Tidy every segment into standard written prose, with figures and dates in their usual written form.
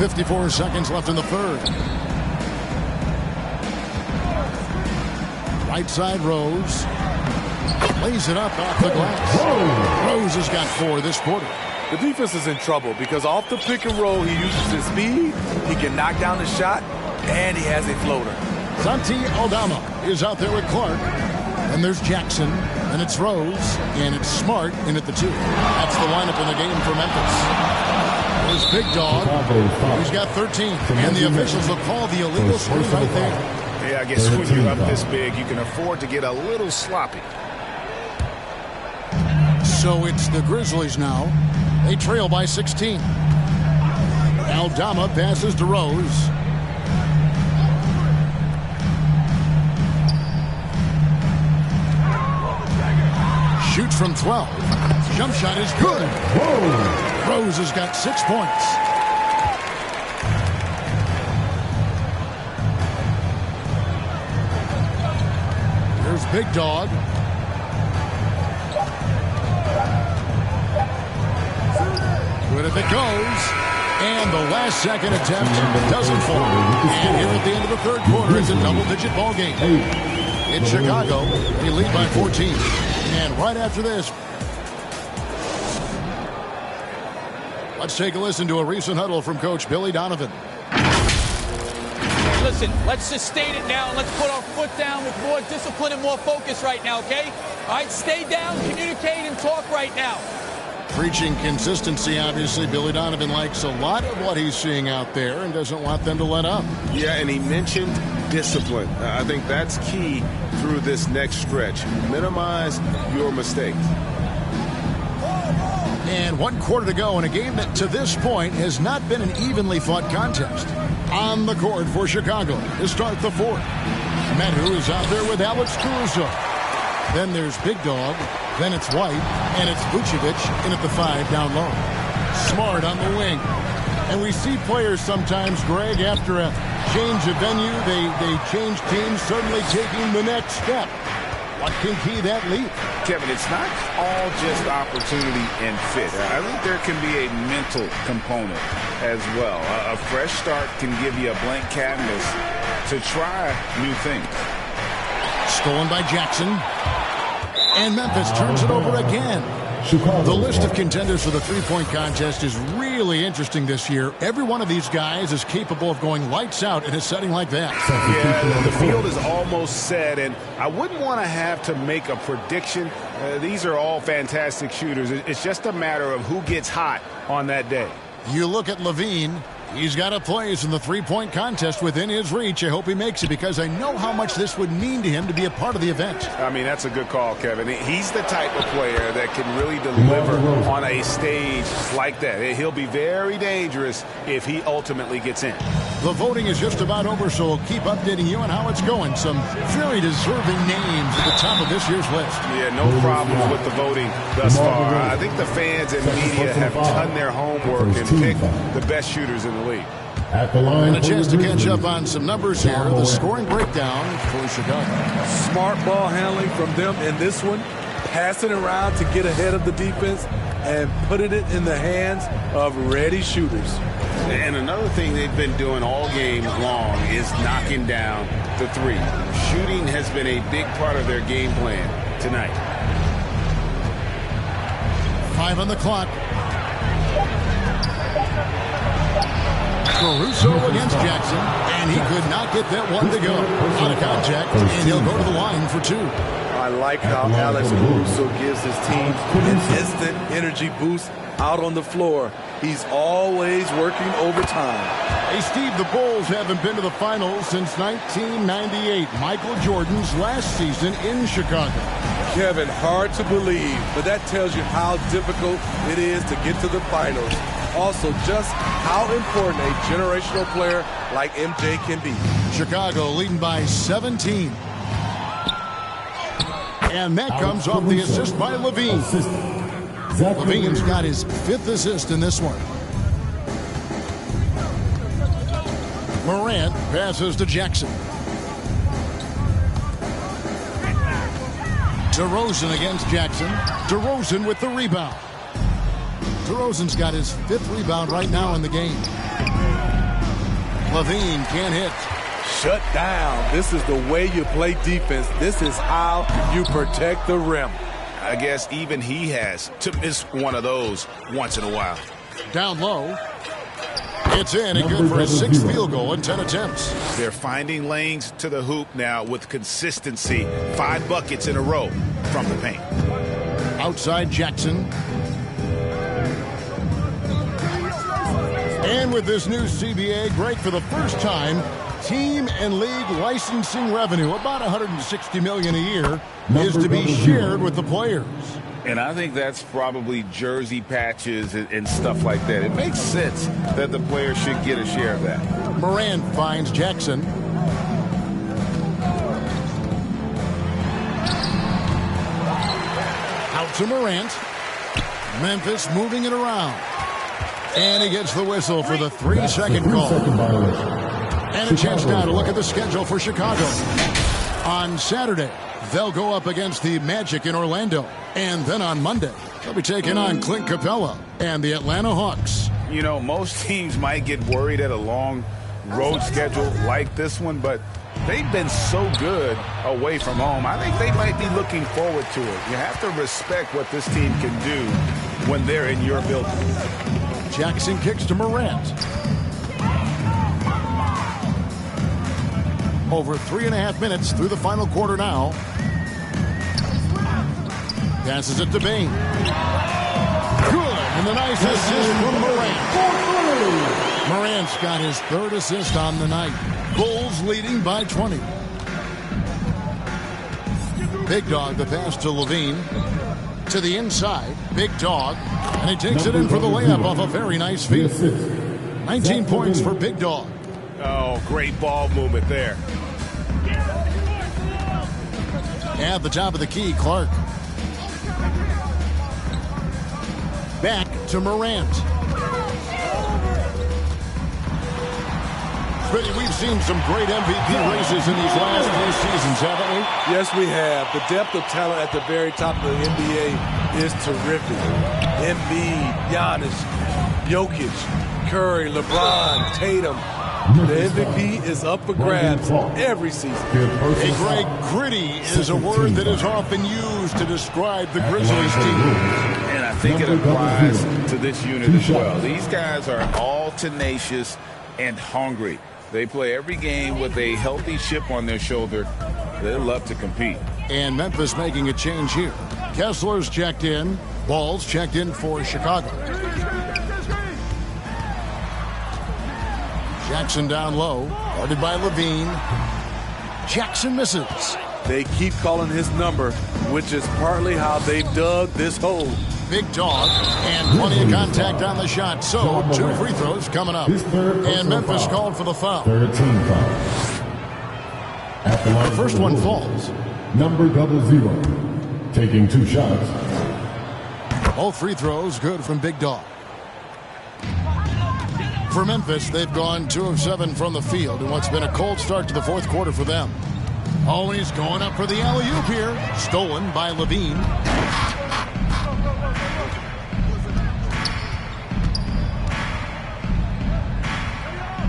54 seconds left in the third. Right side, Rose. Lays it up off the glass. Rose has got 4 this quarter. The defense is in trouble because off the pick and roll, he uses his speed, he can knock down the shot, and he has a floater. Santi Aldama is out there with Clark. And there's Jackson, and it's Rose, and it's Smart in at the 2. That's the lineup in the game for Memphis. There's Big Dog. He's got 13, and the officials will call the illegal screen right there. Yeah, I guess when you're up this big, you can afford to get a little sloppy. So it's the Grizzlies now. They trail by 16. Aldama passes to Rose. Shoots from 12. Jump shot is good. Rose has got 6 points. There's Big Dog. Good if it goes. And the last second attempt doesn't fall. And here at the end of the third quarter, it's a double-digit ball game. In Chicago, they lead by 14. And right after this, let's take a listen to a recent huddle from Coach Billy Donovan. Listen, let's just state it now, and let's put our foot down with more discipline and more focus right now, okay? All right, stay down, communicate, and talk right now. Preaching consistency, obviously. Billy Donovan likes a lot of what he's seeing out there and doesn't want them to let up. Yeah, and he mentioned discipline. I think that's key through this next stretch. Minimize your mistakes. And 1 quarter to go in a game that to this point has not been an evenly fought contest. On the court for Chicago to start the fourth. Metu is out there with Alex Caruso. Then there's Big Dog. Then it's White. And it's Vucevic in at the 5 down low. Smart on the wing. And we see players sometimes, Greg, after a change of venue, they change teams, suddenly taking the next step. What can key that leap? Kevin, it's not all just opportunity and fit. I think there can be a mental component as well. A fresh start can give you a blank canvas to try new things. Stolen by Jackson. And Memphis turns it over again. The list of contenders for the three-point contest is really interesting this year. Every one of these guys is capable of going lights out in a setting like that. Yeah, the field is almost set, and I wouldn't want to have to make a prediction. These are all fantastic shooters. It's just a matter of who gets hot on that day. You look at Levine. He's got a place in the three-point contest within his reach. I hope he makes it because I know how much this would mean to him to be a part of the event. I mean, that's a good call, Kevin. He's the type of player that can really deliver on a stage like that. He'll be very dangerous if he ultimately gets in. The voting is just about over, so we'll keep updating you on how it's going. Some very deserving names at the top of this year's list. Yeah, no problems with the voting thus far. I think the fans and media have done their homework and picked the best shooters in the league. And a chance to catch up on some numbers here. The scoring breakdown for Chicago. Smart ball handling from them in this one. Passing around to get ahead of the defense and putting it in the hands of ready shooters. And another thing they've been doing all game long is knocking down the three. Shooting has been a big part of their game plan tonight. 5 on the clock. Caruso against Jackson, and he could not get that one to go. On a contact, and he'll go to the line for 2. I like how Alex Caruso gives his team an instant energy boost out on the floor. He's always working overtime. Hey, Steve, the Bulls haven't been to the finals since 1998, Michael Jordan's last season in Chicago. Kevin, hard to believe, but that tells you how difficult it is to get to the finals. Also, just how important a generational player like MJ can be. Chicago leading by 17. And that comes off the assist by Levine. Levine's got his 5th assist in this one. Morant passes to Jackson. DeRozan against Jackson. DeRozan with the rebound. DeRozan's got his 5th rebound right now in the game. Levine can't hit. Shut down. This is the way you play defense. This is how you protect the rim. I guess even he has to miss one of those once in a while. Down low. It's in and good for his 6th field goal in 10 attempts. They're finding lanes to the hoop now with consistency. 5 buckets in a row from the paint. Outside Jackson. And with this new CBA, great for the first time, team and league licensing revenue, about $160 million a year, is to be shared with the players. And I think that's probably jersey patches and stuff like that. It makes sense that the players should get a share of that. Morant finds Jackson. Out to Morant. Memphis moving it around. And he gets the whistle for the 3-second call. And a chance now to look at the schedule for Chicago. On Saturday, they'll go up against the Magic in Orlando. And then on Monday, they'll be taking on Clint Capella and the Atlanta Hawks. You know, most teams might get worried at a long road schedule like this one, but they've been so good away from home. I think they might be looking forward to it. You have to respect what this team can do when they're in your building. Jackson kicks to Morant. Over 3.5 minutes through the final quarter now. Passes it to Bain. Good, and the nice assist from Morant. Morant's got his 3rd assist on the night. Bulls leading by 20. Big Dog, the pass to Levine. To the inside, Big Dog, and he takes it in for the layup off a very nice feed. 19 points for Big Dog. Oh, great ball movement there. At the top of the key, Clark. Back to Morant. Smitty, we've seen some great MVP races in these last few seasons, haven't we? Yes, we have. The depth of talent at the very top of the NBA is terrific. Embiid, Giannis, Jokic, Curry, LeBron, Tatum. The MVP is up for grabs every season. Hey, Greg, gritty is a word that is often used to describe the Grizzlies team. And I think it applies to this unit as well. These guys are all tenacious and hungry. They play every game with a healthy chip on their shoulder. They love to compete. And Memphis making a change here. Kessler's checked in. Ball's checked in for Chicago. Jackson down low. Guarded by Levine. Jackson misses. They keep calling his number, which is partly how they dug this hole. Big Dog, and plenty of contact on the shot. So, 2 free throws coming up. And Memphis called for the foul. 13 foul. The first one falls. Number 00, taking 2 shots. All free throws good from Big Dog. For Memphis, they've gone 2 of 7 from the field in what's been a cold start to the 4th quarter for them. Oh, and he's going up for the alley-oop here. Stolen by Levine.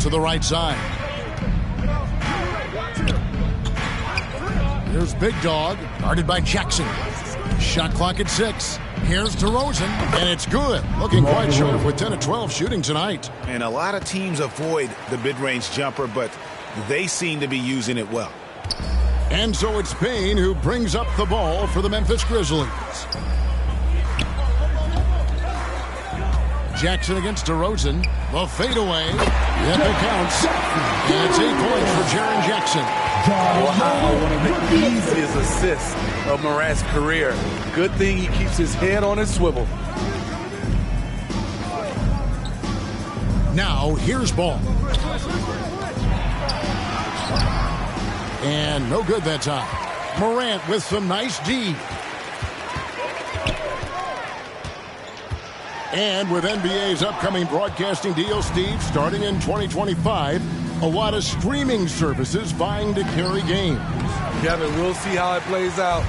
To the right side. Here's Big Dog, guarded by Jackson. Shot clock at 6. Here's DeRozan, and it's good. Looking quite sharp with 10 of 12 shooting tonight. And a lot of teams avoid the mid-range jumper, but they seem to be using it well. And so it's Payne who brings up the ball for the Memphis Grizzlies. Jackson against DeRozan. The fadeaway. Yep, it counts. And it's 8 points for Jaren Jackson. Wow, one of the easiest assists of Morant's career. Good thing he keeps his head on his swivel. Now, here's ball. And no good that time. Morant with some nice D. And with NBA's upcoming broadcasting deal, Steve, starting in 2025, a lot of streaming services vying to carry games. Kevin, we'll see how it plays out.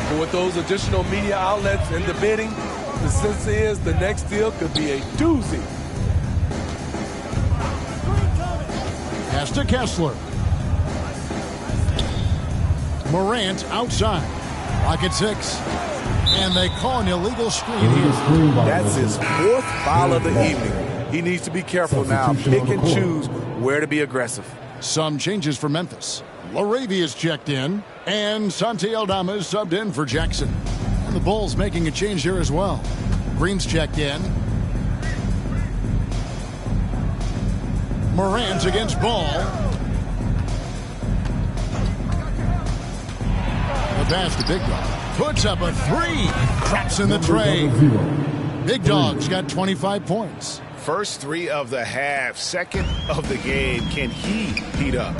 But with those additional media outlets and the bidding, the sense is the next deal could be a doozy. pass to Kessler. Morant outside. Clock at 6. And they call an illegal screen here. That's his 4th foul of the evening. He needs to be careful now. Pick and choose where to be aggressive. Some changes for Memphis. Laravia's checked in. And Santi Aldama is subbed in for Jackson. And the Bulls making a change here as well. Green's checked in. Morant against Ball. The pass to Big Dog. Puts up a 3. Traps in the tray. Big Dog's got 25 points. First 3 of the half, 2nd of the game. Can he heat up?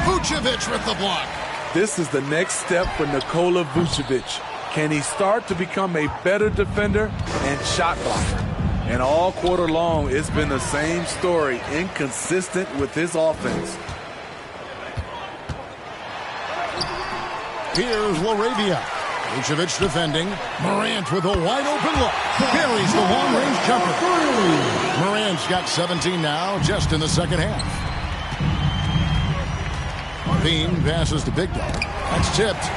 Vucevic with the block. This is the next step for Nikola Vucevic. Can he start to become a better defender and shot blocker? And all quarter long, it's been the same story, inconsistent with his offense. Here's Laravia. Vucevic defending. Morant with a wide-open look. Buries the long-range jumper. Morant's got 17 now, just in the second half. Bean passes to Big Dog. That's tipped.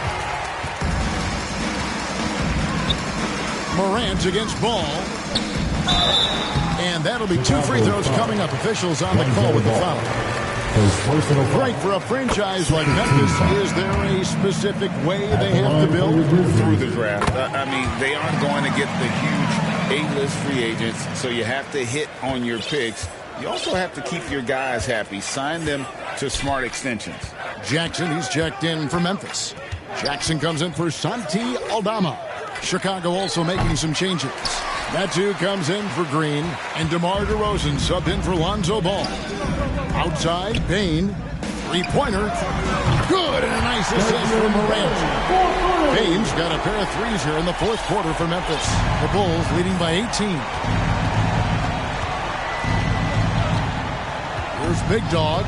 Morant against Ball. And that'll be 2 free throws coming up. Officials on the call with the foul. Right, for a franchise like Memphis, is there a specific way they have to build? Through the draft. I mean, they aren't going to get the huge A-list free agents, so you have to hit on your picks. You also have to keep your guys happy. Sign them to smart extensions. Jackson, he's checked in for Memphis. Jackson comes in for Santi Aldama. Chicago also making some changes. Metu comes in for Green, and DeMar DeRozan subbed in for Lonzo Ball. Outside, Payne, 3-pointer. Good, and a nice assist from Morant. Payne's got a pair of threes here in the 4th quarter for Memphis. The Bulls leading by 18. Here's Big Dog.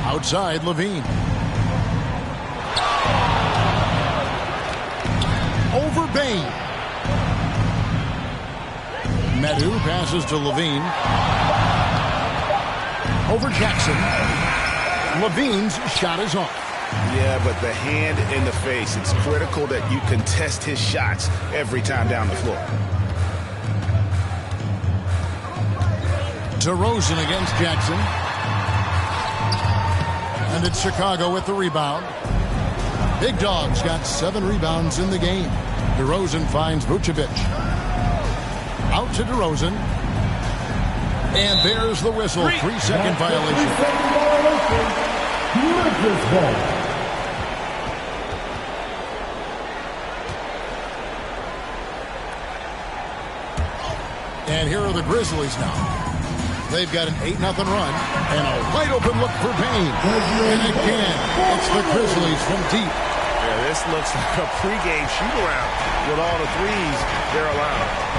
Outside, Levine. Over Bane. Metu passes to Levine. Over Jackson. Levine's shot is off. Yeah, but the hand in the face, it's critical that you contest his shots every time down the floor. DeRozan against Jackson. And it's Chicago with the rebound. Big Dog's got 7 rebounds in the game. DeRozan finds Vucevic. Out to DeRozan. And there's the whistle. 3-second violation. And here are the Grizzlies now. They've got an 8-0 run and a wide open look for Payne. And again, it's the Grizzlies from deep. Yeah, this looks like a pregame shoot-around with all the threes they're allowed.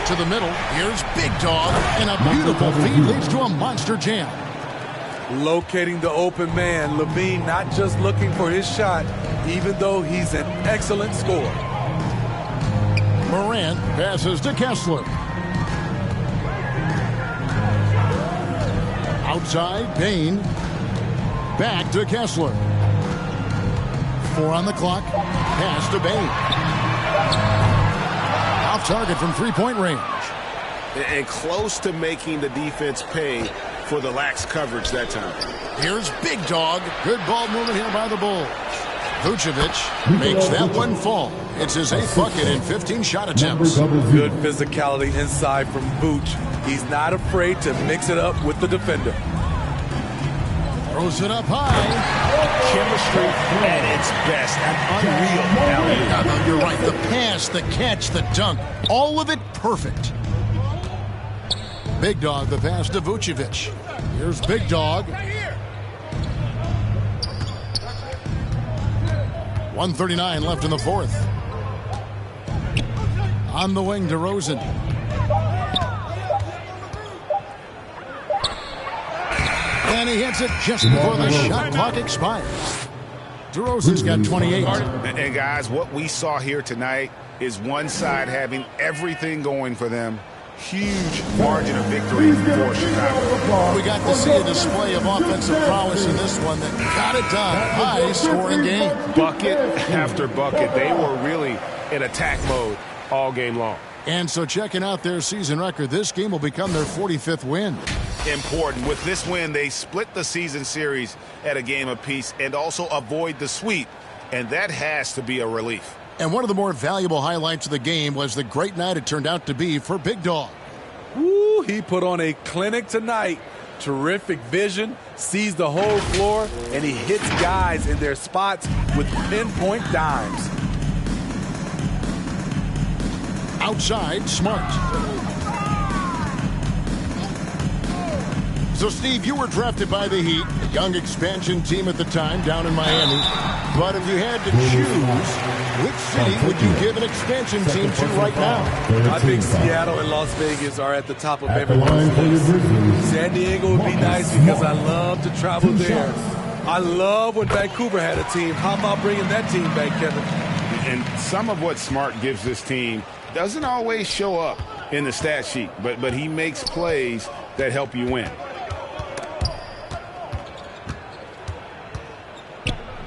To the middle, here's Big Dog, and a beautiful feed leads to a monster jam. Locating the open man, Levine not just looking for his shot, even though he's an excellent scorer. Morant passes to Kessler. Outside, Payne. Back to Kessler. 4 on the clock. Pass to Bane. Off target from 3-point range. And close to making the defense pay for the lax coverage that time. Here's Big Dog. Good ball movement here by the Bulls. Vucevic makes that one fall. It's his 8th bucket in 15 shot attempts. Good physicality inside from Vooch. He's not afraid to mix it up with the defender. Throws it up high. Chemistry at its best. Unreal. No, you're right. The pass, the catch, the dunk. All of it perfect. Big Dog, the pass to Vucevic. Here's Big Dog. 1:39 left in the 4th. On the wing, DeRozan. And he hits it just before the shot clock expires. DeRozan's got 28. And guys, what we saw here tonight is one side having everything going for them. Huge margin of victory for Chicago. We got to see a display of offensive prowess in this one that got it done. High-scoring game. Bucket after bucket. They were really in attack mode all game long. And so checking out their season record, this game will become their 45th win. Important. With this win, they split the season series at a game apiece and also avoid the sweep. And that has to be a relief. And one of the more valuable highlights of the game was the great night it turned out to be for Big Dog. Woo, he put on a clinic tonight. Terrific vision, sees the whole floor, and he hits guys in their spots with pinpoint dimes. Outside, Smart. So, Steve, you were drafted by the Heat, a young expansion team at the time down in Miami. But if you had to choose, which city would you give an expansion team to right now? I think Seattle and Las Vegas are at the top of everyone's list. San Diego would be nice because I love to travel there. I love when Vancouver had a team. How about bringing that team back, Kevin? And some of what Smart gives this team doesn't always show up in the stat sheet, but he makes plays that help you win.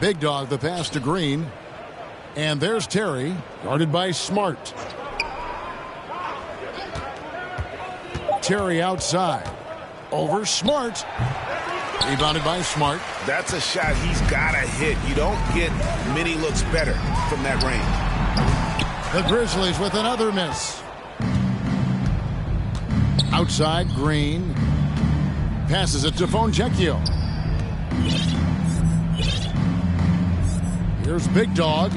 Big Dog, the pass to Green. And there's Terry, guarded by Smart. Terry outside. Over Smart. Rebounded by Smart. That's a shot he's got to hit. You don't get many looks better from that range. The Grizzlies with another miss. Outside, Green. Passes it to Foncecchio. Here's Big Dog.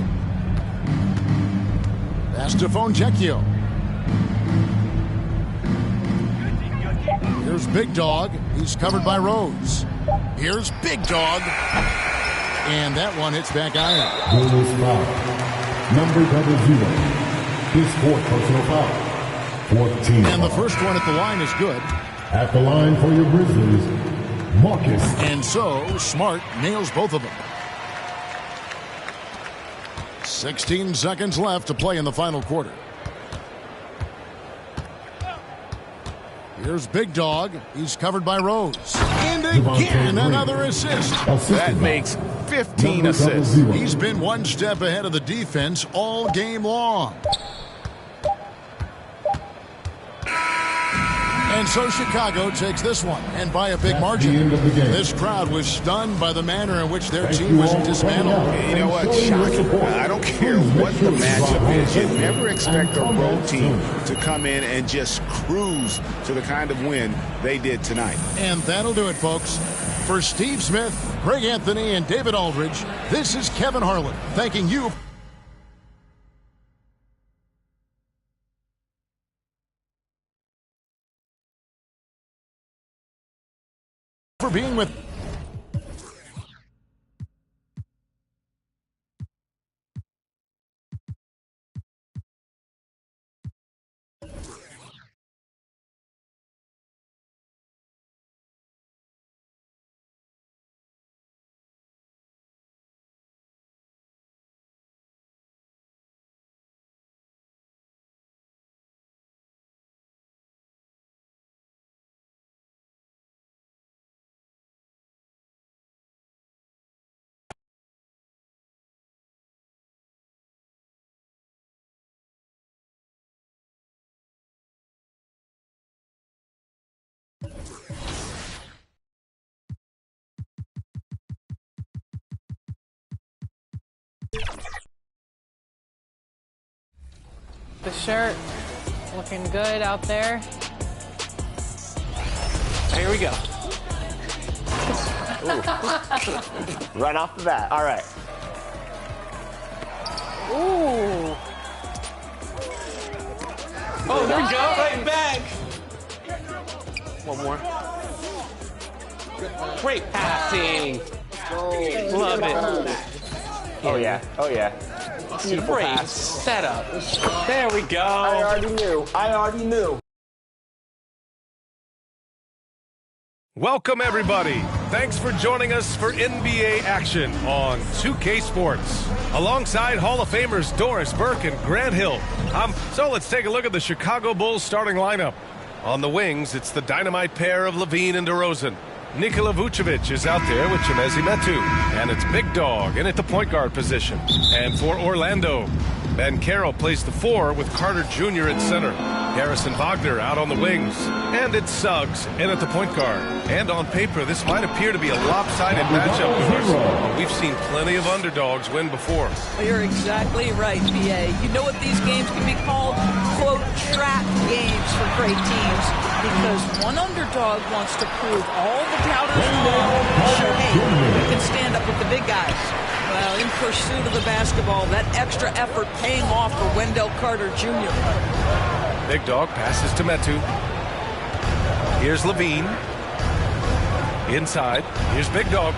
Pass to Foncecchio. Here's Big Dog. He's covered by Rose. Here's Big Dog. And that one hits back iron. Bonus foul. Number 00. His fourth personal foul. 14. And the first one at the line is good. At the line for your Grizzlies, Marcus. And so, Smart nails both of them. 16 seconds left to play in the final quarter. Here's Big Dog. He's covered by Rose. And again, another assist. That makes 15 assists. He's been one step ahead of the defense all game long. And so Chicago takes this one, and by a big margin. This crowd was stunned by the manner in which their team was dismantled. You know what? Shocking. I don't care what the matchup is. You never expect a road team to come in and just cruise to the kind of win they did tonight. And that'll do it, folks. For Steve Smith, Greg Anthony, and David Aldridge, this is Kevin Harlan thanking you for being with. The shirt looking good out there. Here we go. Right off the bat. All right. Ooh. Oh, there we go. Right back. One more. Great passing. Love it. Oh, yeah. Oh, yeah. Beautiful Great pass. setup. There we go. I already knew. Welcome, everybody, thanks for joining us for NBA action on 2K Sports. Alongside Hall of Famers Doris Burke and Grant Hill. So let's take a look at the Chicago Bulls starting lineup. On the wings, it's the dynamite pair of Levine and DeRozan. Nikola Vucevic is out there with Chimezie Metu. And it's Big Dog in at the point guard position. And for Orlando, Banchero plays the 4 with Carter Jr. at center. Harrison Wagner out on the wings. And it's Suggs in at the point guard. And on paper, this might appear to be a lopsided matchup. But we've seen plenty of underdogs win before. Well, you're exactly right, B.A. You know what these games can be called? Quote, trap games for great teams. Because one underdog wants to prove all the doubters wrong. Sure, hey, you can stand up with the big guys. Well, in pursuit of the basketball, that extra effort paying off for Wendell Carter Jr. Big Dog passes to Metu. Here's Levine. Inside. Here's Big Dog.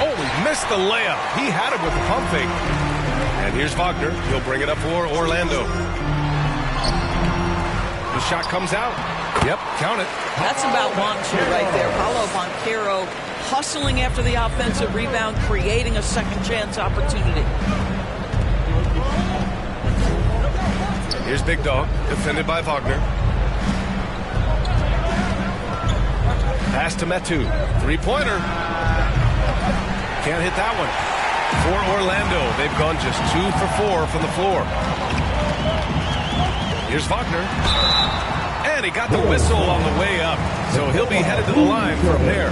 Oh, he missed the layup. He had it with the pump fake. And here's Wagner. He'll bring it up for Orlando. The shot comes out. Yep, count it. That's about want to right there. Paolo Banchero hustling after the offensive rebound, creating a second chance opportunity. Here's Big Dog, defended by Wagner. Pass to Metu. Three-pointer. Can't hit that one. For Orlando, they've gone just 2 for 4 from the floor. Here's Wagner. And he got the whistle on the way up. So he'll be headed to the line from there.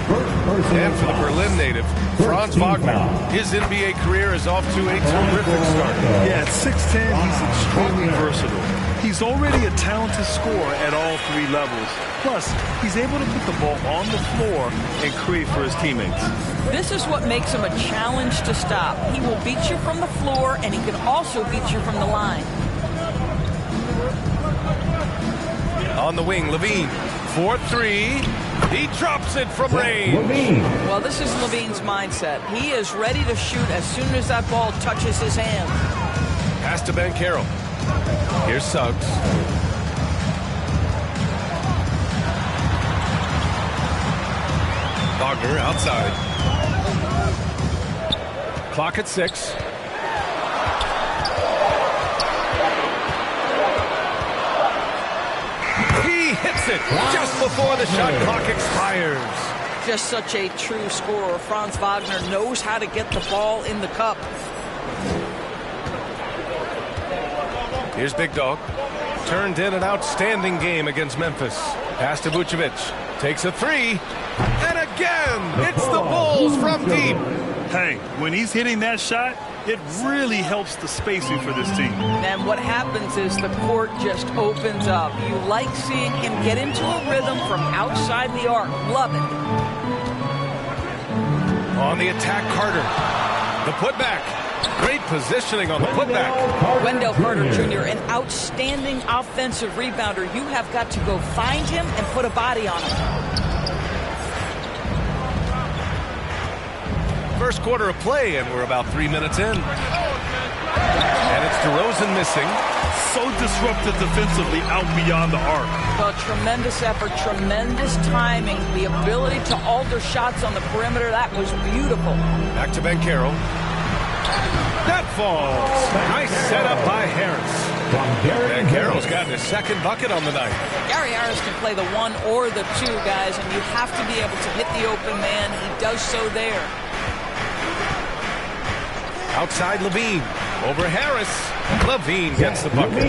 And for the Berlin native, Franz Wagner. His NBA career is off to a terrific start. Yeah, at 6'10", he's extremely versatile. He's already a talented scorer at all 3 levels. Plus, he's able to put the ball on the floor and create for his teammates. This is what makes him a challenge to stop. He will beat you from the floor, and he can also beat you from the line. On the wing, Levine. 4-3. He drops it from range. Well, this is Levine's mindset. He is ready to shoot as soon as that ball touches his hand. Pass to Banchero. Here's Suggs. Wagner outside. Clock at 6. He hits it just before the shot clock expires. Just such a true scorer. Franz Wagner knows how to get the ball in the cup. Here's Big Dog. Turned in an outstanding game against Memphis. Pass to Vucevic. Takes a 3. And again, it's the Bulls from deep. Hey, when he's hitting that shot, it really helps the spacing for this team. And what happens is the court just opens up. You like seeing him get into a rhythm from outside the arc. Love it. On the attack, Carter. The putback. Great positioning on the putback. Wendell Carter Jr., an outstanding offensive rebounder. You have got to go find him and put a body on him. First quarter of play, and we're about 3 minutes in. And it's DeRozan missing. So disruptive defensively out beyond the arc. Well, tremendous effort, tremendous timing. The ability to alter shots on the perimeter, that was beautiful. Back to Banchero. That falls. Nice setup by Harris. Banchero's gotten his second bucket on the night. Gary Harris can play the 1 or the 2, guys, and you have to be able to hit the open man. He does so there. Outside Levine. Over Harris. Levine gets the bucket.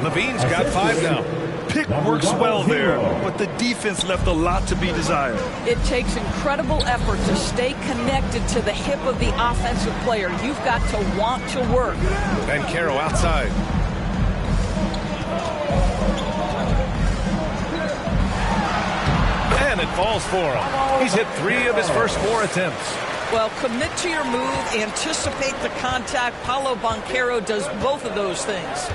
Levine's got 5 now. Pick works well there, but the defense left a lot to be desired. It takes incredible effort to stay connected to the hip of the offensive player. You've got to want to work. Banchero outside. And it falls for him. He's hit 3 of his first 4 attempts. Well, commit to your move, anticipate the contact. Paolo Banchero does both of those things.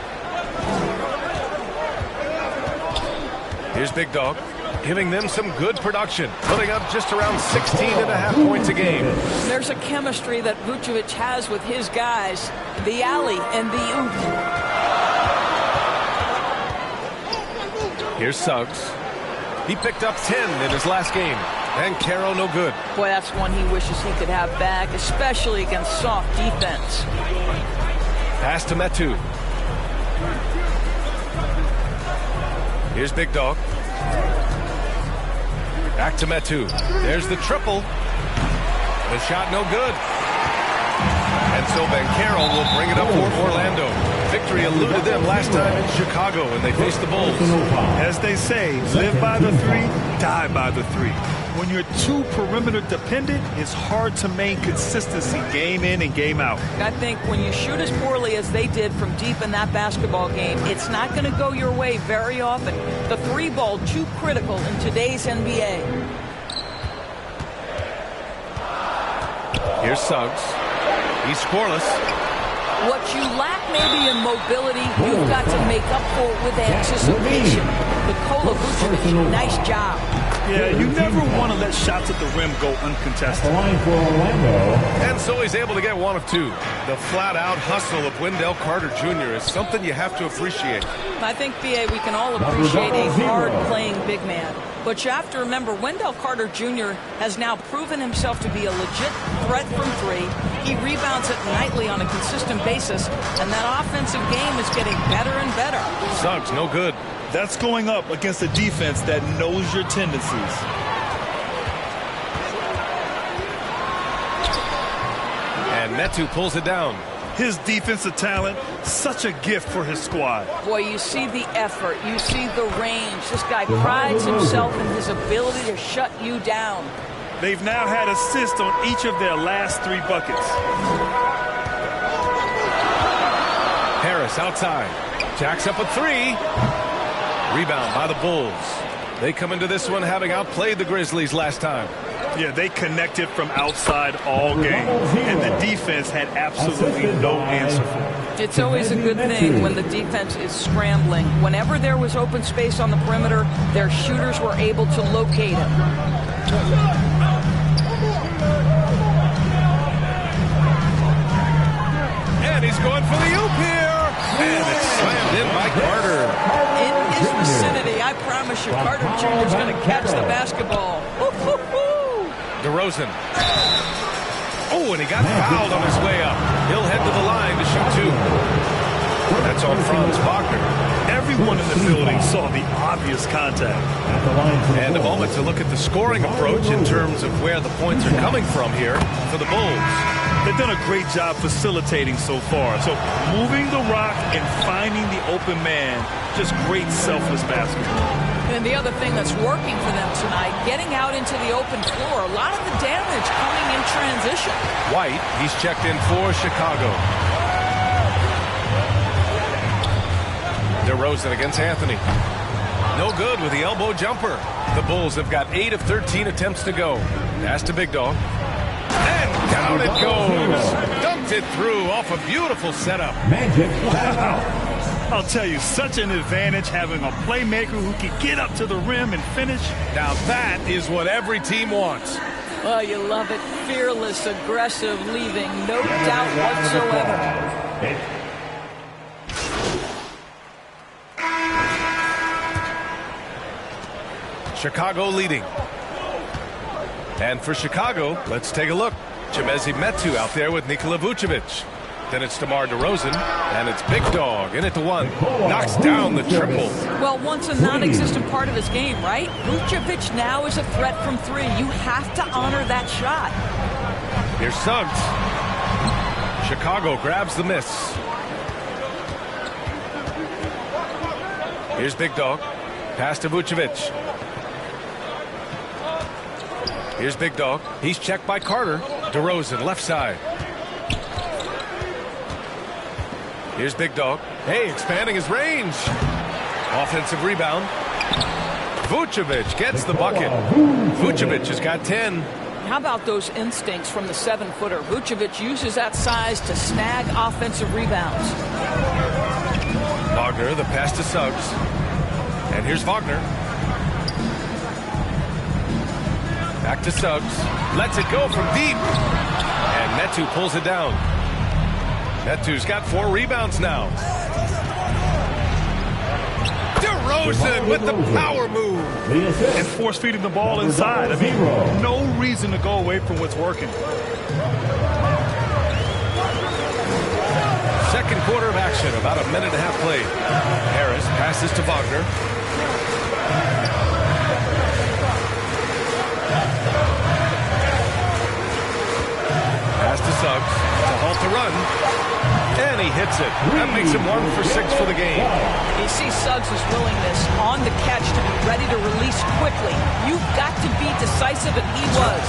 Here's Big Dog, giving them some good production, putting up just around 16.5 points a game. There's a chemistry that Vucevic has with his guys, the alley and the oop. Here's Suggs. He picked up 10 in his last game. And Caro no good. Boy, that's one he wishes he could have back, especially against soft defense. Pass to Metu. Here's Big Dog. Back to Metu. There's the triple. The shot no good. And so Bancaro will bring it up for Orlando. Victory eluded them last time in Chicago when they faced the Bulls. As they say, live by the three, die by the three. When you're too perimeter dependent, it's hard to maintain consistency game in and game out. I think when you shoot as poorly as they did from deep in that basketball game, it's not going to go your way very often. The three ball too critical in today's NBA. Here's Suggs. He's scoreless. What you lack maybe in mobility, you've got to make up for it with anticipation. Nikola Vucevic, nice job. Yeah, you never want to let shots at the rim go uncontested. And so he's able to get one of two. The flat-out hustle of Wendell Carter Jr. is something you have to appreciate. I think, B.A., we can all appreciate a hard-playing big man. But you have to remember, Wendell Carter Jr. has now proven himself to be a legit threat from three. He rebounds it nightly on a consistent basis, and that offensive game is getting better and better. Suggs, no good. That's going up against a defense that knows your tendencies. And Metu pulls it down. His defensive talent, such a gift for his squad. Boy, you see the effort, you see the range. This guy prides himself in his ability to shut you down. They've now had assists on each of their last 3 buckets. Harris outside. Jacks up a 3. Rebound by the Bulls. They come into this one having outplayed the Grizzlies last time. Yeah, they connected from outside all game, and the defense had absolutely no answer for it. It's always a good thing when the defense is scrambling. Whenever there was open space on the perimeter, their shooters were able to locate it. And he's going for the oop here. And it's slammed in by Carter. In his vicinity, I promise you, Carter Jr. is going to catch the basketball. DeRozan. Oh, and he got fouled on his way up. He'll head to the line to shoot 2. That's on Franz Wagner. Everyone in the building saw the obvious contact. And a moment to look at the scoring approach in terms of where the points are coming from here for the Bulls. They've done a great job facilitating so far. So moving the rock and finding the open man, just great selfless basketball. And the other thing that's working for them tonight, getting out into the open floor. A lot of the damage coming in transition. White, he's checked in for Chicago. DeRozan against Anthony. No good with the elbow jumper. The Bulls have got 8 of 13 attempts to go. Pass to Big Dog. And down it goes. Dunked it through off a beautiful setup. Wow. I'll tell you, such an advantage having a playmaker who can get up to the rim and finish. Now that is what every team wants. Oh, you love it. Fearless, aggressive, leaving no doubt whatsoever. Chicago leading. And for Chicago, let's take a look. Chimezie Metu out there with Nikola Vucevic. Then it's DeMar DeRozan, and it's Big Dog in at the 1. Knocks down the triple. Well, once a non-existent part of his game, right? Vucevic now is a threat from 3. You have to honor that shot. Here's Suggs. Chicago grabs the miss. Here's Big Dog. Pass to Vucevic. Here's Big Dog. He's checked by Carter. DeRozan, left side. Here's Big Dog. Hey, expanding his range. Offensive rebound. Vucevic gets the bucket. Vucevic has got 10. How about those instincts from the 7-footer? Vucevic uses that size to snag offensive rebounds. Wagner, the pass to Suggs. And here's Wagner. Back to Suggs. Lets it go from deep. And Metu pulls it down. Metu's got 4 rebounds now. DeRozan with the power move. And force feeding the ball inside. I mean, no reason to go away from what's working. Second quarter of action, about a minute and a half played. Harris passes to Wagner. Pass to Suggs to halt the run. And he hits it. That makes him 1 for 6 for the game. You see Suggs' willingness on the catch to be ready to release quickly. You've got to be decisive, and he was.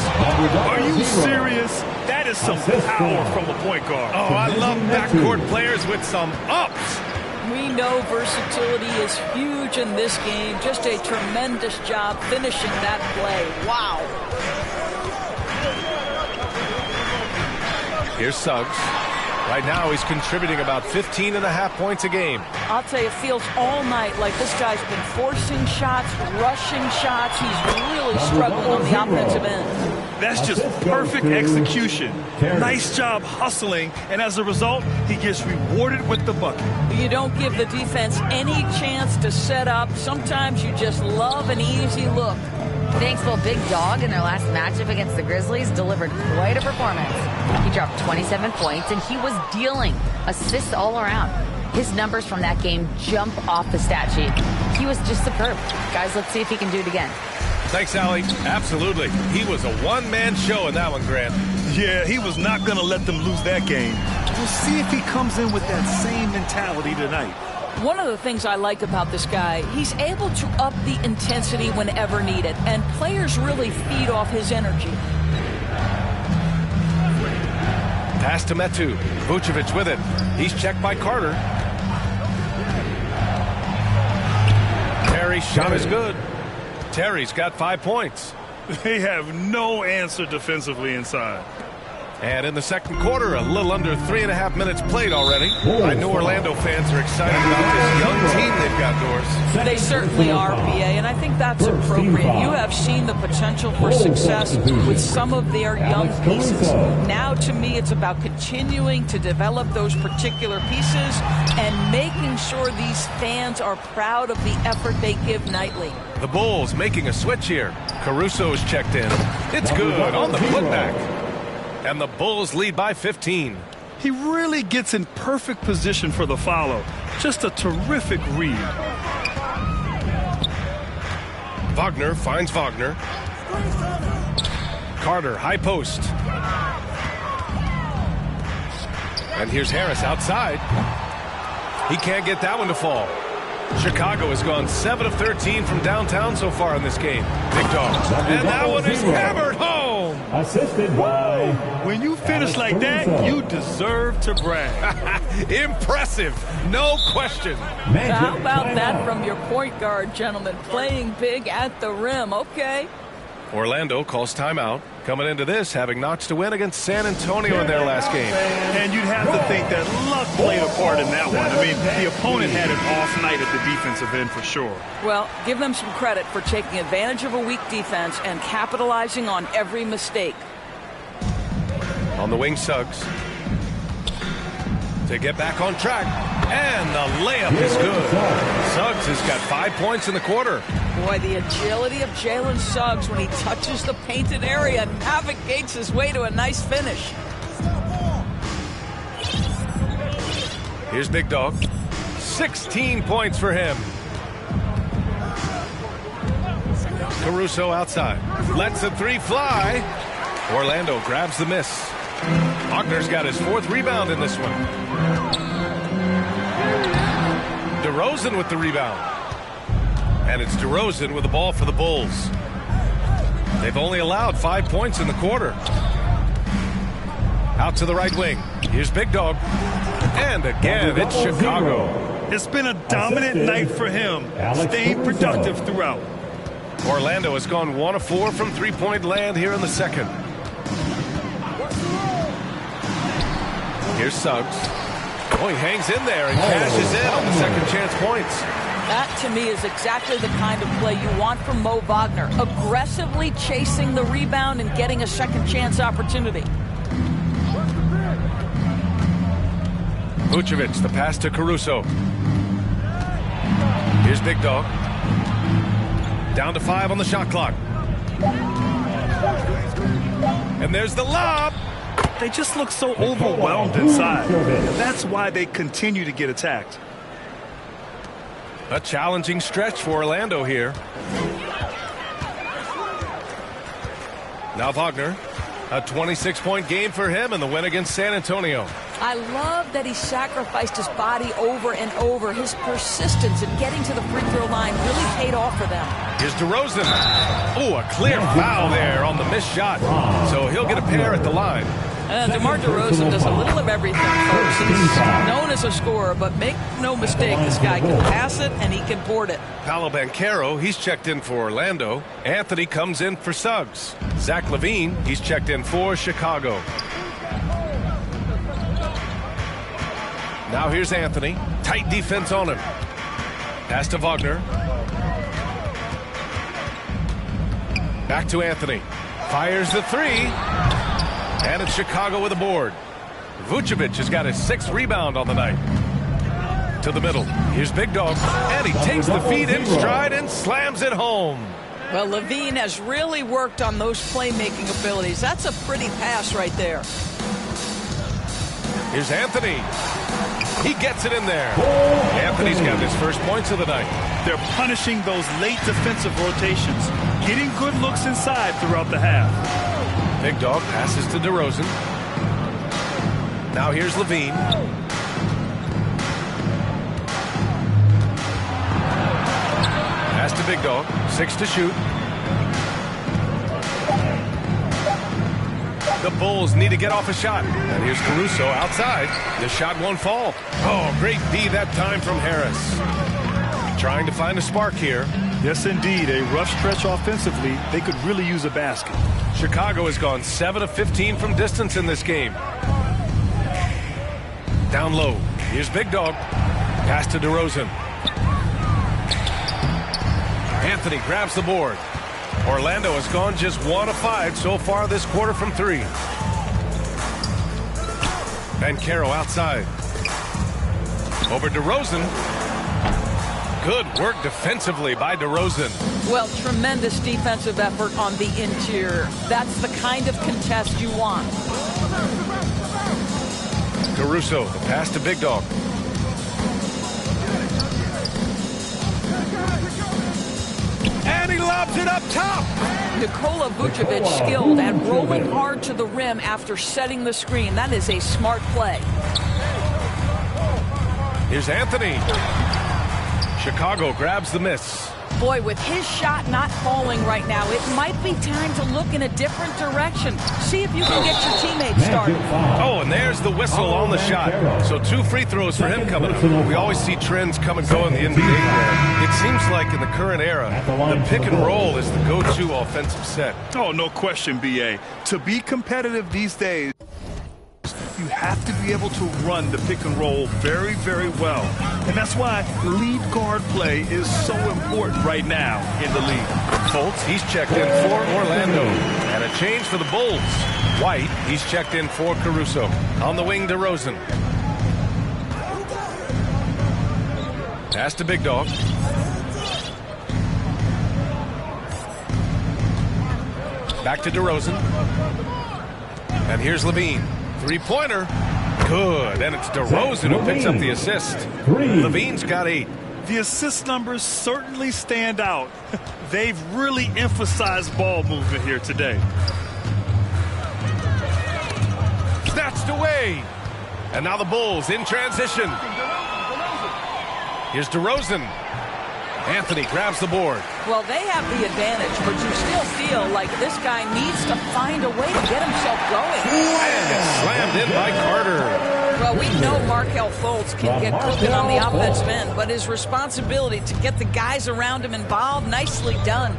Are you serious? That is some power from a point guard. Oh, I love backcourt players with some ups. We know versatility is huge in this game. Just a tremendous job finishing that play. Wow. Here's Suggs. Right now, he's contributing about 15.5 points a game. I'll tell you, it feels all night like this guy's been forcing shots, rushing shots. He's really struggling on the offensive end. That's just perfect execution. Nice job hustling, and as a result, he gets rewarded with the bucket. You don't give the defense any chance to set up. Sometimes you just love an easy look. Thankful Big Dog in their last matchup against the Grizzlies delivered quite a performance. He dropped 27 points, and he was dealing assists all around. His numbers from that game jump off the stat sheet. He was just superb. Guys, let's see if he can do it again. Thanks, Allie. Absolutely. He was a one-man show in that one, Grant. Yeah, he was not going to let them lose that game. We'll see if he comes in with that same mentality tonight. One of the things I like about this guy, he's able to up the intensity whenever needed, and players really feed off his energy. Pass to Metu. Vucevic with it. He's checked by Carter. Terry's shot is good. Terry's got 5 points. They have no answer defensively inside. And in the second quarter, a little under 3.5 minutes played already. I know Orlando fans are excited about this young team they've got, Doris. They certainly are, BA, and I think that's appropriate. You have seen the potential for success with some of their young pieces. Now, to me, it's about continuing to develop those particular pieces and making sure these fans are proud of the effort they give nightly. The Bulls making a switch here. Caruso's checked in. It's good on the putback. And the Bulls lead by 15. He really gets in perfect position for the follow. Just a terrific read. Wagner finds Wagner. Carter, high post. And here's Harris outside. He can't get that one to fall. Chicago has gone 7 of 13 from downtown so far in this game. Big Dog. And that one is hammered home. Assisted by... When you finish like that, you deserve to brag. Impressive. No question. How about that from your point guard, gentlemen? Playing big at the rim. Okay. Orlando calls timeout. Coming into this, having notched a win against San Antonio in their last game. And you'd have to think that luck played a part in that one. I mean, the opponent had an off night at the defensive end for sure. Well, give them some credit for taking advantage of a weak defense and capitalizing on every mistake. On the wing, Suggs. To get back on track. And the layup is good. Suggs has got 5 points in the quarter. Boy, the agility of Jalen Suggs when he touches the painted area navigates his way to a nice finish. Here's Big Dog. 16 points for him. Caruso outside. Lets the three fly. Orlando grabs the miss. Wagner's got his 4th rebound in this one. DeRozan with the rebound. And it's DeRozan with the ball for the Bulls. They've only allowed 5 points in the quarter. Out to the right wing. Here's Big Dog. And again, it's Chicago. It's been a dominant night for him. Staying productive throughout. Orlando has gone 1 of 4 from three-point land here in the second. Here's Suggs. Oh, he hangs in there and cashes in on the second chance points. That, to me, is exactly the kind of play you want from Mo Wagner. Aggressively chasing the rebound and getting a second chance opportunity. Vucevic, the pass to Caruso. Here's Big Dog. Down to 5 on the shot clock. And there's the lob. They just look so overwhelmed inside. That's why they continue to get attacked. A challenging stretch for Orlando here. Now Wagner. A 26-point game for him in the win against San Antonio. I love that he sacrificed his body over and over. His persistence in getting to the free throw line really paid off for them. Here's DeRozan. Oh, a clear foul there on the missed shot. So he'll get a pair at the line. DeMar DeRozan does a little of everything, folks. He's known as a scorer, but make no mistake, this guy can pass it and he can board it. Paolo Banchero, he's checked in for Orlando. Anthony comes in for Suggs. Zach LaVine, he's checked in for Chicago. Now here's Anthony. Tight defense on him. Pass to Wagner. Back to Anthony. Fires the three. And it's Chicago with a board. Vucevic has got his 6th rebound on the night. To the middle. Here's Big Dog. And he takes the feed in stride and slams it home. Well, LaVine has really worked on those playmaking abilities. That's a pretty pass right there. Here's Anthony. He gets it in there. Anthony's got his first points of the night. They're punishing those late defensive rotations, getting good looks inside throughout the half. Big Dog passes to DeRozan. Now here's LaVine. Pass to Big Dog. 6 to shoot. The Bulls need to get off a shot. And here's Caruso outside. The shot won't fall. Oh, great D that time from Harris. Trying to find a spark here. Yes, indeed. A rough stretch offensively. They could really use a basket. Chicago has gone 7 of 15 from distance in this game. Down low. Here's Big Dog. Pass to DeRozan. Anthony grabs the board. Orlando has gone just 1 of 5 so far this quarter from 3. Banchero outside. Over DeRozan. Good work defensively by DeRozan. Well, tremendous defensive effort on the interior. That's the kind of contest you want. Caruso, the pass to Big Dog. And he lobs it up top. Nikola Vucevic skilled at rolling hard to the rim after setting the screen. That is a smart play. Here's Anthony. Chicago grabs the miss. Boy, with his shot not falling right now, it might be time to look in a different direction. See if you can get your teammates started. Oh, and there's the whistle on the shot. So 2 free throws for him coming up. We always see trends come and go in the NBA where it seems like in the current era, the pick and roll is the go-to offensive set. Oh, no question, B.A. To be competitive these days, you have to be able to run the pick and roll very, very well. And that's why lead guard play is so important right now in the league. Fultz, he's checked in for Orlando. And a change for the Bulls. White, he's checked in for Caruso. On the wing, DeRozan. Pass to Big Dog. Back to DeRozan. And here's LaVine. 3-pointer. Good. And it's DeRozan who picks up the assist. LaVine's got 8. The assist numbers certainly stand out. They've really emphasized ball movement here today. Snatched away. And now the Bulls in transition. Here's DeRozan. Anthony grabs the board. Well, they have the advantage, but you still feel like this guy needs to find a way to get himself going. And it's slammed in by Carter. Well, we know Markelle Fultz can get cooking on the offensive end, but his responsibility to get the guys around him involved, nicely done.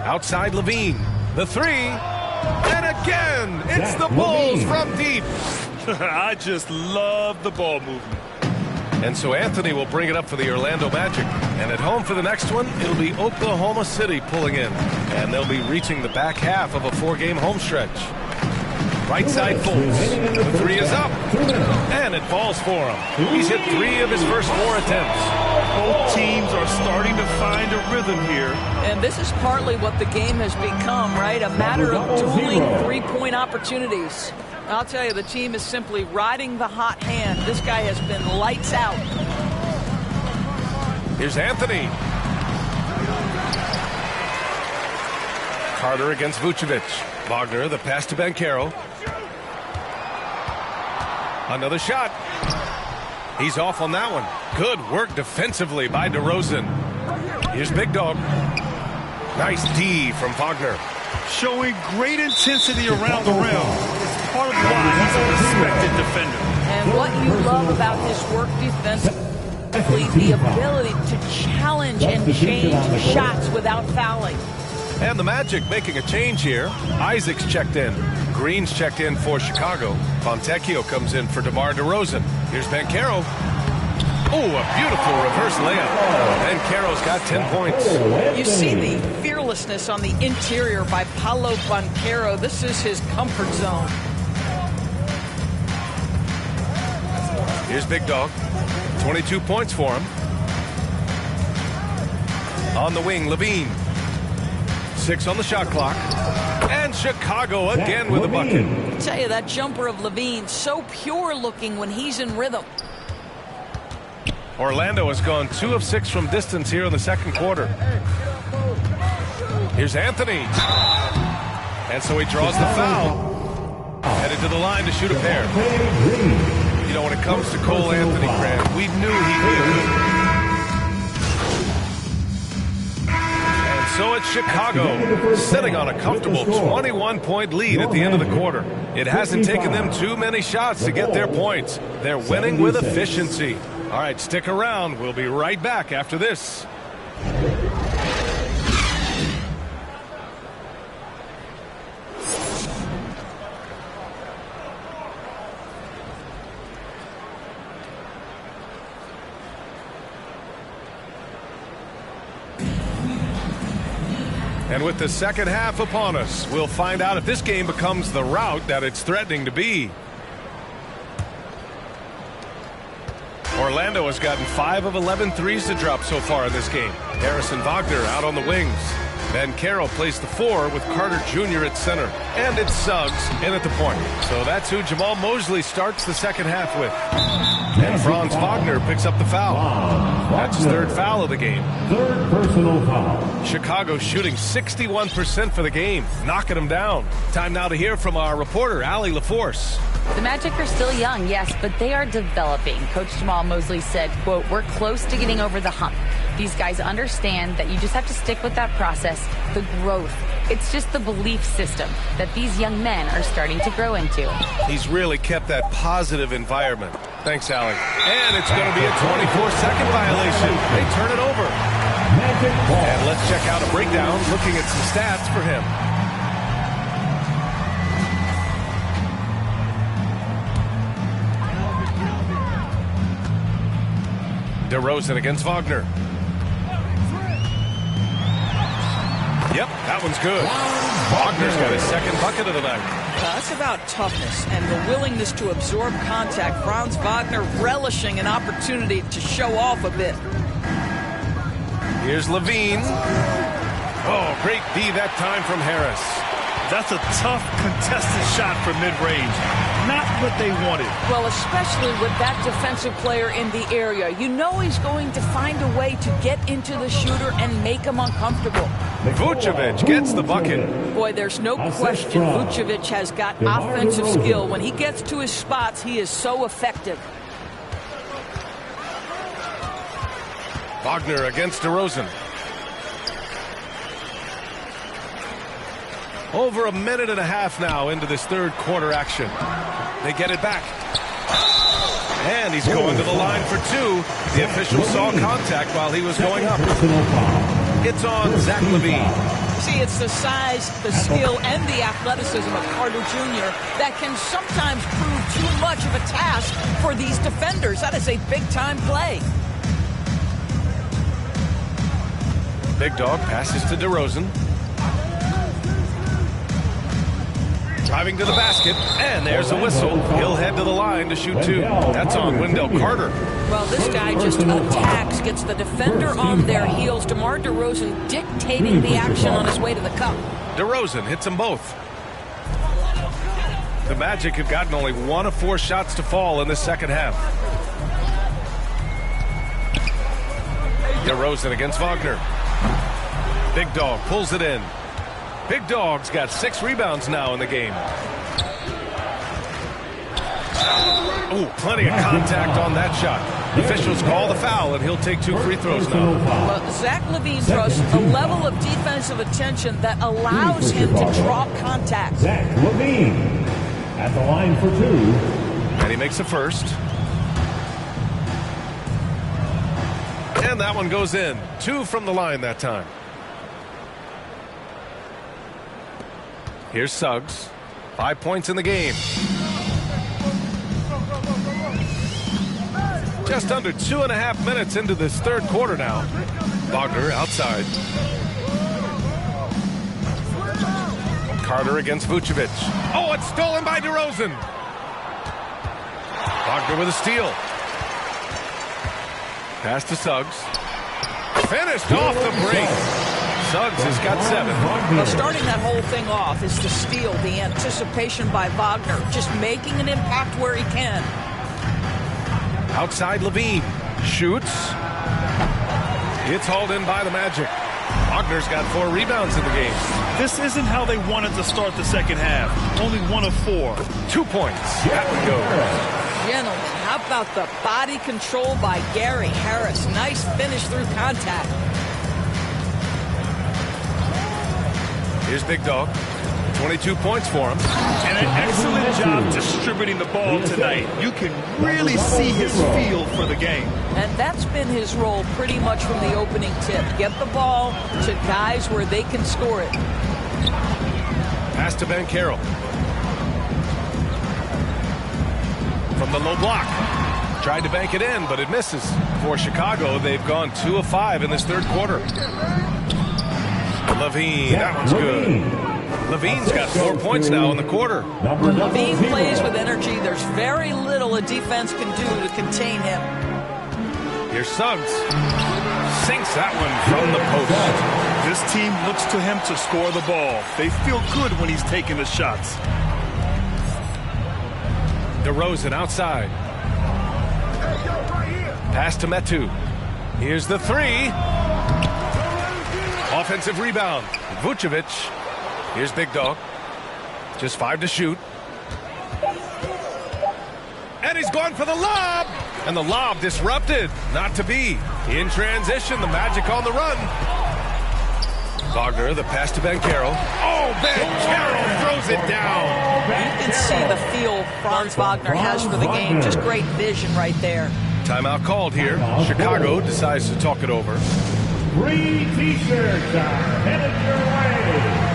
Outside LaVine. The 3. And again, it's the Bulls from deep. I just love the ball movement. And so Anthony will bring it up for the Orlando Magic. And at home for the next one, it'll be Oklahoma City pulling in. And they'll be reaching the back half of a 4-game home stretch. Right side Fultz. The 3 is up. And it falls for him. He's hit 3 of his first 4 attempts. Both teams are starting to find a rhythm here. And this is partly what the game has become, right? A matter of dueling three-point opportunities. I'll tell you, the team is simply riding the hot hand. This guy has been lights out. Here's Anthony. Carter against Vucevic. Wagner, the pass to Banchero. Another shot. He's off on that one. Good work defensively by DeRozan. Here's Big Dog. Nice D from Wagner. Showing great intensity around the rim. It's part of why he's a respected defender. And what you love about his work defensively, the ability to challenge and change shots without fouling. And the Magic making a change here. Isaac's checked in. Green's checked in for Chicago. Fontecchio comes in for DeMar DeRozan. Here's Banchero. Oh, a beautiful reverse layup. Banchero's got 10 points. You see the fearlessness on the interior by Paolo Banchero. This is his comfort zone. Here's Big Dog. 22 points for him. On the wing, Levine. 6 on the shot clock. And Chicago again with a bucket. I tell you, that jumper of Levine, so pure looking when he's in rhythm. Orlando has gone 2 of 6 from distance here in the second quarter. Here's Anthony. And so he draws the foul. Headed to the line to shoot a pair. You know, when it comes to Cole Anthony, Grant, we knew he'd be a good. And so it's Chicago, sitting on a comfortable 21-point lead at the end of the quarter. It hasn't taken them too many shots to get their points. They're winning with efficiency. All right, stick around. We'll be right back after this. And with the second half upon us, we'll find out if this game becomes the rout that it's threatening to be. Orlando has gotten 5 of 11 threes to drop so far in this game. Harrison Wagner out on the wings. Banchero plays the 4 with Carter Jr. at center. And it's Suggs in at the point. So that's who Jamal Mosley starts the second half with. And Franz Wagner picks up the foul. That's his 3rd foul of the game. 3rd personal foul. Chicago shooting 61% for the game, knocking them down. Time now to hear from our reporter, Allie LaForce. The Magic are still young, yes, but they are developing. Coach Jamal Mosley said, quote, "We're close to getting over the hump. These guys understand that you just have to stick with that process, the growth. It's just the belief system that these young men are starting to grow into." He's really kept that positive environment. Thanks, Allie. And it's going to be a 24-second violation. They turn it over. And let's check out a breakdown looking at some stats for him. DeRozan against Wagner. Yep, that one's good. Wagner's got his 2nd bucket of the night. That's about toughness and the willingness to absorb contact. Franz Wagner relishing an opportunity to show off a bit. Here's Levine. Oh, great D that time from Harris. That's a tough, contested shot for mid-range. Not what they wanted. Well, especially with that defensive player in the area. You know he's going to find a way to get into the shooter and make him uncomfortable. Vucevic gets the bucket. Boy, there's no question Vucevic has got offensive skill. When he gets to his spots, he is so effective. Wagner against DeRozan. Over a minute and a half now into this 3rd quarter action. They get it back. And he's going to the line for 2. The official saw contact while he was going up. It's on Zach LaVine. See, it's the size, the skill, and the athleticism of Carter Jr. that can sometimes prove too much of a task for these defenders. That is a big-time play. Big Dog passes to DeRozan. Driving to the basket, and there's a whistle. He'll head to the line to shoot two. That's on Wendell Carter. Well, this guy just attacks, gets the defender on their heels. DeMar DeRozan dictating the action on his way to the cup. DeRozan hits them both. The Magic have gotten only 1 of 4 shots to fall in the second half. DeRozan against Wagner. Big Dog pulls it in. Big Dog's got 6 rebounds now in the game. Oh, plenty of contact on that shot. Officials call the foul, and he'll take 2 free throws now. Well, Zach LaVine draws a level of defensive attention that allows him to drop contact. Zach LaVine at the line for 2. And he makes the first. And that one goes in. 2 from the line that time. Here's Suggs. 5 points in the game. Just under 2.5 minutes into this third quarter now. Wagner outside. Carter against Vucevic. Oh, it's stolen by DeRozan. Wagner with a steal. Pass to Suggs. Finished off the break. Suggs has got 7. Well, starting that whole thing off is the steal, the anticipation by Wagner, just making an impact where he can. Outside LaVine. Shoots. It's hauled in by the Magic. Wagner's got 4 rebounds in the game. This isn't how they wanted to start the second half. Only 1 of 4. 2 points. That one goes. Gentlemen, how about the body control by Gary Harris? Nice finish through contact. Here's Big Dog. 22 points for him. And an excellent job distributing the ball tonight. You can really see his feel for the game. And that's been his role pretty much from the opening tip. Get the ball to guys where they can score it. Pass to Ben Carroll. From the low block. Tried to bank it in, but it misses. For Chicago, they've gone 2 of 5 in this third quarter. LaVine, that one's good. LaVine's got 4 points now in the quarter. When LaVine plays with energy, there's very little a defense can do to contain him. Here's Suggs. Sinks that one from the post. This team looks to him to score the ball. They feel good when he's taking the shots. DeRozan outside. Pass to Metu. Here's the 3. Offensive rebound. Vucevic. Here's Big Dog. Just 5 to shoot. And he's going for the lob. And the lob disrupted. Not to be. In transition, the Magic on the run. Wagner, the pass to Ben Carroll. Oh, Ben Carroll throws it down. You can see the feel Franz Wagner has for the game. Just great vision right there. Timeout called here. Chicago decides to talk it over. Free T-shirts are headed your way.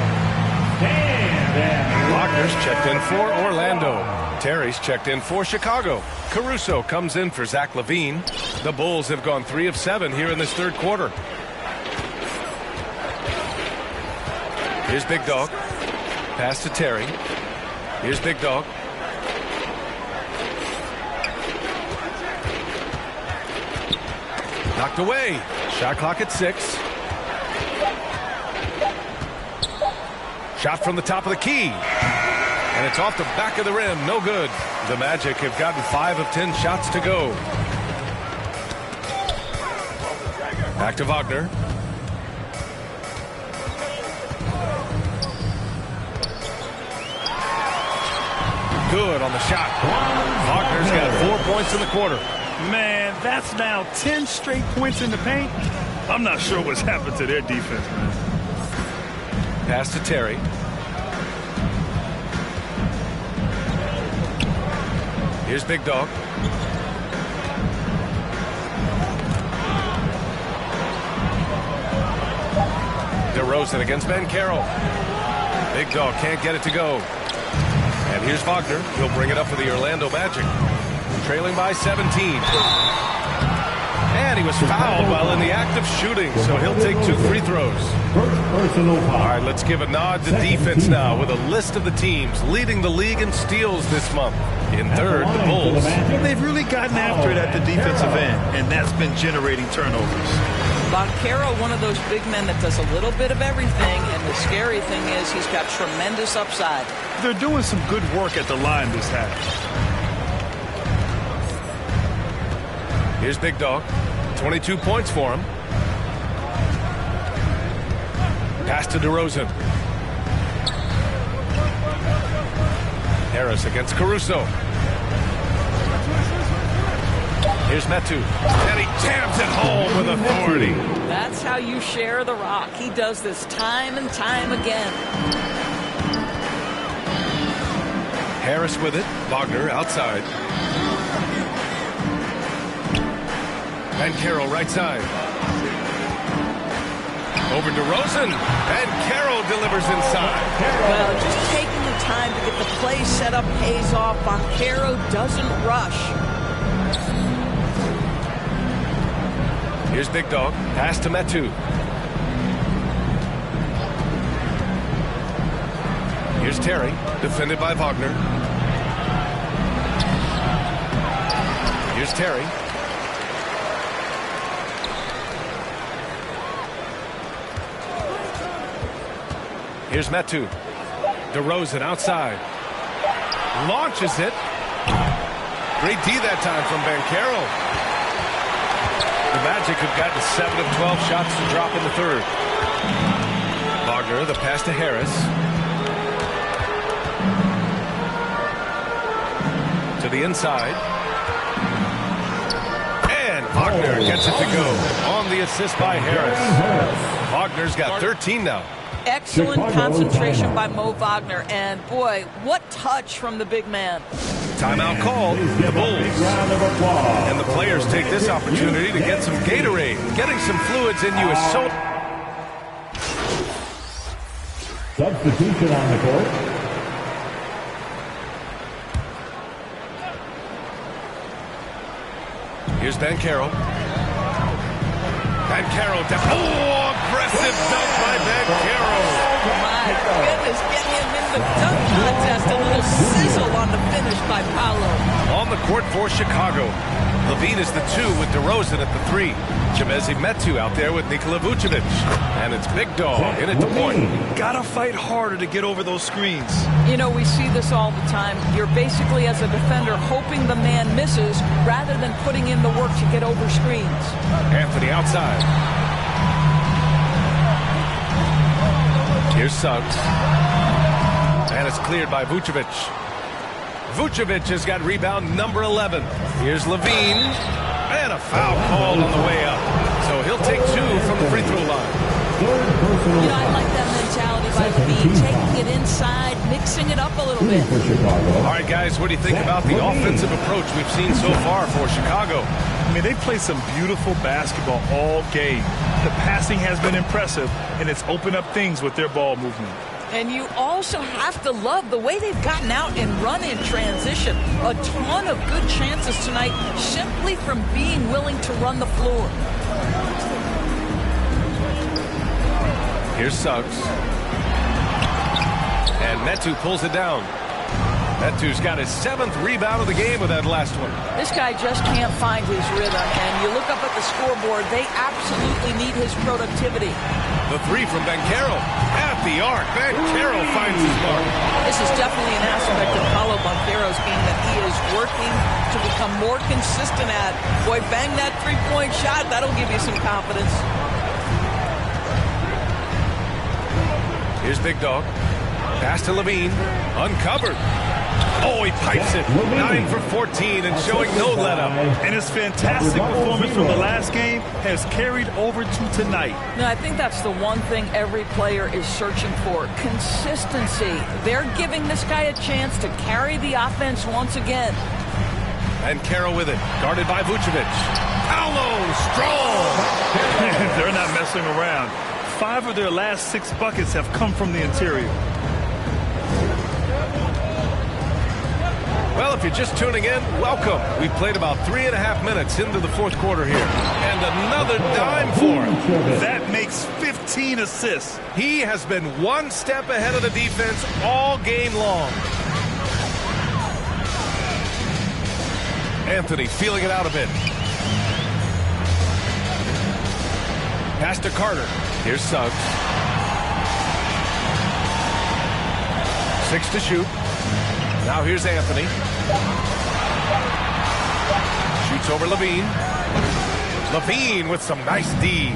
Stand and Wagner's checked in for Orlando. Terry's checked in for Chicago. Caruso comes in for Zach LaVine. The Bulls have gone 3 of 7 here in this third quarter. Here's Big Dog. Pass to Terry. Here's Big Dog. Knocked away. Shot clock at 6. Shot from the top of the key. And it's off the back of the rim. No good. The Magic have gotten 5 of 10 shots to go. Back to Wagner. Good on the shot. Wagner's got 4 points in the quarter. Man, that's now 10 straight points in the paint. I'm not sure what's happened to their defense, man. Pass to Terry. Here's Big Dog. DeRozan against Ben Carroll. Big Dog can't get it to go. And here's Wagner. He'll bring it up for the Orlando Magic. Trailing by 17. And he was fouled while in the act of shooting, so he'll take 2 free throws. All right, let's give a nod to defense now with a list of the teams leading the league in steals this month. In third, the Bulls. They've really gotten after it at the defensive end, and that's been generating turnovers. Banchero, one of those big men that does a little bit of everything, and the scary thing is he's got tremendous upside. They're doing some good work at the line this half. Here's Big Dog. 22 points for him. Pass to DeRozan. Harris against Caruso. Here's Metu. And he jams it home with authority. That's how you share the rock. He does this time and time again. Harris with it. Wagner outside. And Carroll right side. Over DeRozan. And Carroll delivers inside. Well, just taking the time to get the play set up pays off. Banchero doesn't rush. Here's Big Dog. Pass to Metu. Here's Terry. Defended by Wagner. Here's Terry. Here's Metu. DeRozan outside. Launches it. Great D that time from Banchero. The Magic have gotten 7 of 12 shots to drop in the third. Wagner, the pass to Harris. To the inside. And Wagner gets it to go. On the assist by Harris. Wagner's got 13 now. Excellent concentration by Mo Wagner. And boy, what touch from the big man. Timeout called, the Bulls. And the players take this opportunity to get some Gatorade. Getting some fluids in you is so... Substitution on the court. Here's Banchero. Banchero, aggressive dunk by Banchero. My goodness, getting him in the dunk contest. A little sizzle on the finish by Paolo. On the court for Chicago. Levine is the 2 with DeRozan at the 3. Chimezie Metu out there with Nikola Vucevic. And it's Big Dog in at the point. Gotta fight harder to get over those screens. You know, we see this all the time. You're basically, as a defender, hoping the man misses rather than putting in the work to get over screens. Anthony outside. Here's Suggs. And it's cleared by Vucevic. Vucevic has got rebound number 11. Here's Levine. And a foul called on the way up. So he'll take 2 from the free throw line. You know, I like that mentality by Levine. Taking it inside, mixing it up a little bit. All right, guys, what do you think about the offensive approach we've seen so far for Chicago? I mean, they play some beautiful basketball all game. The passing has been impressive, and it's opened up things with their ball movement. And you also have to love the way they've gotten out and run in transition. A ton of good chances tonight simply from being willing to run the floor. Here's Suggs. And Metu pulls it down. Metu's got his 7th rebound of the game with that last one. This guy just can't find his rhythm. And you look up at the scoreboard, they absolutely need his productivity. The 3 from Banchero. At the arc, Banchero finds his mark. This is definitely an aspect of Paolo Banchero's game that he is working to become more consistent at. Boy, bang that three-point shot. That'll give you some confidence. Here's Big Dog. Pass to Levine. Uncovered. Oh, he pipes it. 9 for 14 and showing no let-up. And his fantastic performance from the last game has carried over to tonight. Now, I think that's the one thing every player is searching for. Consistency. They're giving this guy a chance to carry the offense once again. And Carroll with it. Guarded by Vucevic. Paolo, strong. They're not messing around. 5 of their last 6 buckets have come from the interior. Well, if you're just tuning in, welcome. We've played about 3.5 minutes into the fourth quarter here. And another dime for him. That makes 15 assists. He has been one step ahead of the defense all game long. Anthony feeling it out a bit. Pass to Carter. Here's Suggs. 6 to shoot. Now here's Anthony. Shoots over Levine. Levine with some nice D.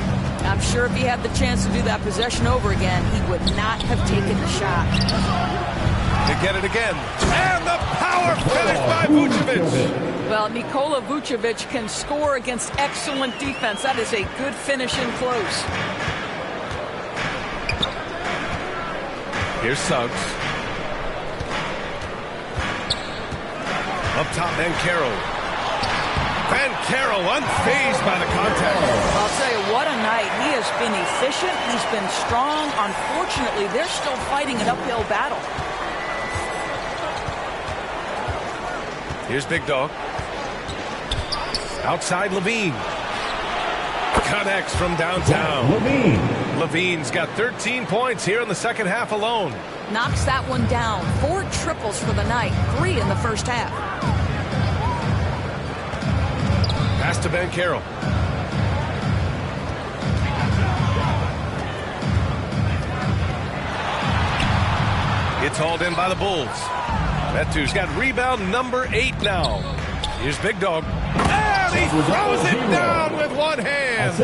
I'm sure if he had the chance to do that possession over again, he would not have taken the shot. To get it again. And the power finish by Vucevic. Well, Nikola Vucevic can score against excellent defense. That is a good finish in close. Here's Suggs. Up top, Banchero. Banchero unfazed by the contact. I'll tell you, what a night. He has been efficient. He's been strong. Unfortunately, they're still fighting an uphill battle. Here's Big Dog. Outside Levine. Connects from downtown. Levine's got 13 points here in the second half alone. Knocks that one down. 4 triples for the night. 3 in the first half. Pass to Banchero. It's hauled in by the Bulls. Metu's got rebound number 8 now. Here's Big Dog. And he throws it down with one hand.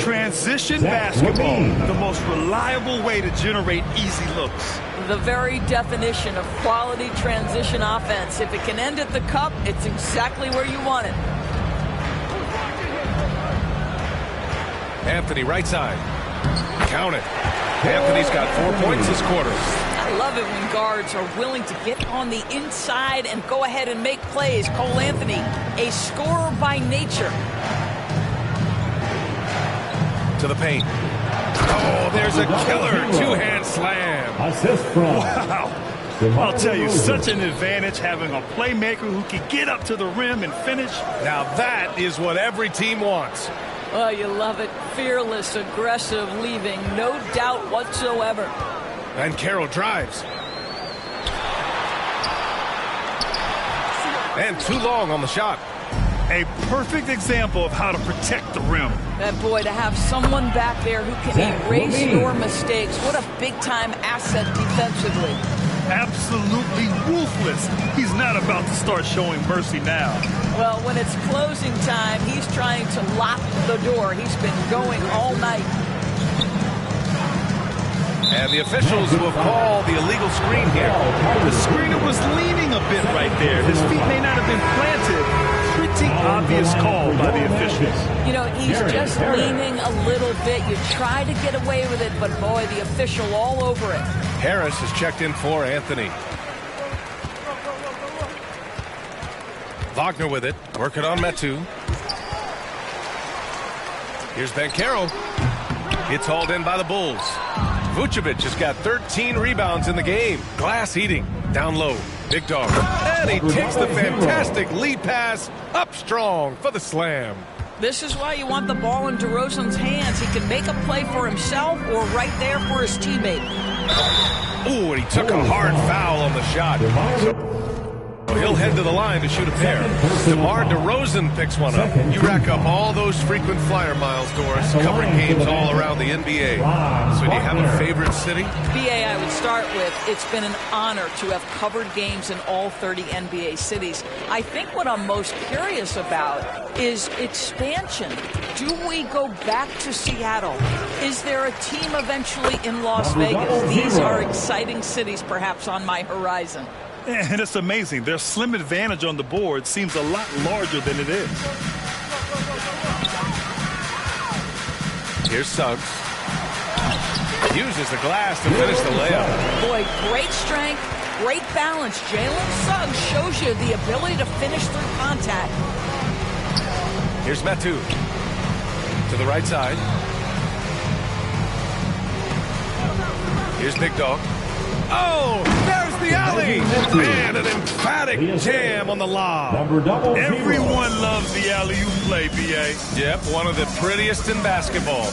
Transition basketball, the most reliable way to generate easy looks. The very definition of quality transition offense. If it can end at the cup, it's exactly where you want it. Anthony right side. Count it. Anthony's got 4 points this quarter. I love it when guards are willing to get on the inside and go ahead and make plays. Cole Anthony, a scorer by nature. To the paint. Oh, there's a killer two-hand slam. Assist from. Wow. I'll tell you, such an advantage having a playmaker who can get up to the rim and finish. Now that is what every team wants. Oh, you love it. Fearless, aggressive, leaving no doubt whatsoever. And Carroll drives. And too long on the shot. A perfect example of how to protect the rim. And boy, to have someone back there who can erase your mistakes. What a big-time asset defensively. Absolutely ruthless. He's not about to start showing mercy now. Well, when it's closing time, he's trying to lock the door. He's been going all night. And the officials will call the illegal screen here. The screener was leaning a bit right there. His feet may not have been planted. Pretty obvious call by the officials. You know, he's just leaning a little bit. You try to get away with it, but boy, the official all over it. Harris has checked in for Anthony. Wagner with it. Working on Metu. Here's Banchero. It's hauled in by the Bulls. Vucevic has got 13 rebounds in the game. Glass eating. Down low. Big Dog. And he takes the fantastic lead pass up strong for the slam. This is why you want the ball in DeRozan's hands. He can make a play for himself or right there for his teammate. Ooh, and he took a hard foul on the shot. So he'll head to the line to shoot a pair. DeMar DeRozan picks one up. You rack up all those frequent flyer miles, Doris, covering games all around the NBA. So do you have a favorite city? BA, I would start with, it's been an honor to have covered games in all 30 NBA cities. I think what I'm most curious about is expansion. Do we go back to Seattle? Is there a team eventually in Las Vegas? These are exciting cities perhaps on my horizon. And it's amazing. Their slim advantage on the board seems a lot larger than it is. Here's Suggs. Uses the glass to finish the layup. Boy, great strength, great balance. Jalen Suggs shows you the ability to finish through contact. Here's Metu. To the right side. Here's Big Dog. Oh, there's the alley. And an emphatic jam on the lob. Everyone loves the alley-oop play, B.A. Yep, one of the prettiest in basketball.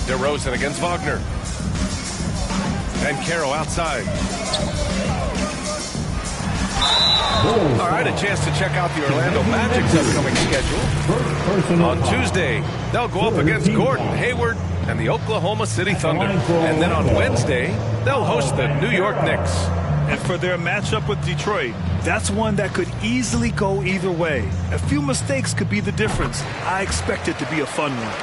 DeRozan against Wagner. And Caro outside. All right, a chance to check out the Orlando Magic's upcoming schedule. On Tuesday, they'll go up against Gordon Hayward and the Oklahoma City Thunder. And then on Wednesday, they'll host the New York Knicks. And for their matchup with Detroit, that's one that could easily go either way. A few mistakes could be the difference. I expect it to be a fun one.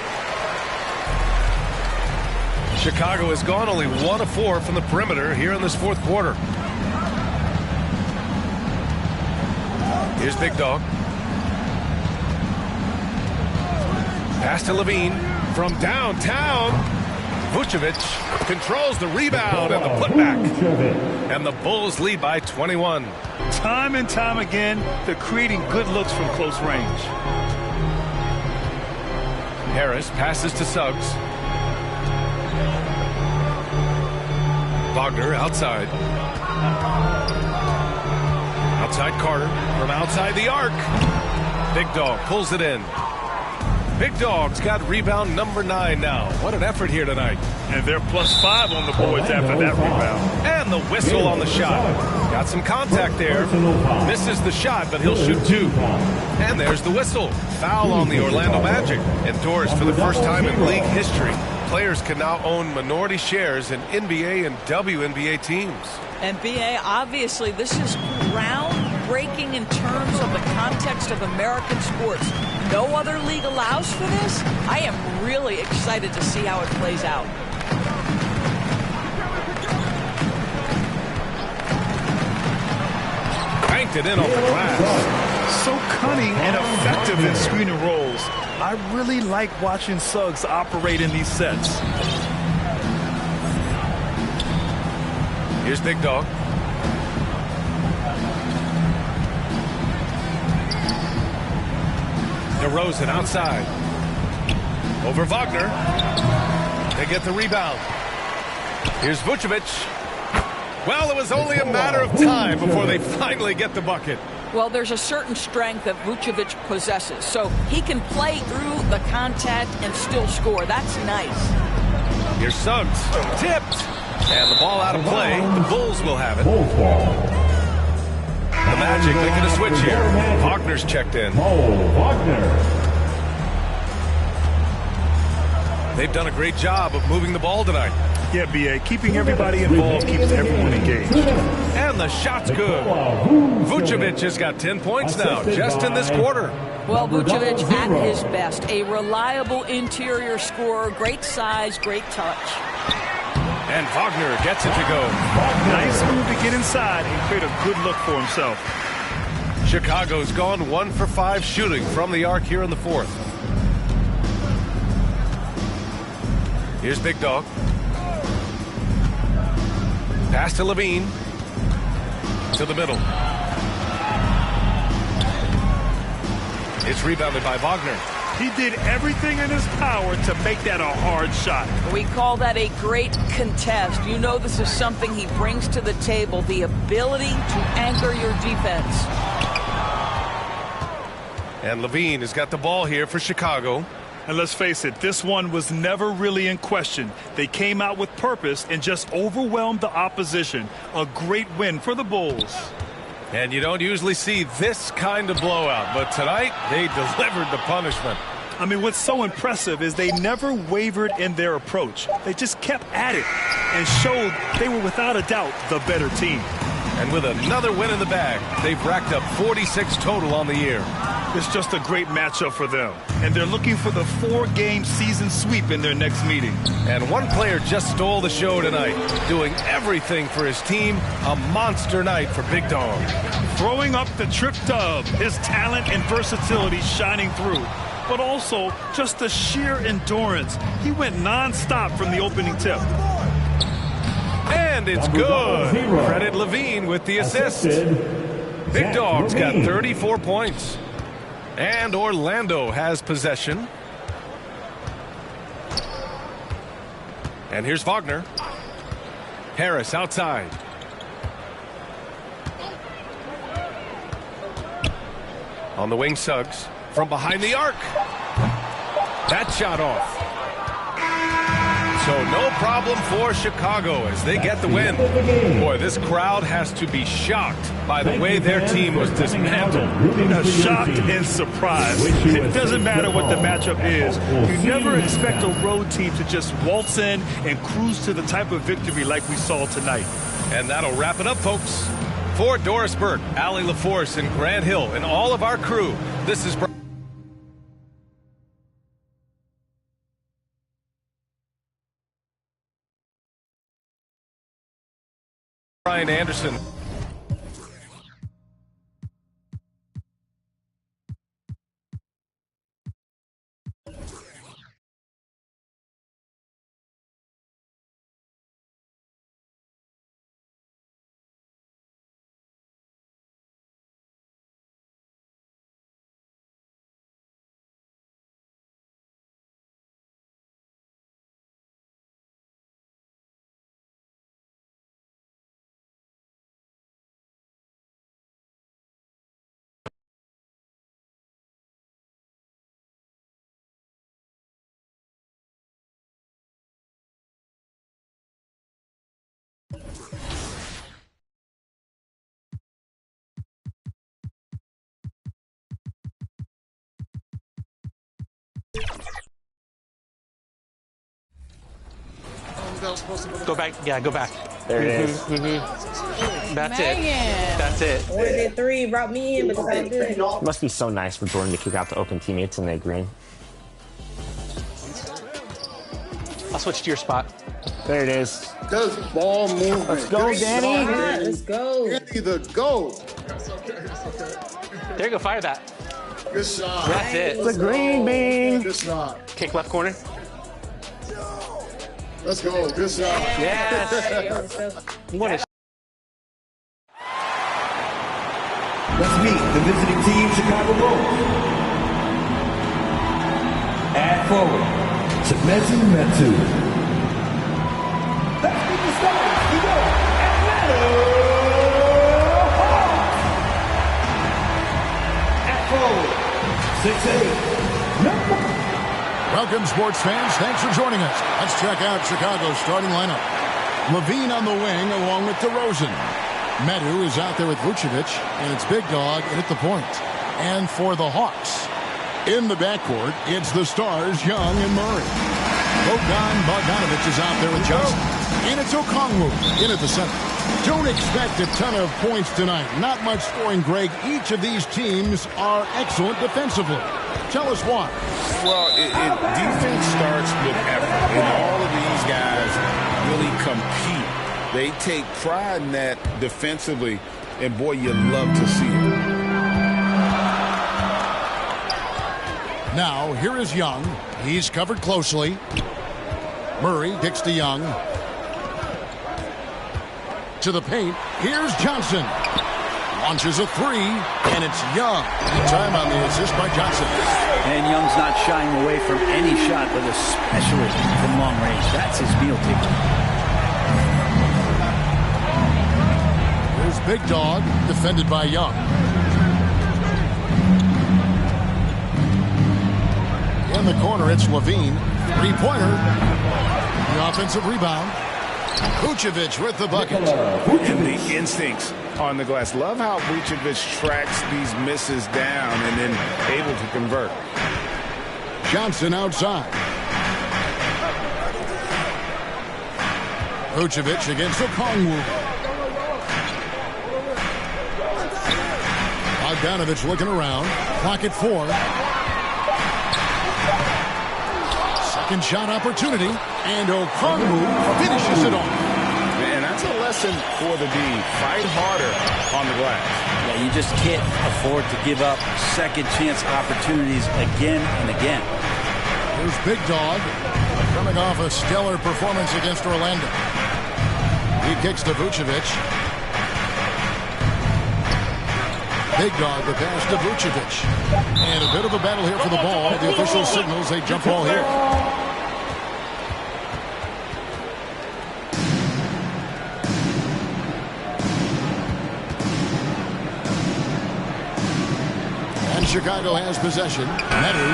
Chicago has gone only 1 of 4 from the perimeter here in this fourth quarter. Here's Big Dog. Pass to Levine from downtown. Vucevic controls the rebound and the putback. And the Bulls lead by 21. Time and time again, they're creating good looks from close range. Harris passes to Suggs. Wagner outside. Outside Carter from outside the arc. Big Dog pulls it in. Big Dog's got rebound number 9 now. What an effort here tonight. And they're +5 on the boards after that rebound. And the whistle on the shot. Got some contact there. Misses the shot, but he'll shoot 2. And there's the whistle. Foul on the Orlando Magic. Endorsed for the first time in league history. Players can now own minority shares in NBA and WNBA teams. And BA, obviously, this is groundbreaking in terms of the context of American sports. No other league allows for this. I am really excited to see how it plays out. Banked it in off the glass. So cunning and effective in screen and rolls. I really like watching Suggs operate in these sets. Here's Big Dog. DeRozan outside. Over Wagner. They get the rebound. Here's Vucevic. Well, it was only a matter of time before they finally get the bucket. Well, there's a certain strength that Vucevic possesses, so he can play through the contact and still score. That's nice. Here's Suggs. Tipped. And the ball out of play. The Bulls will have it. The Magic making a switch here. Wagner's checked in. They've done a great job of moving the ball tonight. Yeah, B.A. Keeping everybody involved keeps everyone engaged. And the shot's good. Vucevic has got 10 points now, just in this quarter. Well, Vucevic at his best. A reliable interior scorer, great size, great touch. And Wagner gets it to go. Nice move to get inside and create a good look for himself. Chicago's gone 1 for 5 shooting from the arc here in the fourth. Here's Big Dog. Pass to Levine. To the middle. It's rebounded by Wagner. He did everything in his power to make that a hard shot. We call that a great contest. You know this is something he brings to the table, the ability to anchor your defense. And Levine has got the ball here for Chicago. And let's face it, this one was never really in question. They came out with purpose and just overwhelmed the opposition. A great win for the Bulls. And you don't usually see this kind of blowout, but tonight they delivered the punishment. I mean, what's so impressive is they never wavered in their approach. They just kept at it and showed they were without a doubt the better team. And with another win in the bag, they've racked up 46 total on the year. It's just a great matchup for them. And they're looking for the 4-game season sweep in their next meeting. And one player just stole the show tonight, doing everything for his team. A monster night for Big Dog. Throwing up the trip dub, his talent and versatility shining through. But also just the sheer endurance. He went non-stop from the opening tip. And it's good. Credit Levine with the assist. Big Dog's got 34 points. And Orlando has possession. And here's Wagner. Harris outside. On the wing, Suggs. From behind the arc. That shot off. So no problem for Chicago as they get the win. Boy, this crowd has to be shocked by the way their team was dismantled. Shocked and surprised. It doesn't matter what the matchup is. You never expect a road team to just waltz in and cruise to the type of victory like we saw tonight. And that'll wrap it up, folks. For Doris Burke, Allie LaForce, and Grant Hill, and all of our crew, this is Brian Anderson. Go back. Yeah, go back. There it is. That's it. That's it. Order did 3, brought me in, but it's all good. It must be so nice for Jordan to kick out the open teammates in their green. I'll switch to your spot. There it is. Does ball movement. Let's go, Danny. Let's go. Danny the go. There you go. Fire that. Good shot. That's it. It's a green bean. Good shot. Kick left corner. Let's go. Good shot. Yes. What a Let's meet the visiting team, Chicago Bulls. At forward, Chimezu Metu. Let's meet the starters. We go. At forward, 6'8". Welcome, sports fans. Thanks for joining us. Let's check out Chicago's starting lineup. Levine on the wing along with DeRozan. Metu is out there with Vucevic, and it's Big Dog in at the point. And for the Hawks, in the backcourt, it's the stars, Young and Murray. Bogdanovich is out there with Johnson. And it's Okongwu in at the center. Don't expect a ton of points tonight. Not much scoring, Greg. Each of these teams are excellent defensively. Tell us why. Well, defense starts with effort, and all of these guys really compete. They take pride in that defensively, and boy, you love to see it. Now, here is Young. He's covered closely. Murray kicks to Young. To the paint. Here's Johnson. Launches a three, and it's Young. Good time on the assist by Johnson. And Young's not shying away from any shot, but especially from long range. That's his meal ticket. Here's Big Dog, defended by Young. In the corner, it's Levine. Three-pointer. The offensive rebound. Vucevic with the bucket. And the instincts on the glass. Love how Vucevic tracks these misses down and then able to convert. Johnson outside. Vucevic against Okongwu. Bogdanovich looking around. Clock at 4. Second shot opportunity. And Okongwu finishes it off. And that's a lesson for the D. Fight harder on the glass. Yeah, you just can't afford to give up second chance opportunities again and again. Here's Big Dog coming off a stellar performance against Orlando. He kicks to Vucevic. Big Dog the pass to Vucevic. And a bit of a battle here for the ball. The official signals a jump ball here. Chicago has possession. Medu.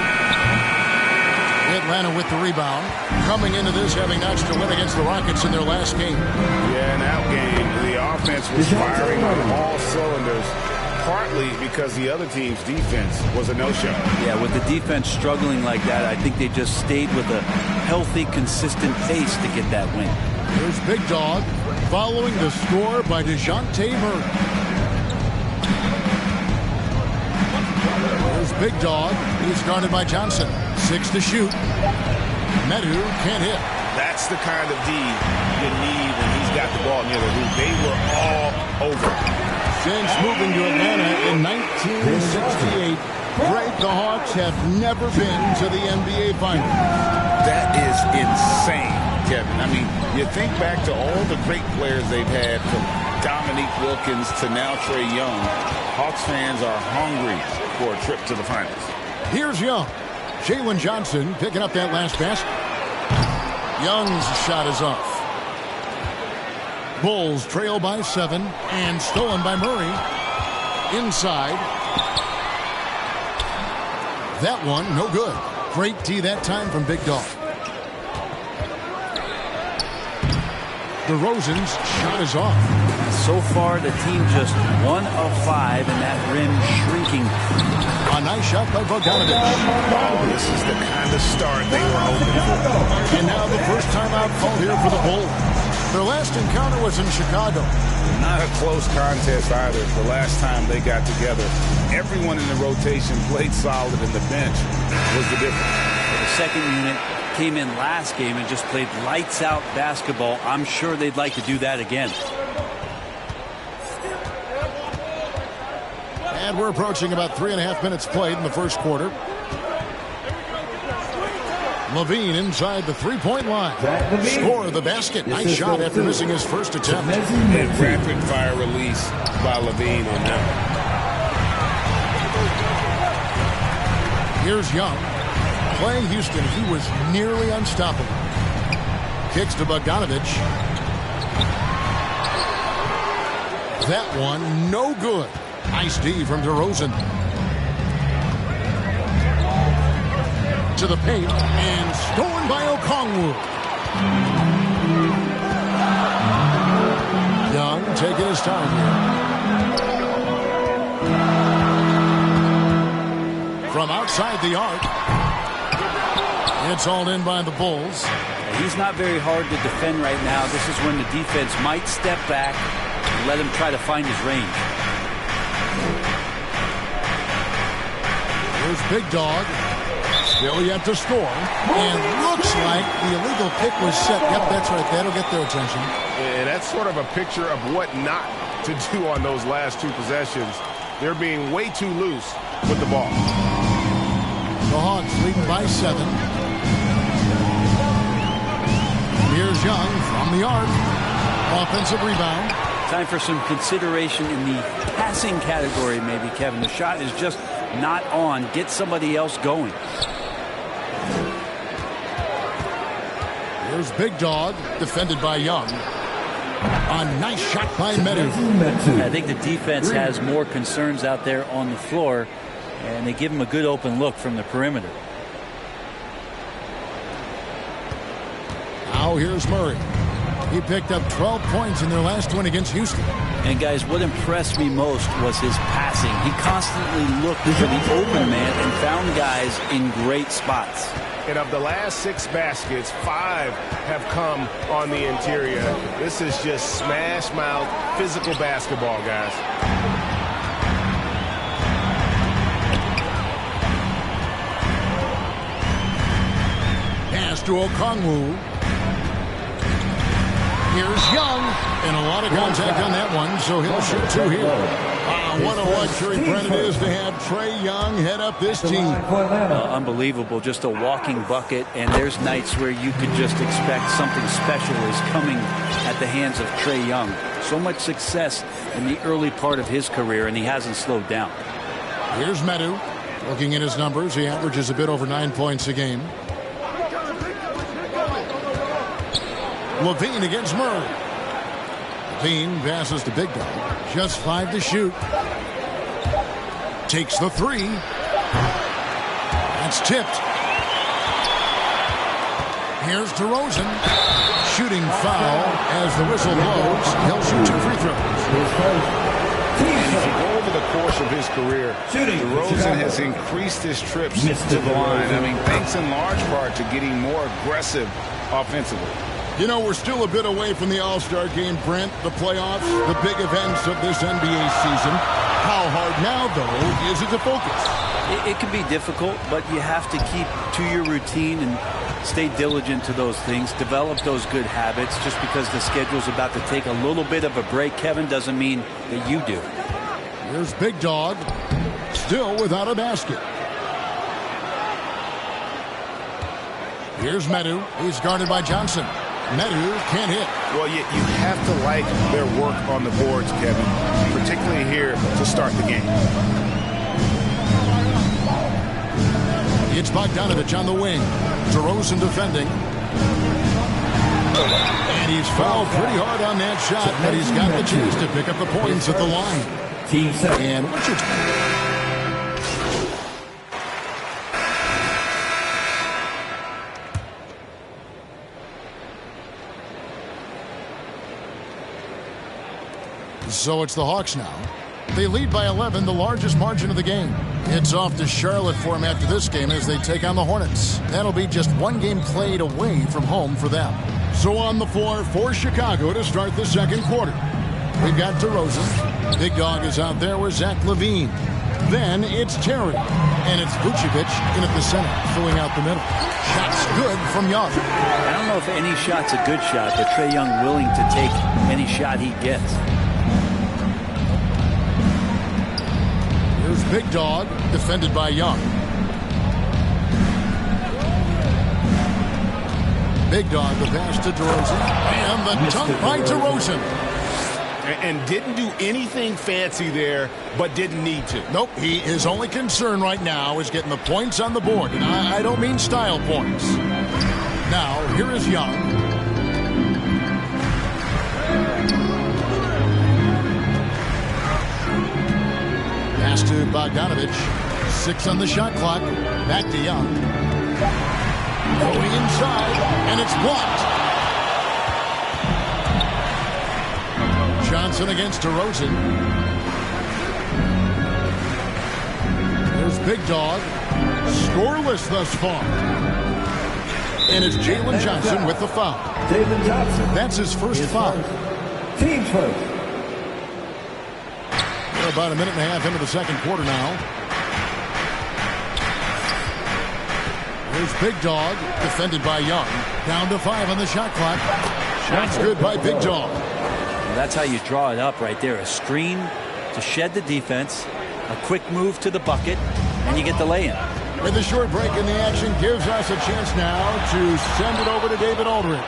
Atlanta with the rebound. Coming into this having notched a win against the Rockets in their last game. Yeah, in that game, the offense was firing on all cylinders, partly because the other team's defense was a no-show. Yeah, with the defense struggling like that, I think they just stayed with a healthy, consistent pace to get that win. Here's Big Dog following the score by DeJounte Murray. Here's Big Dog. He's guarded by Johnson. 6 to shoot. Medu can't hit. That's the kind of D you need when he's got the ball near the hoop. They were all over. Since moving to Atlanta in 1968, Greg, the Hawks have never been to the NBA Finals. That is insane, Kevin. I mean, you think back to all the great players they've had, from Dominique Wilkins to now Trae Young. Hawks fans are hungry for a trip to the finals. Here's Young. Jalen Johnson picking up that last basket. Young's shot is off. Bulls trail by 7 and stolen by Murray. Inside. That one, no good. Great D that time from Big Dog. DeRozan's shot is off. So far, the team just 1 of 5, and that rim shrinking. A nice shot by Bogdanovich. Oh, this is the kind of start they were hoping for. And now the first timeout called here for the Bulls. Their last encounter was in Chicago. Not a close contest either. The last time they got together, everyone in the rotation played solid, and the bench was the difference. The second unit came in last game and just played lights-out basketball. I'm sure they'd like to do that again. And we're approaching about 3.5 minutes played in the first quarter. Levine inside the three-point line. Score the basket. Nice shot after missing his first attempt. A rapid-fire release by Levine on that one. Here's Young. Playing Houston, he was nearly unstoppable. Kicks to Bogdanovich. That one, no good. Nice D from DeRozan. To the paint, and stolen by Okongwu. Young taking his time here. From outside the arc. It's all in by the Bulls. He's not very hard to defend right now. This is when the defense might step back and let him try to find his range. Here's Big Dog. Still yet to score. And looks like the illegal pick was set. Yep, that's right. That'll get their attention. And that's sort of a picture of what not to do on those last two possessions. They're being way too loose with the ball. The Hawks leading by 7. Here's Young from the arc. Offensive rebound. Time for some consideration in the passing category, maybe, Kevin. The shot is just not on. Get somebody else going. Here's Big Dog, defended by Young. A nice shot by Medu. I think the defense has more concerns out there on the floor, and they give him a good open look from the perimeter. Now here's Murray. He picked up 12 points in their last win against Houston. And guys, what impressed me most was his passing. He constantly looked for the open man and found guys in great spots. And of the last 6 baskets, 5 have come on the interior. This is just smash mouth physical basketball, guys. Pass to Okongwu. Here's Young, and a lot of contact on that one, so he'll shoot 2 here. What a luxury, Brent, it is to have Trae Young head up this team. Unbelievable, just a walking bucket, and there's nights where you could just expect something special is coming at the hands of Trae Young. So much success in the early part of his career, and he hasn't slowed down. Here's Medu. Looking at his numbers, he averages a bit over 9 points a game. Levine against Murray. Levine passes to Big Dog. Just 5 to shoot. Takes the 3. That's tipped. Here's DeRozan. Shooting foul as the whistle blows. He'll shoot 2 free throws. And if you go over the course of his career, DeRozan has increased his trips to the line. I mean, thanks in large part to getting more aggressive offensively. You know, we're still a bit away from the All-Star game, Brent, the playoffs, the big events of this NBA season. How hard now, though, is it to focus? It can be difficult, but you have to keep to your routine and stay diligent to those things, develop those good habits. Just because the schedule's about to take a little bit of a break, Kevin, doesn't mean that you do. Here's Big Dog, still without a basket. Here's Medu. He's guarded by Johnson. Medu can't hit. Well, you have to like their work on the boards, Kevin, particularly here to start the game. It's Bogdanovich on the wing. DeRozan defending. And he's fouled pretty hard on that shot, but he's got the chance to pick up the points at the line. And Richard. So it's the Hawks now. They lead by 11, the largest margin of the game. It's off to Charlotte for them after this game as they take on the Hornets. That'll be just one game played away from home for them. So on the floor for Chicago to start the second quarter. We've got DeRozan. Big Dog is out there with Zach LaVine. Then it's Terry. And it's Vucevic in at the center, filling out the middle. Shot's good from Young. I don't know if any shot's a good shot, but Trae Young willing to take any shot he gets. Here's Big Dog, defended by Young. Big Dog, the pass to DeRozan. And the dunk by DeRozan. And didn't do anything fancy there, but didn't need to. Nope, his only concern right now is getting the points on the board. And I don't mean style points. Now, here is Young. Pass to Bogdanovich. 6 on the shot clock. Back to Young. Going inside, and it's blocked. Johnson against DeRozan. There's Big Dog. Scoreless thus far. And it's Jalen Johnson with the foul. Jalen Johnson. That's his first foul. Team first. We're about a minute and a half into the second quarter now. Here's Big Dog, defended by Young. Down to 5 on the shot clock. Shot's good by Big Dog. Well, that's how you draw it up right there. A screen to shed the defense, a quick move to the bucket, and you get the lay-in. With a short break in the action, gives us a chance now to send it over to David Aldridge.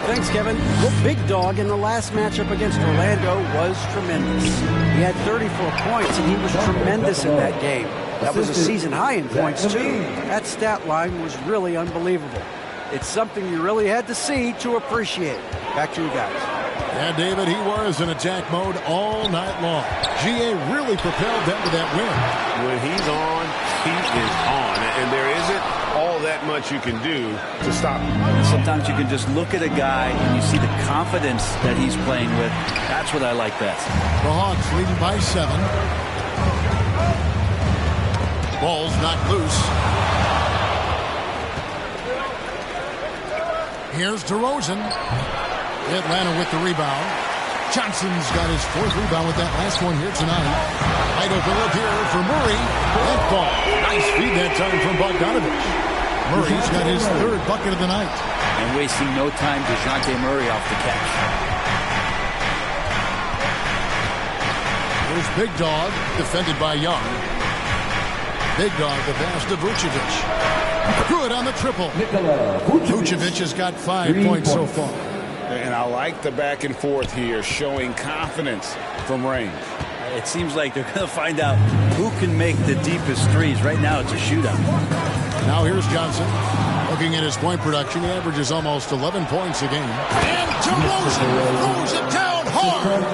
Thanks, Kevin. Well, Big Dog in the last matchup against Orlando was tremendous. He had 34 points, and he was tremendous in that game. That was a season high in points, too. That stat line was really unbelievable. It's something you really had to see to appreciate. Back to you guys. Yeah, David, he was in attack mode all night long. GA really propelled them to that win. When he's on, he is on. And there isn't all that much you can do to stop him. Sometimes you can just look at a guy and you see the confidence that he's playing with. That's what I like best. The Hawks leading by 7. Ball's not loose. Here's DeRozan. Atlanta with the rebound. Johnson's got his 4th rebound with that last one here tonight. Wide open look here for Murray. That ball. Nice feed that time from Bogdanovich. Murray's got his 3rd bucket of the night. And wasting no time to DeJounte Murray off the catch. Here's Big Dog, defended by Young. Big Dog, the pass to Vucevic. Good on the triple. Vucevic has got 5 points so far. And I like the back and forth here, showing confidence from range. It seems like they're going to find out who can make the deepest threes. Right now, it's a shootout. Now here's Johnson. Looking at his point production, he averages almost 11 points a game. And DeRozan throws it down hard.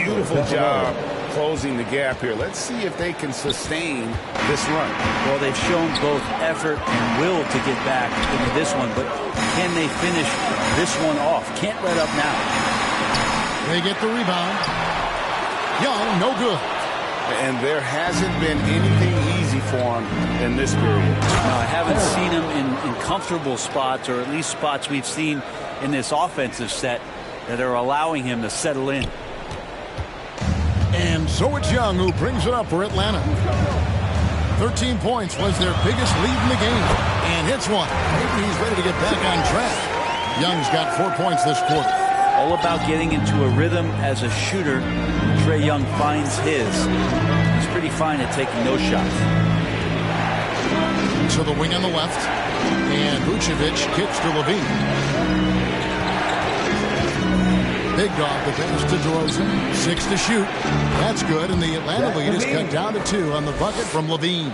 Beautiful job closing the gap here. Let's see if they can sustain this run. Well, they've shown both effort and will to get back into this one, but can they finish this one off? Can't let up now. They get the rebound. Young, no good. And there hasn't been anything easy for him in this period. I haven't seen him in comfortable spots, or at least spots we've seen in this offensive set that are allowing him to settle in. And so it's Young who brings it up for Atlanta. 13 points was their biggest lead in the game. And hits one. Maybe he's ready to get back on track. Young's got 4 points this quarter. All about getting into a rhythm as a shooter. Trae Young finds his. He's pretty fine at taking those shots. To the wing on the left. And Vucevic kicks to Levine. Big dog, the pass to DeRozan. 6 to shoot. That's good, and the Atlanta lead is cut down to 2 on the bucket from Levine.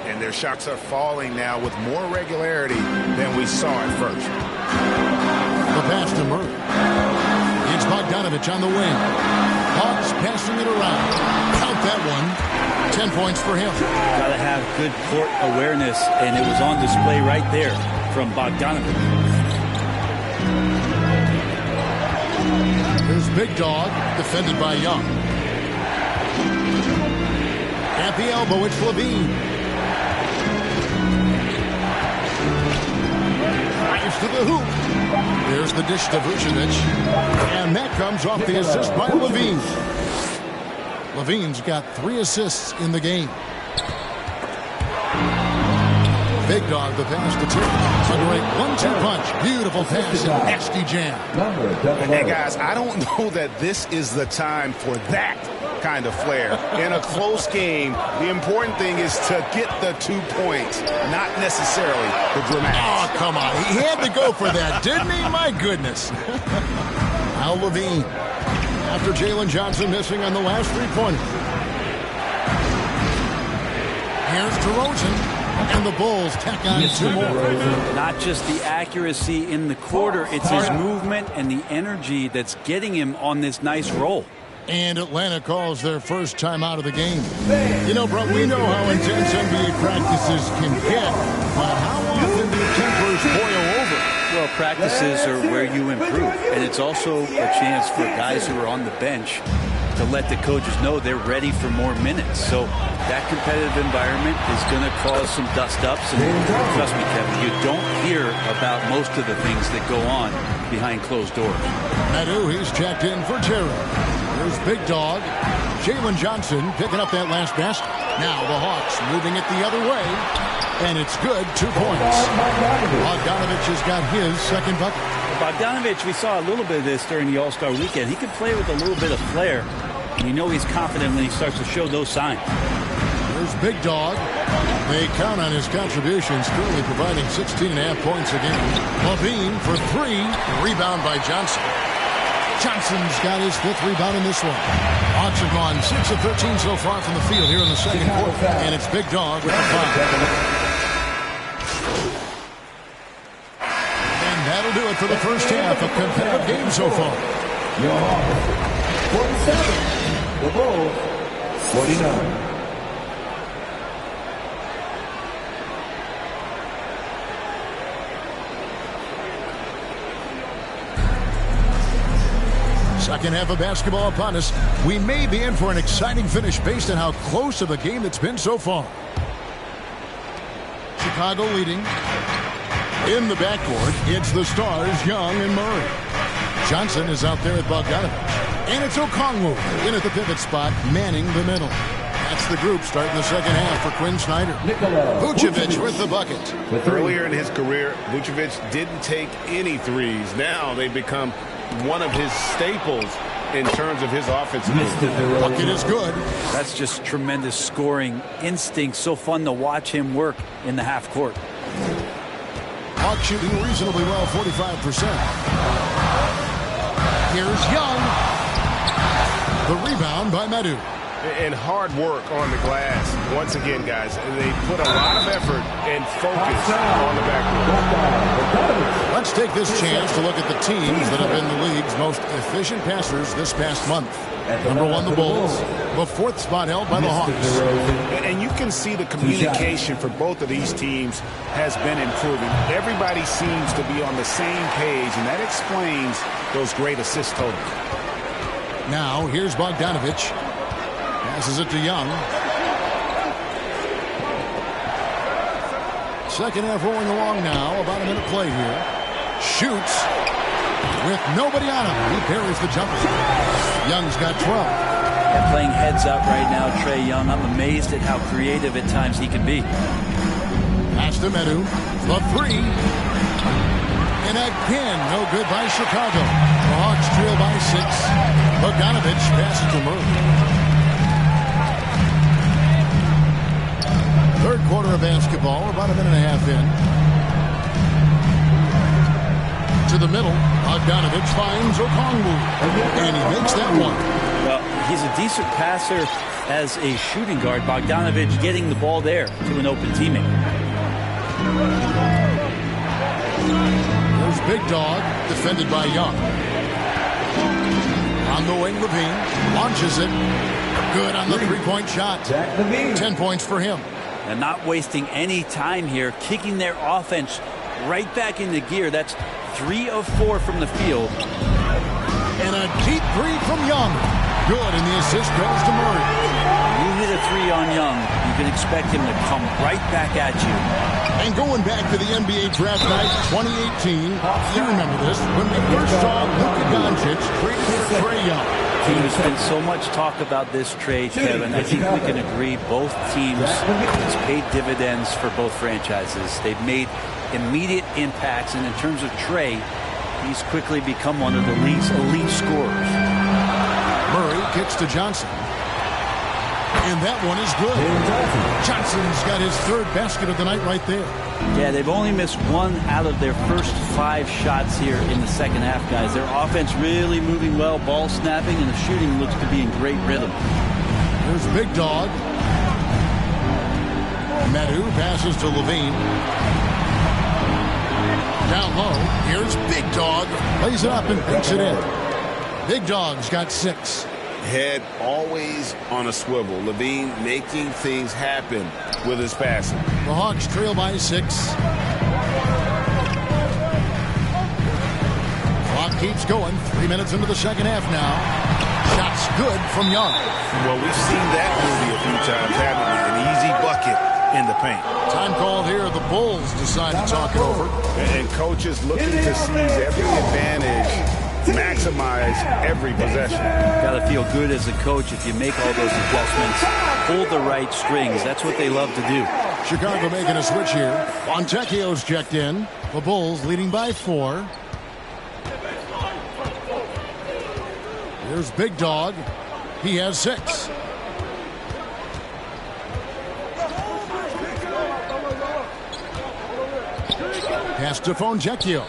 And their shots are falling now with more regularity than we saw at first. The pass to Murray. It's Bogdanovich on the wing. Hawks passing it around. Count that one. 10 points for him. Got to have good court awareness, and it was on display right there from Bogdanovich. Here's Big Dog, defended by Young. At the elbow, it's Levine. Drives to the hoop. There's the dish to Vucevic. And that comes off the assist by Levine. Levine's got 3 assists in the game. Big Dog, the pass to Terry. A great 1-2 punch. Beautiful pass and nasty jam. Hey, guys, I don't know that this is the time for that kind of flair. In a close game, the important thing is to get the 2 points, not necessarily the dramatics. Oh, come on. He had to go for that, didn't he? My goodness. Al Levine, after Jalen Johnson missing on the last 3-pointer. Here's DeRozan. And the Bulls tack on 2 more. Not just the accuracy in the quarter, it's his movement and the energy that's getting him on this nice roll. And Atlanta calls their first time out of the game. You know, bro, we know how intense NBA practices can get, but how often do tempers boil over? Well, practices are where you improve, and it's also a chance for guys who are on the bench to let the coaches know they're ready for more minutes. So that competitive environment is going to cause some dust-ups. And trust me, Kevin, you don't hear about most of the things that go on behind closed doors. Madu, he's checked in for Terry. There's Big Dog. Jalen Johnson picking up that last basket. Now the Hawks moving it the other way. And it's good, 2 points. Bogdanovich has got his second bucket. Bogdanovich, we saw a little bit of this during the All-Star weekend. He can play with a little bit of flair. And you know he's confident when he starts to show those signs. There's Big Dog. They count on his contributions, currently providing 16.5 points a game. Levine for 3. Rebound by Johnson. Johnson's got his 5th rebound in this one. Hawks have gone 6 of 13 so far from the field here in the second quarter. And it's Big Dog with the 5. That'll do it for the first half of competitive game so far. Your Hawks, 47. The Bulls, 49. Second half of basketball upon us. We may be in for an exciting finish based on how close of a game it's been so far. Chicago leading. In the backcourt, it's the stars, Young and Murray. Johnson is out there at Bogdanovich. And it's Okongwu in at the pivot spot, manning the middle. That's the group starting the second half for Quinn Snyder. Vucevic with the bucket. Earlier in his career, Vucevic didn't take any threes. Now they've become one of his staples in terms of his offensive. Bucket is good. That's just tremendous scoring instinct. So fun to watch him work in the half court. Hawks shooting reasonably well, 45%. Here's Young. The rebound by Madu. and hard work on the glass. Once again, guys, they put a lot of effort and focus on the backboard. Let's take this chance to look at the teams that have been the league's most efficient passers this past month. Number 1, the Bulls. The 4th spot held by the Hawks. And you can see the communication for both of these teams has been improving. Everybody seems to be on the same page, and that explains those great assist totals. Now, here's Bogdanovich. Passes it to Young. Second half rolling along now. About a minute play here. Shoots with nobody on him. He parries the jumper. Young's got 12. Yeah, playing heads up right now, Trae Young. I'm amazed at how creative at times he can be. Pass to Medu. The 3. And again, no good by Chicago. The Hawks trail by 6. Bogdanovich passes to Murray. Third quarter of basketball, about a minute and a half in. To the middle, Bogdanovich finds Okongwu, and he makes that one. Well, he's a decent passer as a shooting guard. Bogdanovich getting the ball there to an open teammate. There's Big Dog, defended by Young. On the wing, Levine launches it. Good on the three-point shot. 10 points for him. And not wasting any time here, kicking their offense right back into gear. That's 3 of 4 from the field. And a deep 3 from Young. Good, and the assist goes to Murray. When you hit a 3 on Young, you can expect him to come right back at you. And going back to the NBA draft night 2018, you remember this, when we first saw Luka Doncic traded for Trae Young. There's been so much talk about this trade, Kevin. I think we can agree both teams, it's paid dividends for both franchises. They've made immediate impacts, and in terms of Trae, he's quickly become one of the league's elite scorers. Murray kicks to Johnson. And that one is good. Johnson's got his 3rd basket of the night right there. Yeah, they've only missed 1 out of their first 5 shots here in the second half, guys. Their offense really moving well, ball snapping, and the shooting looks to be in great rhythm. There's Big Dog. Medu passes to Levine. Down low, here's Big Dog. Lays it up and puts it in. Big Dog's got 6. Head always on a swivel. Levine making things happen with his passing. The Hawks trail by 6. Clock keeps going. 3 minutes into the second half now. Shots good from Young. Well, we've seen that movie a few times, haven't we? An easy bucket in the paint. Time called here. The Bulls decide to talk it over. And coaches looking to seize every advantage, maximize every possession. Got to feel good as a coach if you make all those adjustments. Pull the right strings. That's what they love to do. Chicago making a switch here. Fontecchio's checked in. The Bulls leading by 4. Here's Big Dog. He has 6. Pass to Fontecchio.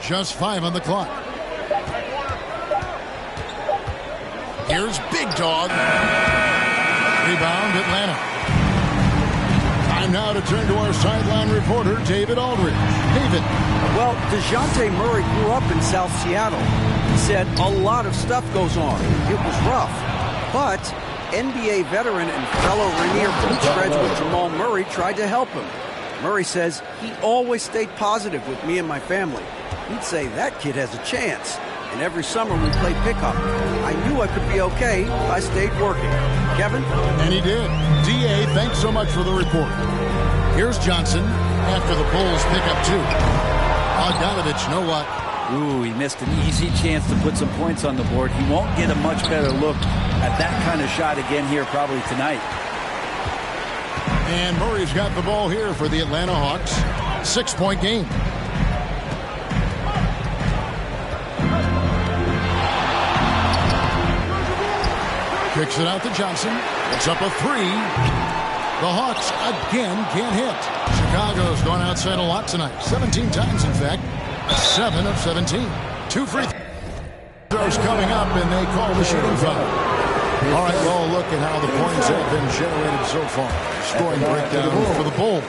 Just 5 on the clock. Here's Big Dog. Rebound, Atlanta. Time now to turn to our sideline reporter, David Aldridge. David. Well, DeJounte Murray grew up in South Seattle. He said a lot of stuff goes on. It was rough. But NBA veteran and fellow Rainier Beach graduate Jamal Murray tried to help him. Murray says he always stayed positive with me and my family. He'd say that kid has a chance. And every summer we played pickup. I knew I could be okay if I stayed working. Kevin? And he did. D.A., thanks so much for the report. Here's Johnson after the Bulls pick up 2. Bogdanovich, know what? Ooh, he missed an easy chance to put some points on the board. He won't get a much better look at that kind of shot again here probably tonight. And Murray's got the ball here for the Atlanta Hawks. 6-point game. Kicks it out to Johnson. It's up a 3. The Hawks again can't hit. Chicago's gone outside a lot tonight. 17 times, in fact. 7 of 17. 2 free throws coming up, and they call the shooting foul. All right, well, look at how the points have been generated so far. Scoring breakdown for the Bulls.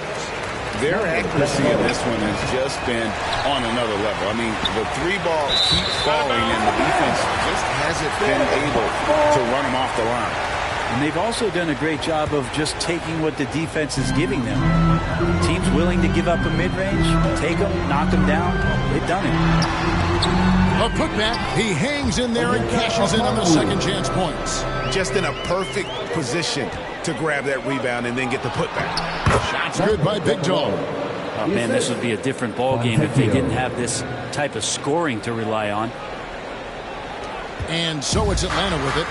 Their accuracy in this one has just been on another level. I mean, the three ball keeps falling, and the defense just hasn't been able to run them off the line. And they've also done a great job of just taking what the defense is giving them. Teams willing to give up a mid-range, take them, knock them down. They've done it. A putback. He hangs in there and cashes in on the second chance points. Just in a perfect position to grab that rebound and then get the putback. Shots good by Big Dog. Oh, man, this would be a different ball game if they didn't have this type of scoring to rely on. And so it's Atlanta with it.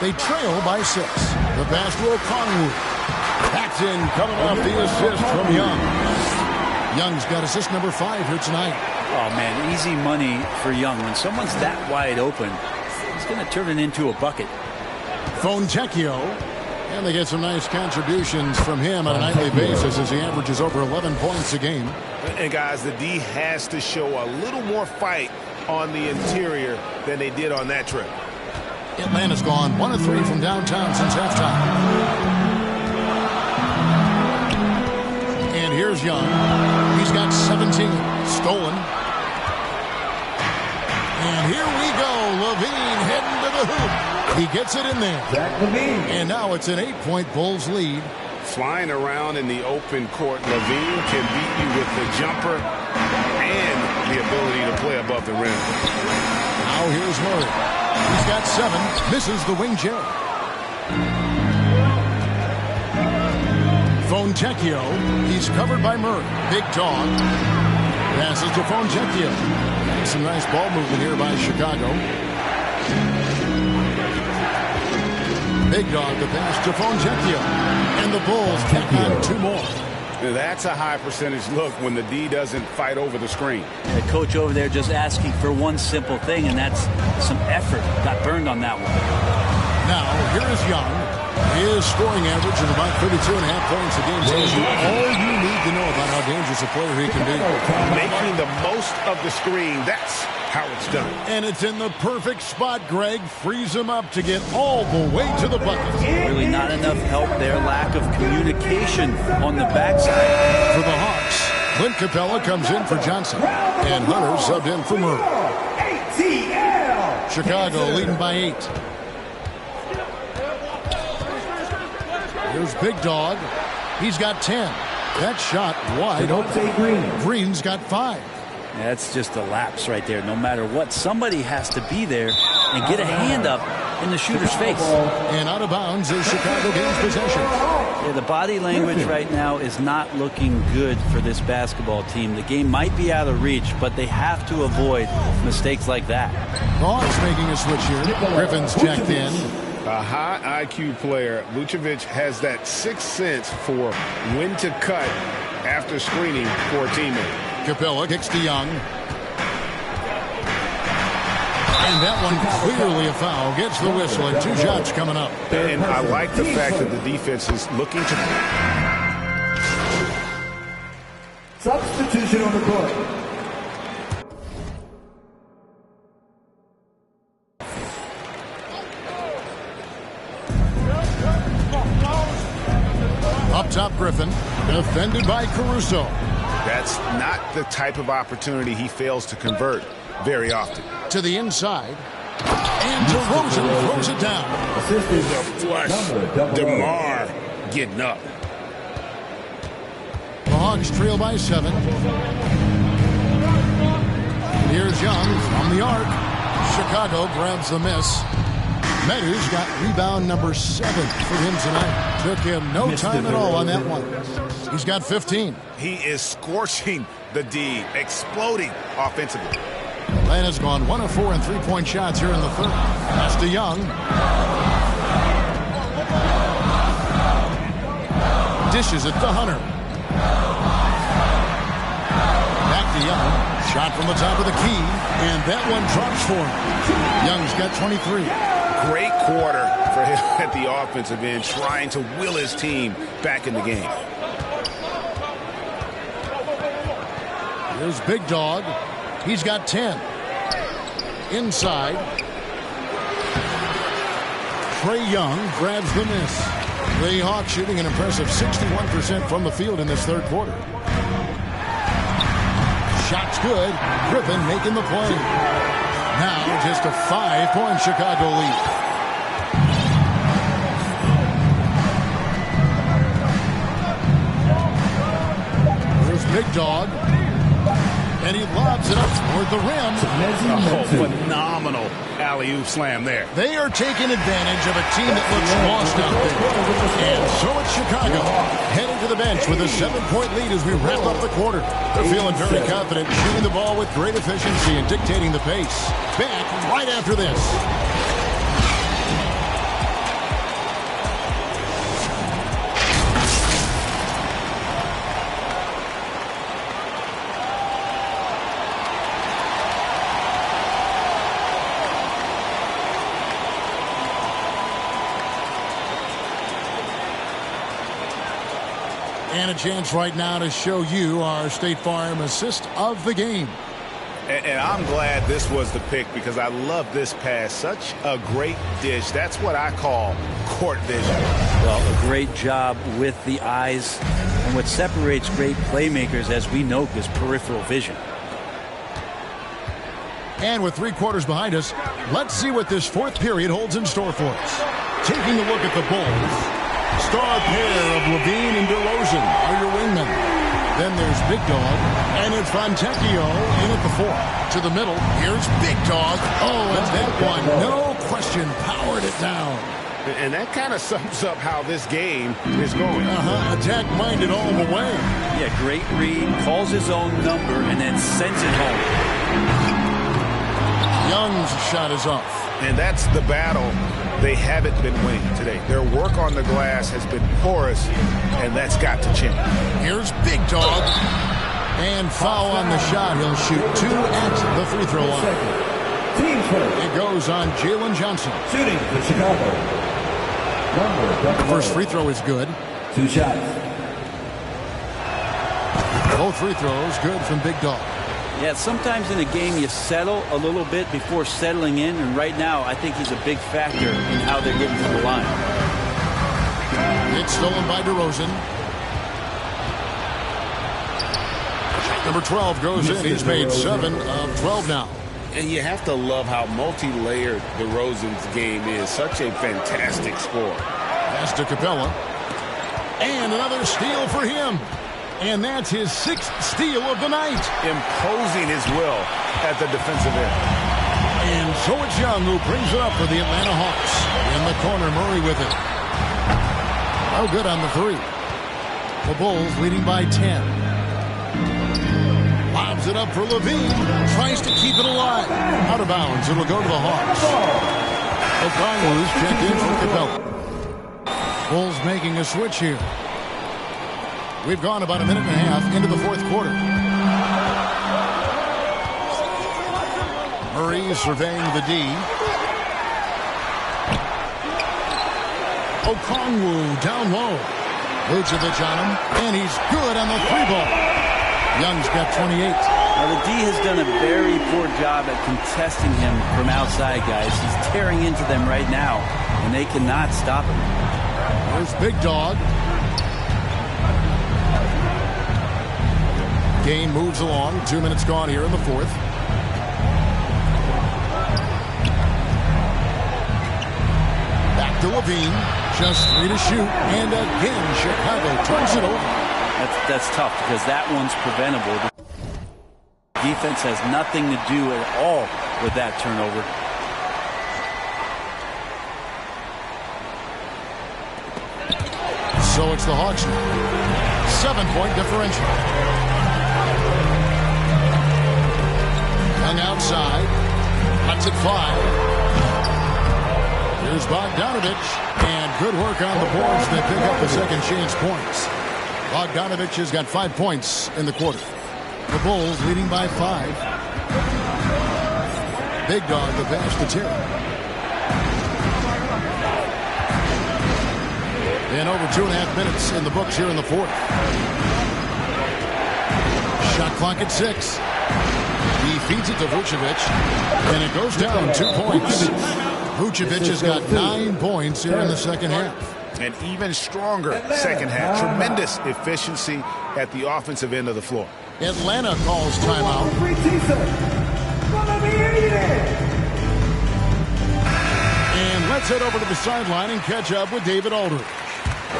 They trail by 6. The pass to O'Connell. Packed in, coming off the assist from Young. Young's got assist number 5 here tonight. Oh, man, easy money for Young. When someone's that wide open, he's going to turn it into a bucket. Fontecchio. And they get some nice contributions from him on a nightly basis as he averages over 11 points a game. And, guys, the D has to show a little more fight on the interior than they did on that trip. Atlanta's gone 1 of 3 from downtown since halftime. And here's Young. He's got 17. Stolen. And here we go. Levine heading to the hoop. He gets it in there. And now it's an 8-point Bulls lead. Flying around in the open court, Levine can beat you with the jumper and the ability to play above the rim. Now here's Murray. He's got 7. Misses the wing J. Fontecchio. He's covered by Murray. Big Dog. Passes to Fontecchio. Some nice ball movement here by Chicago. Big Dog, the pass to Fontecchio. And the Bulls tack on 2 more. That's a high percentage look when the D doesn't fight over the screen. The coach over there just asking for one simple thing, and that's some effort. Got burned on that one. Now, here is Young. His scoring average of about 32.5 points a game tells you all you need to know about how dangerous a player he can be. Making the most of the screen, that's how it's done. And it's in the perfect spot, Greg. Frees him up to get all the way to the bucket. Really not enough help there. Lack of communication on the backside. For the Hawks, Clint Capella comes in for Johnson. And Hunter subbed in for Murray. Chicago leading by 8. Here's Big Dog. He's got 10. That shot wide open. Green's got 5. That's just a lapse right there. No matter what, somebody has to be there and get a hand up in the shooter's face. And out of bounds as Chicago gains possession. Yeah, the body language right now is not looking good for this basketball team. The game might be out of reach, but they have to avoid mistakes like that. Hawks making a switch here. Griffin's checked in. A high IQ player, Vucevic has that 6th sense for when to cut after screening for a teammate. Capella kicks to Young. And that one clearly a foul. Gets the whistle and 2 shots coming up. And I like the fact that the defense is looking to... Substitution on the court. Up top, Griffin. Defended by Caruso. That's not the type of opportunity he fails to convert very often. To the inside. And DeRozan throws it down. The flush. DeMar getting up. The Hawks trail by 7. Here's Young from the arc. Chicago grabs the miss. Meadows got rebound number 7 for him tonight. Took him no time at all on that one. He's got 15. He is scorching the D, exploding offensively. Atlanta's gone 1 of 4 in 3-point shots here in the third. Pass to Young. Dishes it to Hunter. Back to Young. Shot from the top of the key. And that one drops for him. Young's got 23. Great quarter for him at the offensive end, trying to will his team back in the game. Here's Big Dog. He's got 10. Inside. Trae Young grabs the miss. The Hawks shooting an impressive 61% from the field in this third quarter. Shot's good. Griffin making the play. Now just a 5-point Chicago lead. There's Big Dog. And he lobs it up toward the rim. Oh, phenomenal alley-oop slam there. They are taking advantage of a team that looks lost out there. And so it's Chicago heading to the bench with a 7-point lead as we wrap up the quarter. They're feeling very confident, shooting the ball with great efficiency and dictating the pace. Back right after this. And a chance right now to show you our State Farm assist of the game. And I'm glad this was the pick because I love this pass. Such a great dish. That's what I call court vision. Well, a great job with the eyes. And what separates great playmakers, as we know, is peripheral vision. And with 3 quarters behind us, let's see what this fourth period holds in store for us. Taking a look at the Bulls. Star pair of Levine and DeRozan are your wingmen. Then there's Big Dog, and it's Fontecchio in at the 4. To the middle, here's Big Dog. Oh, and that one, no question, powered it down. And that kind of sums up how this game is going. Attack-minded all the way. Yeah, great read, calls his own number, and then sends it home. Young's shot is off. And that's the battle they haven't been winning today. Their work on the glass has been porous, and that's got to change. Here's Big Dog. And foul on the shot. He'll shoot 2 at the free throw line. It goes on Jalen Johnson. Shooting for Chicago. The first free throw is good. 2 shots. Both free throws good from Big Dog. Yeah, sometimes in a game you settle a little bit before settling in, and right now I think he's a big factor in how they're getting to the line. It's stolen by DeRozan. Number 12 goes in. He's made 7 of 12 now. And you have to love how multi-layered DeRozan's game is. Such a fantastic score. Pass to Capella. And another steal for him. And that's his 6th steal of the night. Imposing his will at the defensive end. And so it's Young who brings it up for the Atlanta Hawks. In the corner, Murray with it. Oh, good on the 3. The Bulls leading by 10. Lobs it up for Levine. Tries to keep it alive. Out of bounds. It'll go to the Hawks. O'Connor's checked in for Capella. Bulls making a switch here. We've gone about a minute and a half into the fourth quarter. Murray surveying the D. Okongwu down low. Vucevic on him, and he's good on the 3 ball. Young's got 28. Now, the D has done a very poor job at contesting him from outside, guys. He's tearing into them right now, and they cannot stop him. There's Big Dog. Game moves along. 2 minutes gone here in the fourth. Back to Levine. Just 3 to shoot. And again, Chicago turns it over. That's tough because that one's preventable. The defense has nothing to do at all with that turnover. So it's the Hawks now. 7-point differential. Young outside. Cuts it 5. Here's Bogdanovich. And good work on the boards. They pick up the second chance points. Bogdanovich has got 5 points in the quarter. The Bulls leading by 5. Big Dog the pass to Terry. And over 2.5 minutes in the books here in the fourth. Shot clock at 6. He feeds it to Vucevic, and it goes down 2 points. Vucevic has got 9 points here in the second half. An even stronger second half. Tremendous efficiency at the offensive end of the floor. Atlanta calls timeout. And let's head over to the sideline and catch up with David Aldridge.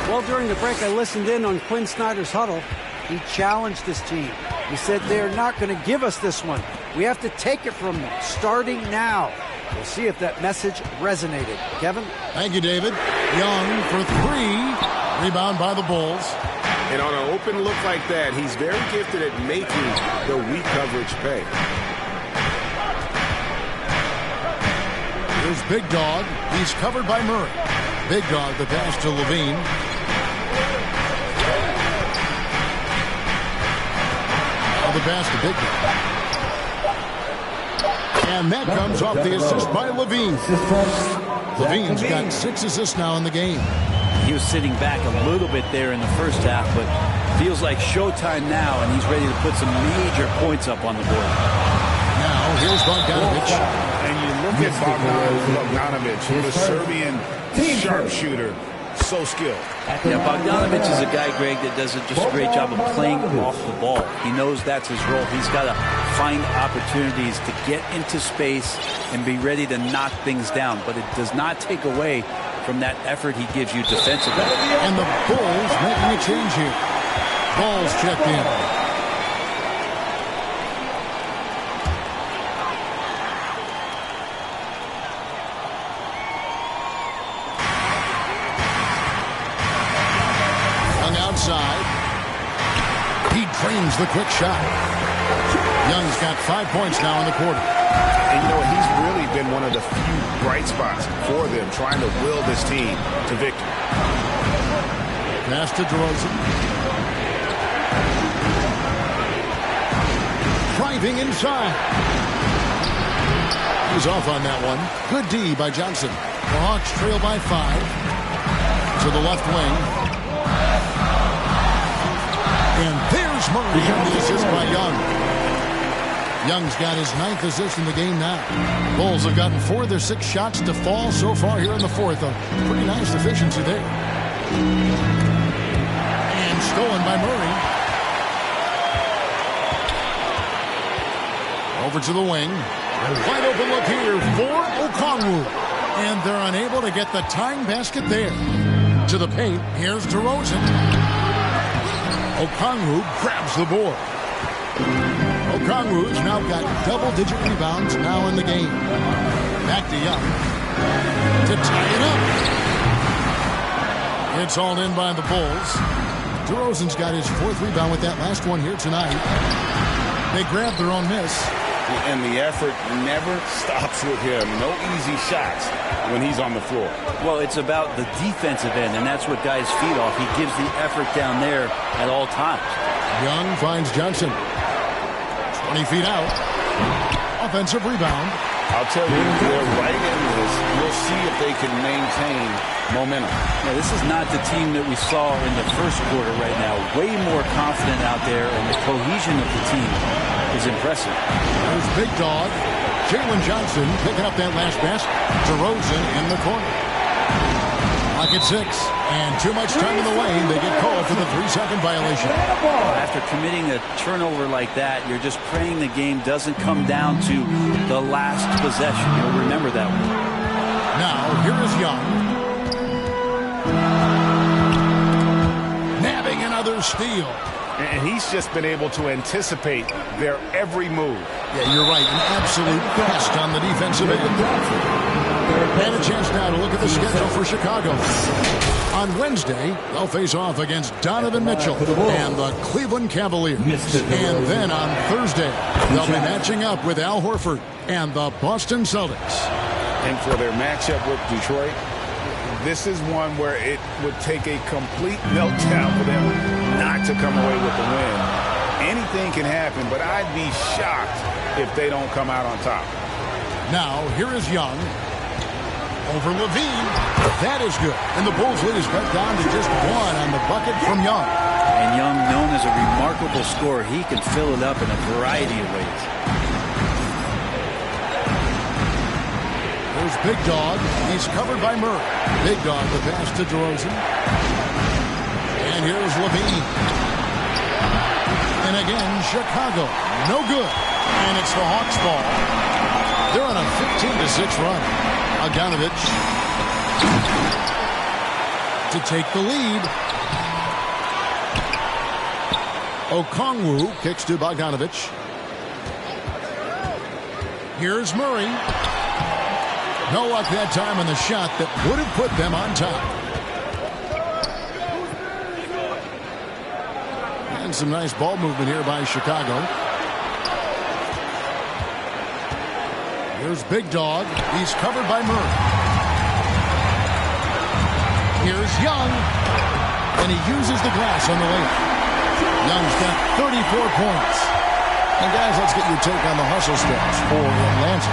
Well, during the break, I listened in on Quinn Snyder's huddle. He challenged his team. He said they're not going to give us this one. We have to take it from them, starting now. We'll see if that message resonated. Kevin? Thank you, David. Young for 3. Rebound by the Bulls. And on an open look like that, he's very gifted at making the weak coverage pay. Here's Big Dog. He's covered by Murray. Big Dog, the pass to Levine. The pass to Big Dog. And that comes off the assist by Levine. Levine's got 6 assists now in the game. He was sitting back a little bit there in the first half, but feels like showtime now, and he's ready to put some major points up on the board. Now, here's Bogdanovic. And you look at Bogdanovic, the Serbian sharpshooter, so skilled. Yeah, Bogdanovic is a guy, Greg, that does just a great job of playing off the ball. He knows that's his role. He's got to find opportunities to get into space and be ready to knock things down. But it does not take away from that effort he gives you defensively. And the Bulls making a change here. Bulls checked in. Young outside. He drains the quick shot. Young's got 5 points now in the quarter. And you know what? He's really been one of the few bright spots for them, trying to will this team to victory. Pass to DeRozan. Driving inside. He's off on that one. Good D by Johnson. The Hawks trail by 5. To the left wing. And there's Murray on the assist by Young. Young's got his 9th assist in the game now. Bulls have gotten 4 of their 6 shots to fall so far here in the 4th. A pretty nice efficiency there. And stolen by Murray. Over to the wing. Wide open look here for Okongwu. And they're unable to get the tying basket there. To the paint, here's DeRozan. Okongwu grabs the board. Okongwu's now got double-digit rebounds now in the game. Back to Young to tie it up. It's hauled in by the Bulls. DeRozan's got his 4th rebound with that last one here tonight. They grabbed their own miss. And the effort never stops with him. No easy shots when he's on the floor. Well, it's about the defensive end, and that's what guys feed off. He gives the effort down there at all times. Young finds Johnson. 20 feet out. Offensive rebound. I'll tell you, they're right in this. We'll see if they can maintain momentum. Yeah, this is not the team that we saw in the first quarter right now. Way more confident out there, and the cohesion of the team is impressive. There's Big Dog. Jalen Johnson picking up that last basket. DeRozan in the corner. Clock at 6. And too much time in the lane. They get called for the 3-second violation. After committing a turnover like that, you're just praying the game doesn't come down to the last possession. You'll remember that one. Now, here is Young. Nabbing another steal. And he's just been able to anticipate their every move. Yeah, you're right. An absolute pest on the defensive end. And a chance now to look at the schedule for Chicago. On Wednesday, they'll face off against Donovan Mitchell and the Cleveland Cavaliers. And then on Thursday, they'll be matching up with Al Horford and the Boston Celtics. And for their matchup with Detroit, this is one where it would take a complete meltdown for them not to come away with the win. Anything can happen, but I'd be shocked if they don't come out on top. Now, here is Young. Over Levine. That is good. And the Bulls lead is cut down to just 1 on the bucket from Young. And Young, known as a remarkable scorer, he can fill it up in a variety of ways. There's Here's Big Dog. He's covered by Murray. Big Dog the pass to DeRozan. And here's Levine. And again, Chicago. No good. And it's the Hawks' ball. They're on a 15-6 run. Bogdanovic to take the lead. Okongwu kicks to Bogdanovic. Here's Murray. No luck that time on the shot that would have put them on top. And some nice ball movement here by Chicago. Here's Big Dog. He's covered by Murray. Here's Young. And he uses the glass on the layup. Young's got 34 points. And guys, let's get your take on the hustle steps for Atlanta.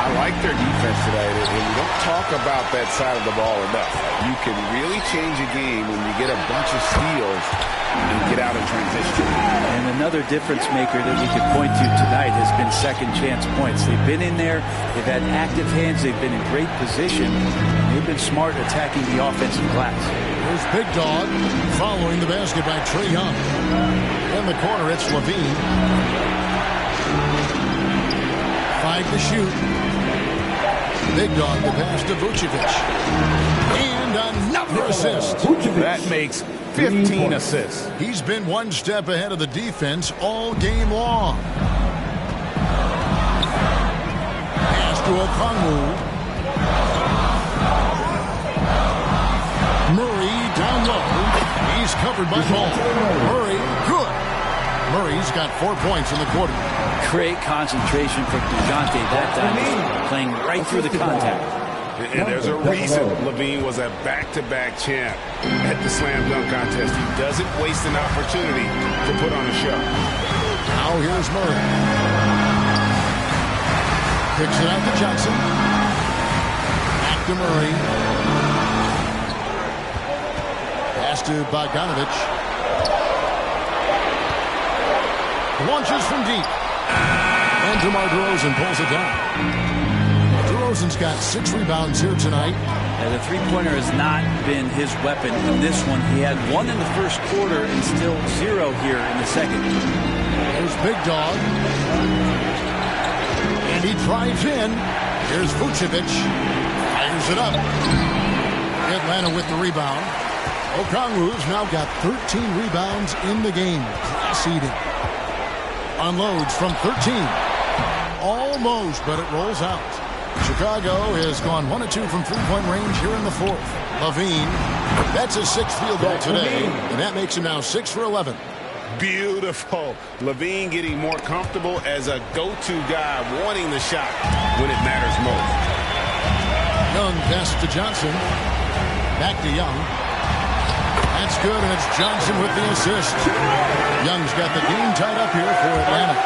I like their defense today, and we don't talk about that side of the ball enough. You can really change a game when you get a bunch of steals and get out in transition. And another difference maker that we could point to tonight has been second chance points. They've been in there, they've had active hands, they've been in great position, and they've been smart attacking the offensive glass. Here's Big Dog following the basket by Trae Young. In the corner, it's Levine. 5 to shoot. Big Dog the pass to Vucevic. And another assist. That makes 15 assists. He's been one step ahead of the defense all game long. Pass to Okongwu. Murray down low. He's covered by Ball. Murray, good. Murray's got 4 points in the quarter. Great concentration from DeJounte that time, playing right through the contact. And there's a reason Levine was a back-to-back champ at the slam dunk contest. He doesn't waste an opportunity to put on a show. Now here's Murray. Kicks it out to Johnson. Back to Murray. Pass to Bogdanovic. Launches from deep. And DeMar DeRozan pulls it down. DeRozan's got 6 rebounds here tonight. Yeah, the three-pointer has not been his weapon in this one. He had 1 in the first quarter and still 0 here in the second. There's Big Dog. And he drives in. Here's Vucevic. Fires it up. Atlanta with the rebound. Okongwu's now got 13 rebounds in the game. Class-eating. Unloads from 13. Almost, but it rolls out. Chicago has gone 1 of 2 from three-point range here in the fourth. Levine, that's his 6th field goal today, and that makes him now 6 for 11. Beautiful. Levine getting more comfortable as a go-to guy, wanting the shot when it matters most. Young pass to Johnson. Back to Young. That's good, and it's Johnson with the assist. Young's got the game tied up here for Atlanta.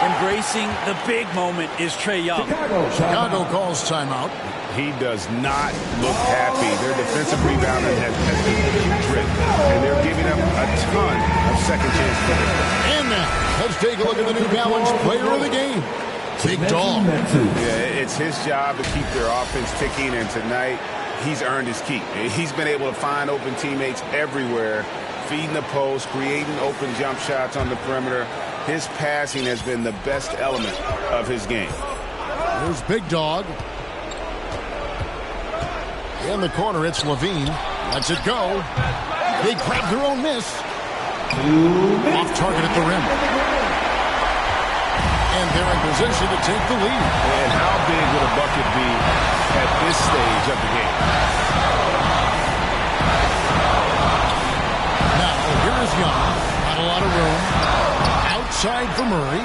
Embracing the big moment is Trae Young. Chicago calls timeout. He does not look happy. Their defensive rebounding has been putrid, and they're giving up a ton of second chance points. And now, let's take a look at the New Balance player of the game, Big Dog. Yeah, it's his job to keep their offense ticking, and tonight he's earned his keep. He's been able to find open teammates everywhere, feeding the post, creating open jump shots on the perimeter. His passing has been the best element of his game. Here's Big Dog. In the corner, it's Levine. Lets it go. They grab their own miss. Off target at the rim. And they're in position to take the lead. And how big would a bucket be at this stage of the game? Now, here is Young. Not a lot of room. Outside for Murray.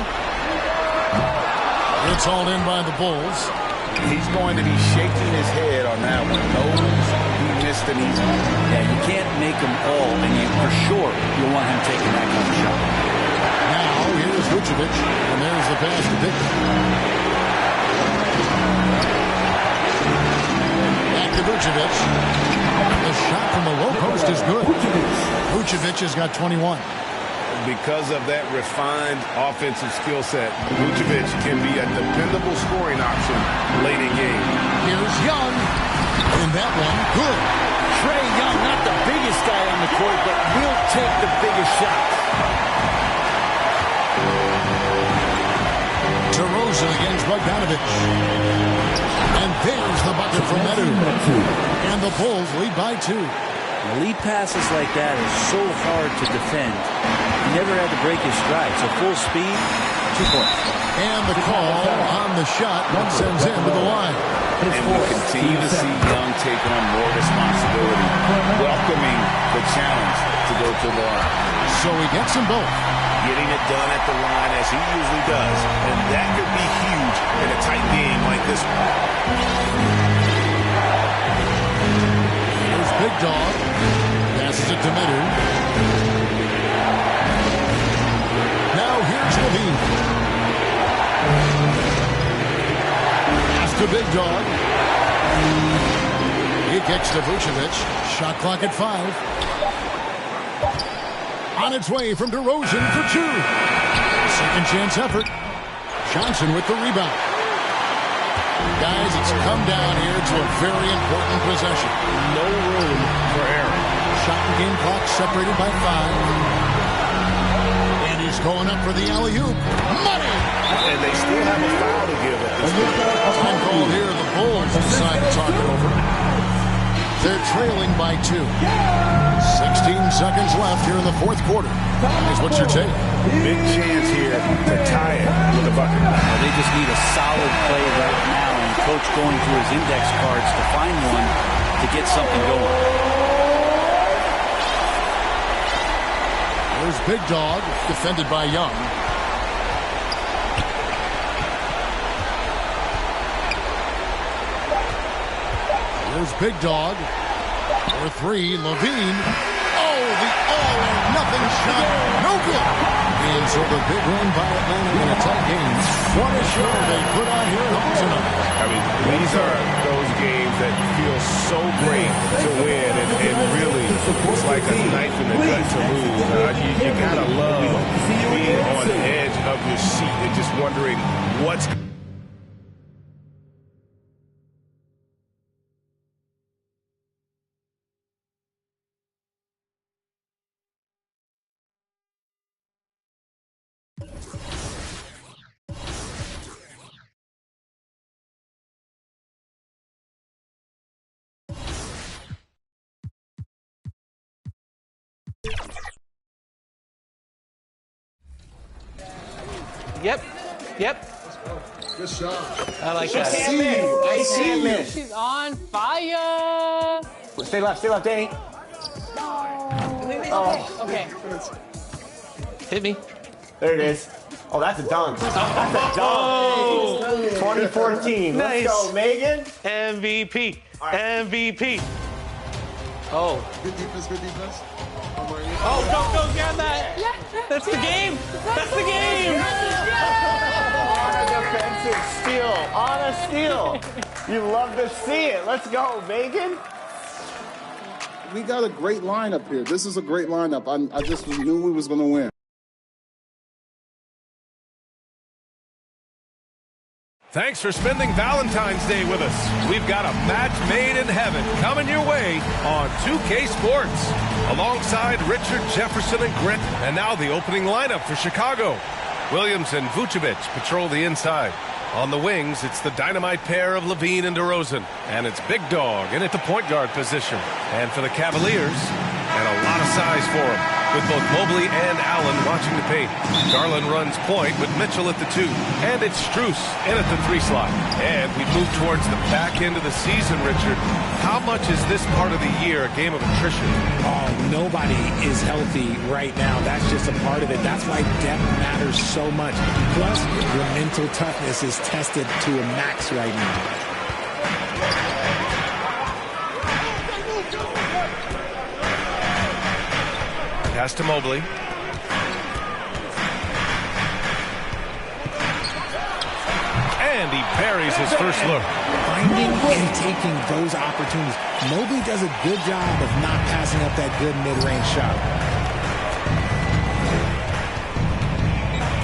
It's all in by the Bulls. He's going to be shaking his head on that one. He missed an easy one. Yeah, you can't make them all, and for sure you'll want him taking that kind of shot. Now, here's Vucevic, and there's the pass to Victor. Back to Vucevic. The shot from the low post is good. Vucevic has got 21. Because of that refined offensive skill set, Vucevic can be a dependable scoring option late in game. Here's Young. And that one, good. Trae Young, not the biggest guy on the court, but will take the biggest shot. DeRozan against Bogdanovic. And there's the bucket from Medu. And the Bulls lead by 2. Lead passes like that is so hard to defend. He never had to break his stride, so full speed, 2 points. And the call on the shot that sends him to the line. And we continue to see Young take on more responsibility, welcoming the challenge to go to the line. So he gets them both. Getting it done at the line as he usually does. And that could be huge in a tight game like this one. Here's Big Dog. Passes it to Medu. Now here's Levine. Pass to Big Dog. He kicks to Vucevic. Shot clock at 5. On its way from DeRozan for 2. Second chance effort. Johnson with the rebound. Guys, it's come down here to a very important possession. No room for error. Shot and game clock separated by 5. And he's going up for the alley-oop. Money! And they still have a foul to give at this point. Time call here. The Bulls decide to talk it over. They're trailing by 2. 16 seconds left here in the fourth quarter. Guys, what's your take? Big chance here to tie it with a bucket. They just need a solid play right now, and Coach going through his index cards to find one to get something going. There's Big Dog, defended by Young. There's Big Dog. For 3, Levine. Oh, the all-or-nothing shot. No good. And so the big win by Atlanta in a tight game. What a show they put on here tonight. I mean, these are those games that feel so great to win, and really, it's like a knife in the gut to lose. You gotta love being on the edge of your seat and just wondering what's. Yep. Good shot. I like that. I see you. She's on fire. Stay left, Danny. Oh, okay. Hit me. There it is. Oh, that's a dunk. That's a dunk. 2014. Nice. Let's go, Megan. MVP. Right. MVP. Oh. Good defense, good defense. Oh, don't grab that. Yeah. That's the game. That's the game. On a defensive steal. On a steal. You love to see it. Let's go, Megan. We got a great lineup here. This is a great lineup. I just knew we was going to win. Thanks for spending Valentine's Day with us. We've got a match made in heaven coming your way on 2K Sports. Alongside Richard, Jefferson, and Grant. And now the opening lineup for Chicago. Williams and Vucevic patrol the inside. On the wings, it's the dynamite pair of Levine and DeRozan. And it's Big Dog in at the point guard position. And for the Cavaliers, and a lot of size for them, with both Mobley and Allen watching the paint. Garland runs point with Mitchell at the 2. And it's Strus in at the 3 slot. And we move towards the back end of the season, Richard. How much is this part of the year a game of attrition? Oh, nobody is healthy right now. That's just a part of it. That's why depth matters so much. Plus, your mental toughness is tested to a max right now. Pass to Mobley. And he buries his first look. Finding and taking those opportunities. Mobley does a good job of not passing up that good mid-range shot.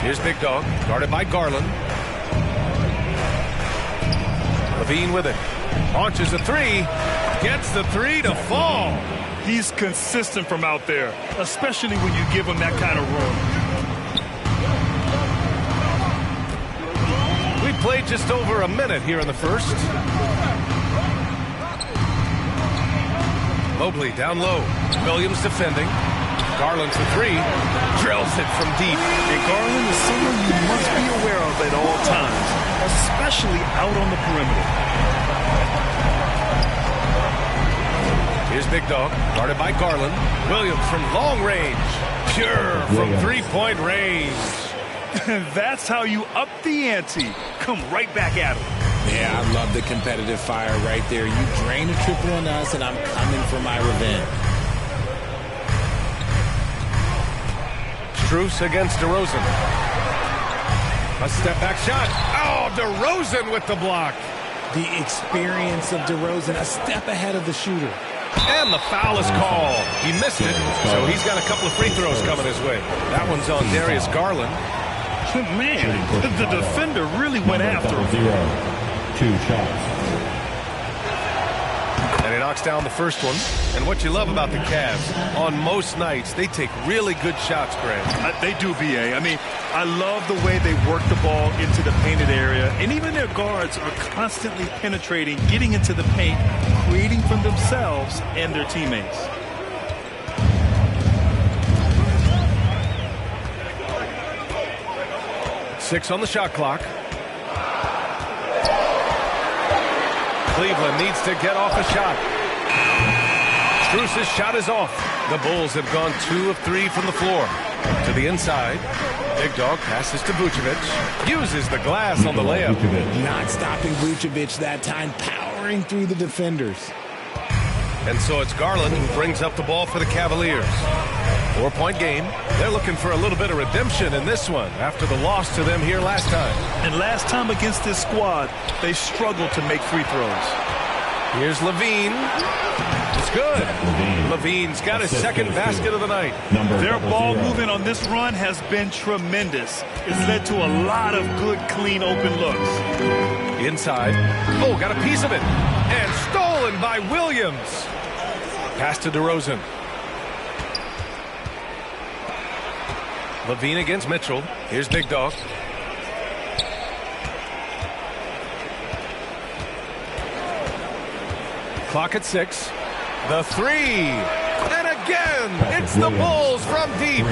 Here's Big Dog, guarded by Garland. Levine with it. Launches a three. Gets the three to fall. He's consistent from out there, especially when you give him that kind of room. We played just over a minute here in the first. Mobley down low. Williams defending. Garland for three. Drills it from deep. And Garland is someone you must be aware of at all times, especially out on the perimeter. Here's Big Dog, guarded by Garland. Williams from long range. Pure from three-point range. That's how you up the ante. Come right back at him. Yeah, I love the competitive fire right there. You drain a triple on us, and I'm coming for my revenge. Strus against DeRozan. A step-back shot. Oh, DeRozan with the block. The experience of DeRozan, a step ahead of the shooter. And the foul is called. He missed it, so he's got a couple of free throws coming his way. That one's on Darius Garland. Man, the defender really went after him. 2 shots. And he knocks down the first one. And what you love about the Cavs, on most nights, they take really good shots, Grant. They do, B.A. I mean, I love the way they work the ball into the painted area. And even their guards are constantly penetrating, getting into the paint, creating for themselves and their teammates. Six on the shot clock. Cleveland needs to get off a shot. Strus's shot is off. The Bulls have gone 2 of 3 from the floor. To the inside. Big Dog passes to Vucevic. Uses the glass on the layup. Not stopping Vucevic that time, powering through the defenders. And so it's Garland who brings up the ball for the Cavaliers. 4-point game. They're looking for a little bit of redemption in this one after the loss to them here last time. And last time against this squad, they struggled to make free throws. Here's Levine. It's good. Levine's got his second basket of the night. Their ball movement on this run has been tremendous. It's led to a lot of good, clean, open looks. Inside. Oh, got a piece of it. And stolen by Williams. Pass to DeRozan. Levine against Mitchell. Here's Big Dog. Clock at 6. The three. And again, it's the Bulls from deep.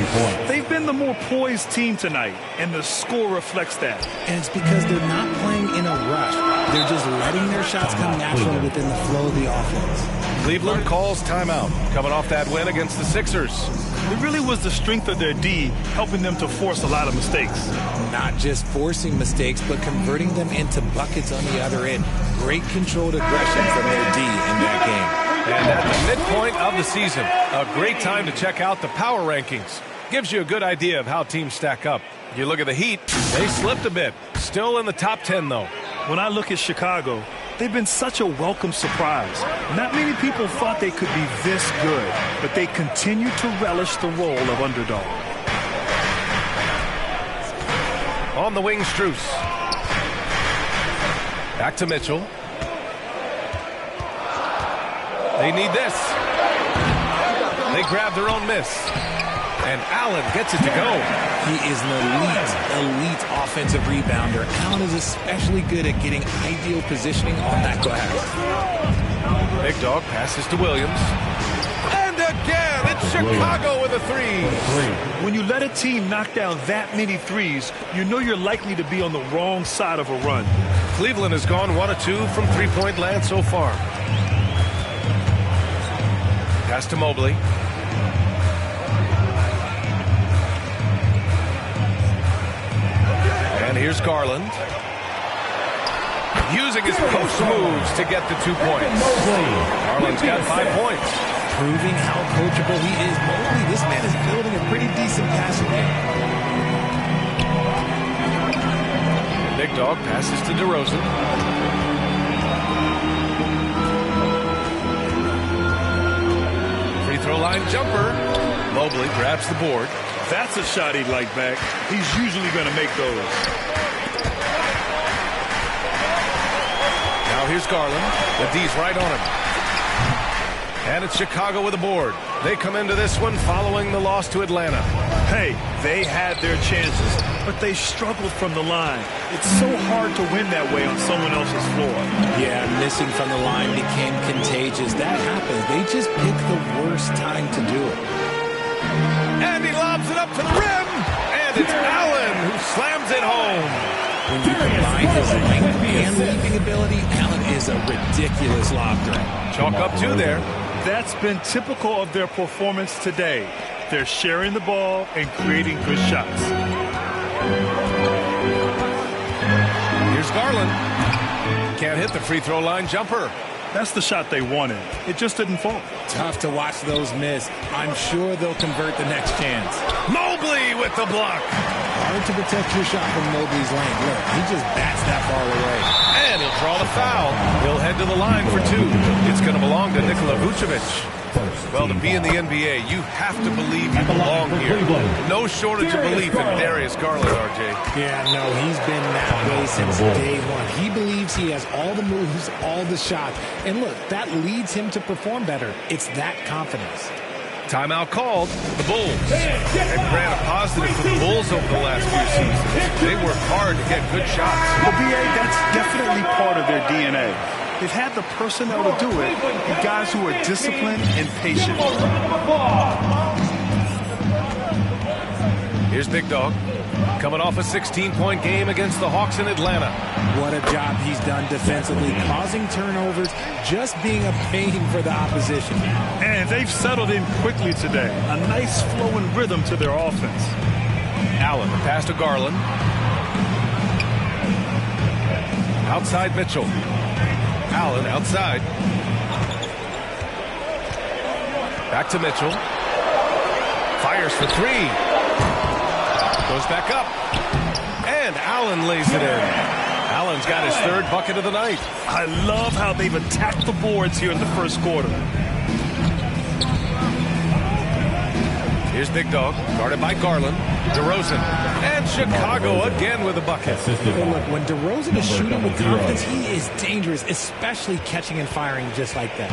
They've been the more poised team tonight, and the score reflects that. And it's because they're not playing in a rush. They're just letting their shots come naturally within the flow of the offense. Cleveland calls timeout, coming off that win against the Sixers. It really was the strength of their D helping them to force a lot of mistakes. Not just forcing mistakes, but converting them into buckets on the other end. Great controlled aggression from their D in that game. And at the midpoint of the season, a great time to check out the power rankings. Gives you a good idea of how teams stack up. You look at the Heat, they slipped a bit. Still in the top 10, though. When I look at Chicago, they've been such a welcome surprise. Not many people thought they could be this good, but they continue to relish the role of underdog. On the wing, Strus. Back to Mitchell. They need this. They grab their own miss. And Allen gets it to go. He is an elite offensive rebounder. Allen is especially good at getting ideal positioning on that glass. Big Dog passes to Williams. And again, it's Chicago with a three. When you let a team knock down that many threes, you know you're likely to be on the wrong side of a run. Cleveland has gone 1 of 2 from three-point land so far. Pass to Mobley. And here's Garland. Using his post moves to get the 2 points. Garland's got 5 points. Proving how coachable he is. Mobley, this man is building a pretty decent passing game. Big Dog passes to DeRozan. Free throw line jumper. Mobley grabs the board. That's a shot he'd like back. He's usually going to make those. Now here's Garland. The D's right on him. And it's Chicago with a board. They come into this one following the loss to Atlanta. Hey, they had their chances, but they struggled from the line. It's so hard to win that way on someone else's floor. Yeah, missing from the line became contagious. That happens. They just picked the worst time to do it. And he lobs it up to the rim. And it's Allen who slams it home. When you combine his length and leaping ability, Allen is a ridiculous lob threat. Chalk up two there. That's been typical of their performance today. They're sharing the ball and creating good shots. Here's Garland. Can't hit the free throw line jumper. That's the shot they wanted. It just didn't fall. Tough to watch those miss. I'm sure they'll convert the next chance. Mobley with the block. Hard to protect your shot from Mobley's length. Look, he just bats that ball away. And he'll draw the foul. He'll head to the line for two. It's going to belong to Nikola Vucevic. Well, to be in the NBA, you have to believe you belong here. No shortage of belief in Darius Garland, RJ. Yeah, no, he's been that way since day one. He believes he has all the moves, all the shots. And look, that leads him to perform better. It's that confidence. Timeout called. The Bulls. They've ran a positive for the Bulls over the last few seasons. They work hard to get good shots. Well, BA, that's definitely part of their DNA. They've had the personnel to do it, and guys who are disciplined and patient. Here's Big Dog, coming off a 16-point game against the Hawks in Atlanta. What a job he's done defensively, causing turnovers, just being a pain for the opposition. And they've settled in quickly today. A nice flow and rhythm to their offense. Allen, pass to Garland. Outside Mitchell. Allen outside. Back to Mitchell. Fires for three. Goes back up. And Allen lays it in. Allen's got his third bucket of the night. I love how they've attacked the boards here in the first quarter. Here's Big Dog, guarded by Garland. DeRozan. And Chicago again with a bucket. Hey, look, when DeRozan is shooting with confidence, he is dangerous, especially catching and firing just like that.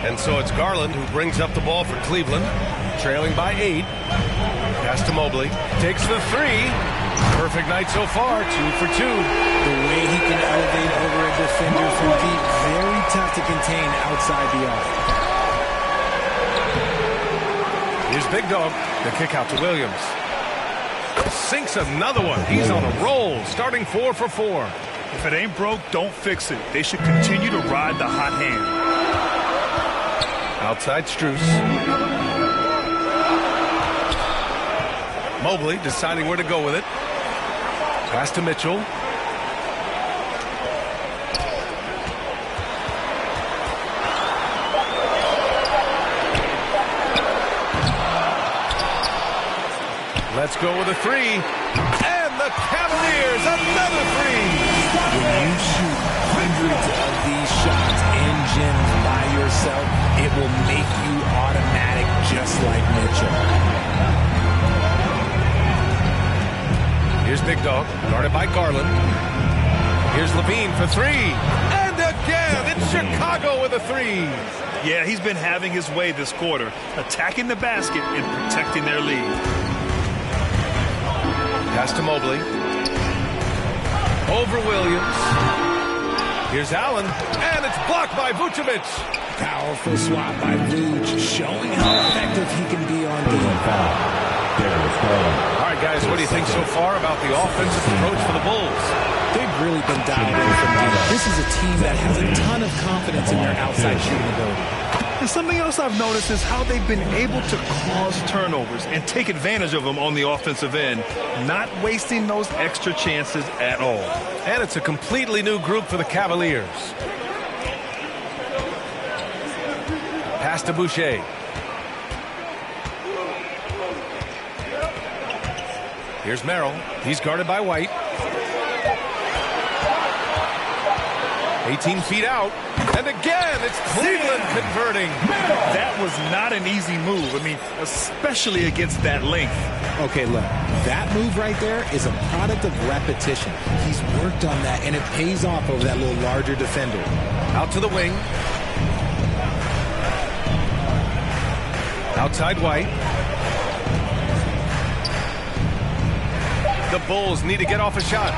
And so it's Garland who brings up the ball for Cleveland, trailing by 8. Pass to Mobley. Takes the three. Perfect night so far, 2 for 2. The way he can elevate over a defender from deep, very tough to contain outside the arc. Here's Big Dog. The kick out to Williams. Sinks another one. He's on a roll, starting 4 for 4. If it ain't broke, don't fix it. They should continue to ride the hot hand. Outside Strus. Mobley deciding where to go with it. Pass to Mitchell. Let's go with a three. And the Cavaliers, another three. When you shoot hundreds of these shots in gyms by yourself, it will make you automatic just like Mitchell. Here's Big Dog, guarded by Garland. Here's Levine for three. And again, it's Chicago with a three. Yeah, he's been having his way this quarter, attacking the basket and protecting their lead. Pass to Mobley. Over Williams. Here's Allen. And it's blocked by Vucevic. Powerful swat by Vuce, showing how effective he can be on defense. All right, guys, what do you think so far about the offensive approach for the Bulls? They've really been dialed in from deep. This is a team that has a ton of confidence in their outside shooting ability. And something else I've noticed is how they've been able to cause turnovers and take advantage of them on the offensive end, not wasting those extra chances at all. And it's a completely new group for the Cavaliers. Pass to Boucher. Here's Merrill. He's guarded by White. 18 feet out. And again, it's Cleveland converting. That was not an easy move. I mean, especially against that length. Okay, look, that move right there is a product of repetition. He's worked on that, and it pays off over that little larger defender. Out to the wing. Outside White. The Bulls need to get off a shot.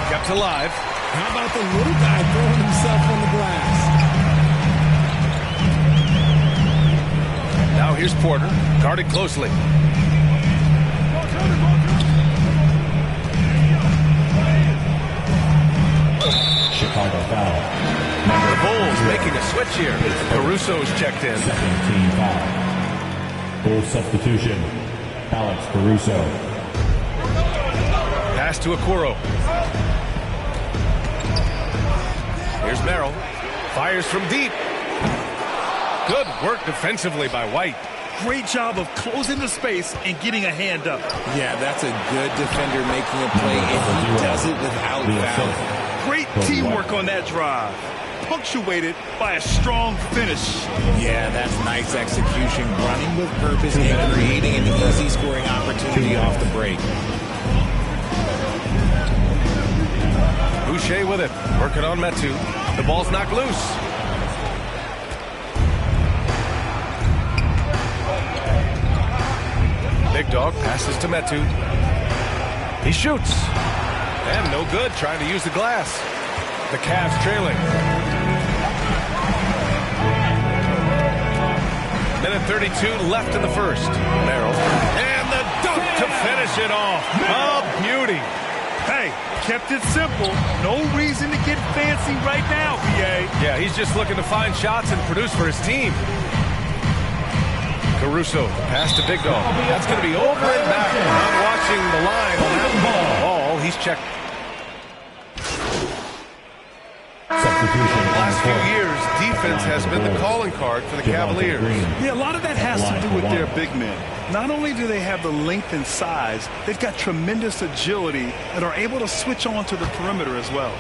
Kept alive. How about the little guy throwing himself on the glass? Now here's Porter, guarded closely. Chicago foul. The Bulls making a switch here. Caruso's checked in. Second team foul. Bulls substitution. Alex Caruso. Pass to Okoro. Here's Merrill. Fires from deep. Good work defensively by White. Great job of closing the space and getting a hand up. Yeah, that's a good defender making a play, and he does it without fouling. Great teamwork on that drive, punctuated by a strong finish. Yeah, that's nice execution, running with purpose and creating an easy scoring opportunity off the break. Boucher with it, working on Metu. The ball's knocked loose. Big Dog passes to Metu. He shoots. And no good, trying to use the glass. The Cavs trailing. Minute 32 left in the first. Merrill. And the dunk to finish it off. A beauty. Hey, kept it simple. No reason to get fancy right now, BA. Yeah, he's just looking to find shots and produce for his team. Caruso, pass to Big Dog. That's going to be over and back. Not watching the line on that ball. He's checked. Substitution. The last few years, defense has been the calling card for the Cavaliers. Yeah, a lot of that has to do with their big men. Not only do they have the length and size, they've got tremendous agility and are able to switch on to the perimeter as well.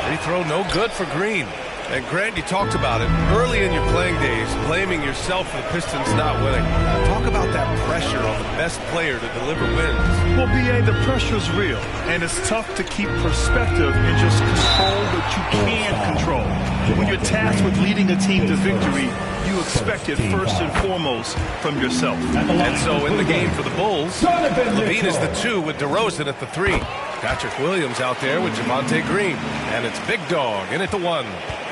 Free throw no good for Green. And Grant, you talked about it early in your playing days, blaming yourself for the Pistons not winning. Talk about that pressure on the best player to deliver wins. Well, BA, the pressure's real, and it's tough to keep perspective and just control what you can control. When you're tasked with leading a team to victory, you expect it first and foremost from yourself. And so in the game for the Bulls, Levine is the 2 with DeRozan at the 3. Patrick Williams out there with Javonte Green. And it's Big Dog in at the 1.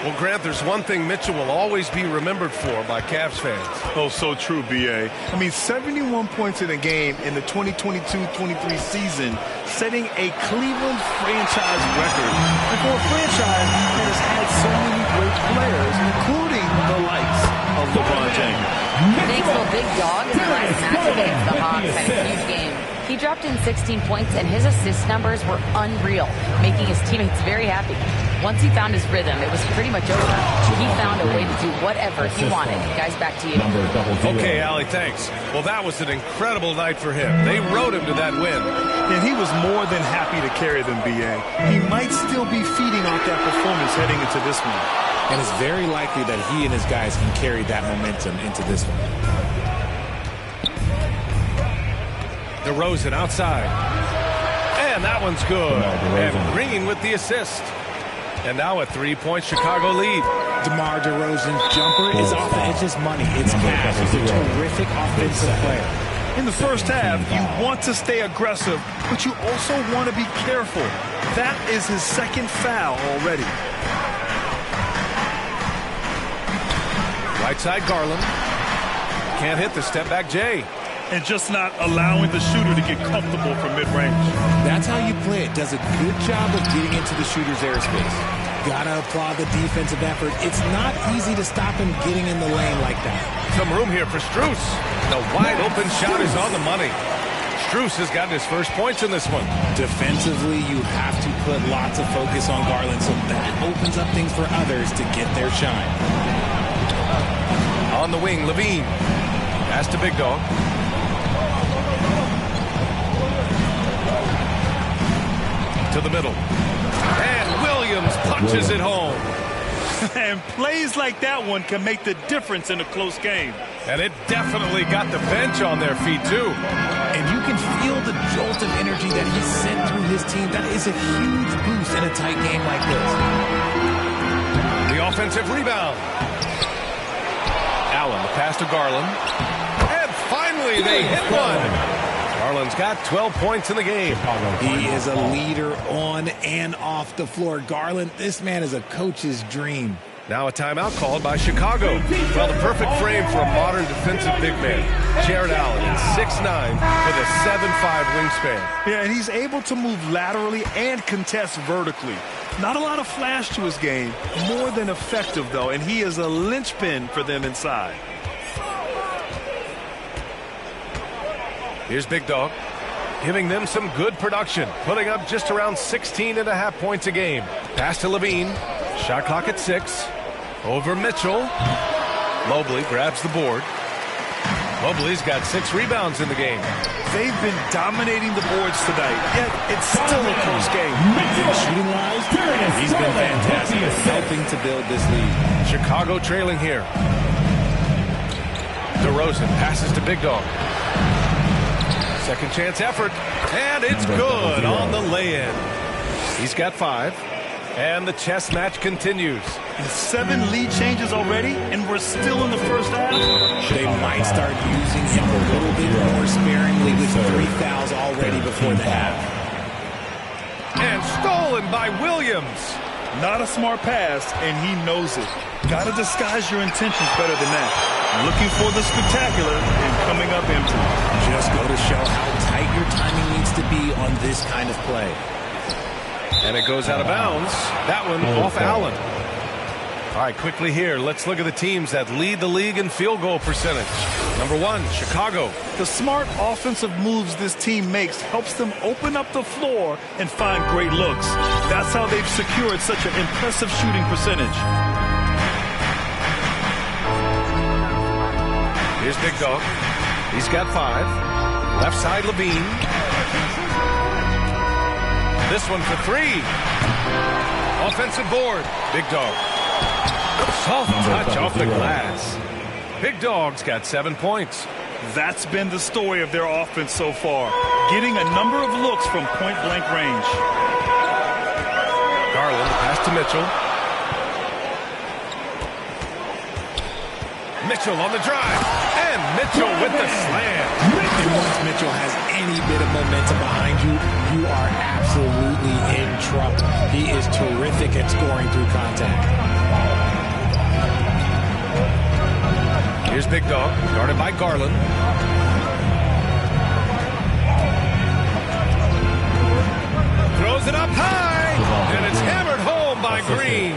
Well, Grant, there's one thing Mitchell will always be remembered for by Cavs fans. Oh, so true, B.A. I mean, 71 points in a game in the 2022-23 season, setting a Cleveland franchise record. And for a franchise that has had so many great players, including the likes of LeBron James. Thanks to Big Dog in the last match against the Hawks had a huge game. He dropped in 16 points, and his assist numbers were unreal, making his teammates very happy. Once he found his rhythm, it was pretty much over. He found a way to do whatever he wanted. Guys, back to you. Okay, Allie, thanks. Well, that was an incredible night for him. They rode him to that win. And he was more than happy to carry them, B.A. He might still be feeding off that performance heading into this one. And it's very likely that he and his guys can carry that momentum into this one. DeRozan outside. And that one's good. And Green with the assist. And now a 3-point Chicago lead. DeMar DeRozan's jumper is off the edge of money. It's cash. He's a terrific offensive player. In the first half, you want to stay aggressive, but you also want to be careful. That is his second foul already. Right side Garland. Can't hit the step back Jay. And just not allowing the shooter to get comfortable from mid-range. That's how you play it. Does a good job of getting into the shooter's airspace. Gotta applaud the defensive effort. It's not easy to stop him getting in the lane like that. Some room here for Strus. The wide open shot is on the money. Strus has gotten his first points in this one. Defensively, you have to put lots of focus on Garland, so that opens up things for others to get their shine. On the wing, Levine. Pass to Big Dog. To the middle. And Williams punches it home. And plays like that one can make the difference in a close game. And it definitely got the bench on their feet, too. And you can feel the jolt of energy that he sent through his team. That is a huge boost in a tight game like this. The offensive rebound. Allen, the pass to Garland. And finally, they hit one. Garland's got 12 points in the game. He is a leader on and off the floor. Garland, this man is a coach's dream. Now a timeout called by Chicago. Well, the perfect frame for a modern defensive big man. Jared Allen is 6'9" with a 7'5" wingspan. Yeah, and he's able to move laterally and contest vertically. Not a lot of flash to his game, more than effective, though, and he is a linchpin for them inside. Here's Big Dog, giving them some good production, putting up just around 16.5 points a game. Pass to Levine. Shot clock at 6. Over Mitchell. Mobley grabs the board. Mobley's got 6 rebounds in the game. They've been dominating the boards tonight, yet it's still a close game. Shooting-wise, he's been fantastic, helping to build this lead. Chicago trailing here. DeRozan passes to Big Dog. Second chance effort, and it's good on the lay-in. He's got 5, and the chess match continues. 7 lead changes already, and we're still in the first half. They might start using him a little bit more sparingly with 3 fouls already before the half. And stolen by Williams. Not a smart pass, and he knows it. Got to disguise your intentions better than that. Looking for the spectacular and coming up empty. Just go to show how tight your timing needs to be on this kind of play. And it goes out of bounds. That one off Allen. All right, quickly here, let's look at the teams that lead the league in field goal percentage. Number 1, Chicago. The smart offensive moves this team makes helps them open up the floor and find great looks. That's how they've secured such an impressive shooting percentage. Here's Big Dog. He's got 5. Left side, Levine. This one for 3. Offensive board. Big Dog. Soft touch off the glass. Big Dog's got 7 points. That's been the story of their offense so far. Getting a number of looks from point-blank range. Garland pass to Mitchell. Mitchell on the drive. And Mitchell with the slam. And once Mitchell has any bit of momentum behind you, you are absolutely in trouble. He is terrific at scoring through contact. Here's Big Dog, guarded by Garland. Throws it up high, and it's hammered home by Green.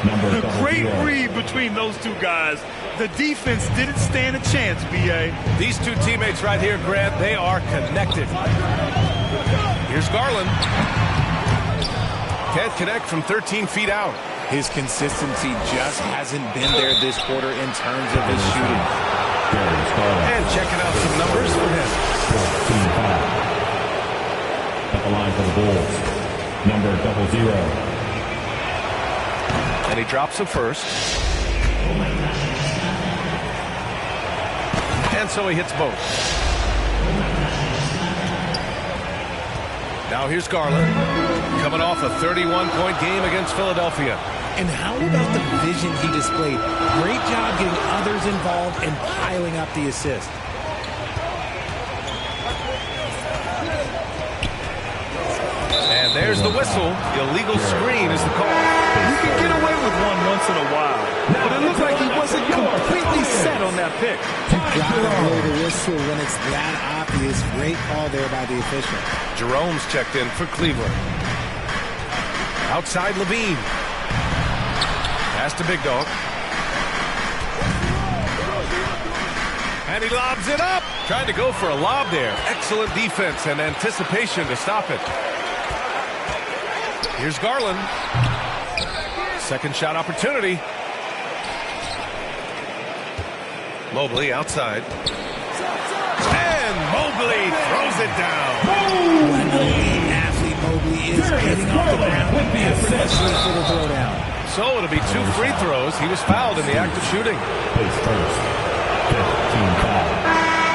A great read between those two guys. The defense didn't stand a chance, B.A. These two teammates right here, Grant, they are connected. Here's Garland. Can't connect from 13 feet out. His consistency just hasn't been there this quarter in terms of his shooting. And checking out some numbers for him. 14 foul. At the line for the Bulls, number 00. And he drops the first. And so he hits both. Now here's Garland, coming off a 31-point game against Philadelphia. And how about the vision he displayed? Great job getting others involved and piling up the assist. And there's the whistle. Illegal screen is the call. You can get away with one once in a while, but it looked like he wasn't completely set on that pick. You gotta blow the whistle when it's that obvious. Great call there by the official. Jerome's checked in for Cleveland. Outside Levine. Pass to Big Dog. And he lobs it up. Trying to go for a lob there. Excellent defense and anticipation to stop it. Here's Garland. Second shot opportunity. Mobley outside. And Mobley throws it down. What an elite athlete Mobley is, getting off the ground, effortlessly for the throwdown. So it'll be 2 free throws. He was fouled in the act of shooting.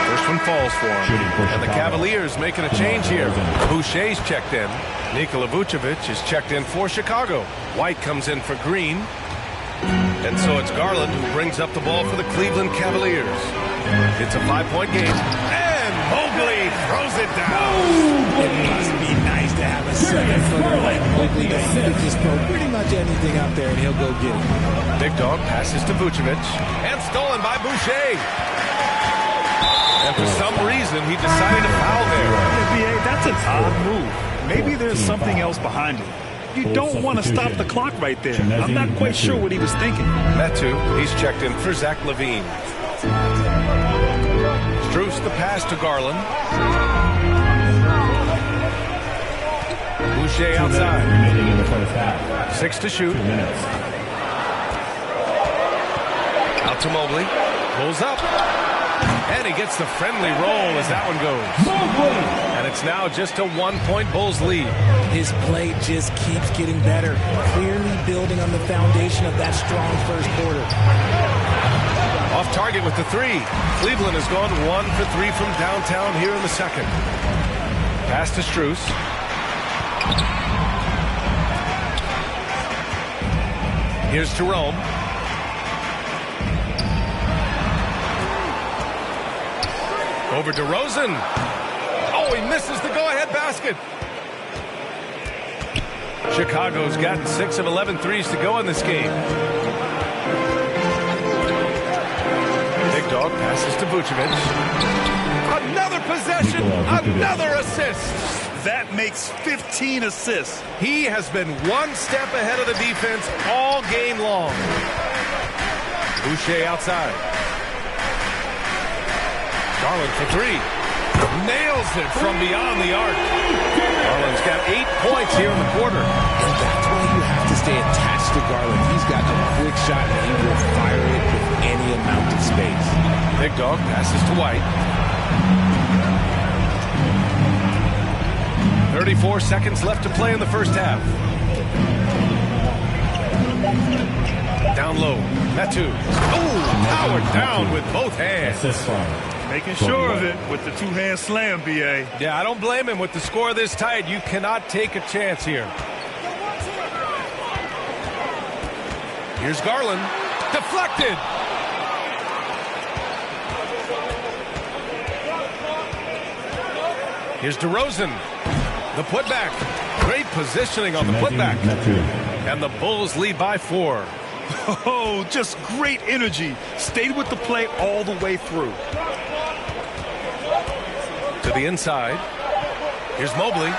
First one falls for him. And the Cavaliers making a change here. Boucher's checked in. Nikola Vucevic is checked in for Chicago. White comes in for Green. And so it's Garland who brings up the ball for the Cleveland Cavaliers. It's a 5-point game. And Mobley throws it down. It must be nice to have a second-footer like Mobley that he can just throw pretty much anything out there and he'll go get it. Big Dog passes to Vucevic. And stolen by Boucher. And for some reason, he decided to foul there. NBA, that's an odd move. Maybe there's something else behind it. You don't want to stop the clock right there. I'm not quite sure what he was thinking. Metu, he's checked in for Zach LaVine. Strus the pass to Garland. Boucher outside. 6 to shoot. Out to Mobley. Pulls up. And he gets the friendly roll as that one goes. And it's now just a 1-point Bulls lead. His play just keeps getting better. Clearly building on the foundation of that strong first quarter. Off target with the 3. Cleveland has gone 1 for 3 from downtown here in the second. Pass to Strus. Here's Jerome. Over to Rosen. Oh, he misses the go-ahead basket. Chicago's gotten 6 of 11 threes to go in this game. Big Dog passes to Vucevic. Another possession, another assist. That makes 15 assists. He has been 1 step ahead of the defense all game long. Boucher outside. Garland for 3. Nails it from beyond the arc. Garland's got 8 points here in the quarter. And that's why you have to stay attached to Garland. He's got a quick shot and he will fire it with any amount of space. Big Dog passes to White. 34 seconds left to play in the first half. Down low. Metu. Oh, powered down with both hands. Making sure of it with the 2-hand slam, B.A. Yeah, I don't blame him. With the score this tight, you cannot take a chance here. Here's Garland. Deflected. Here's DeRozan. The putback. Great positioning on the putback. And the Bulls lead by 4. Oh, just great energy. Stayed with the play all the way through. To the inside. Here's Mobley.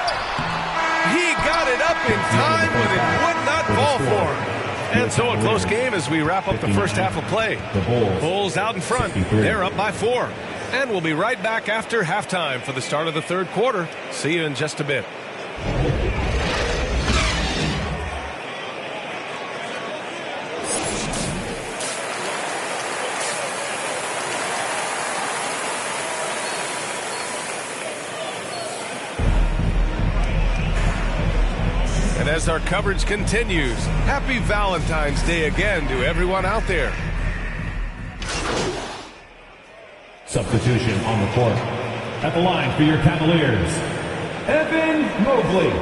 He got it up in time, but it would not fall for him. And so a close game as we wrap up the first half of play. Bulls out in front. They're up by 4. And we'll be right back after halftime for the start of the third quarter. See you in just a bit. And as our coverage continues, happy Valentine's Day again to everyone out there. Substitution on the court. At the line for your Cavaliers, Evan Mobley.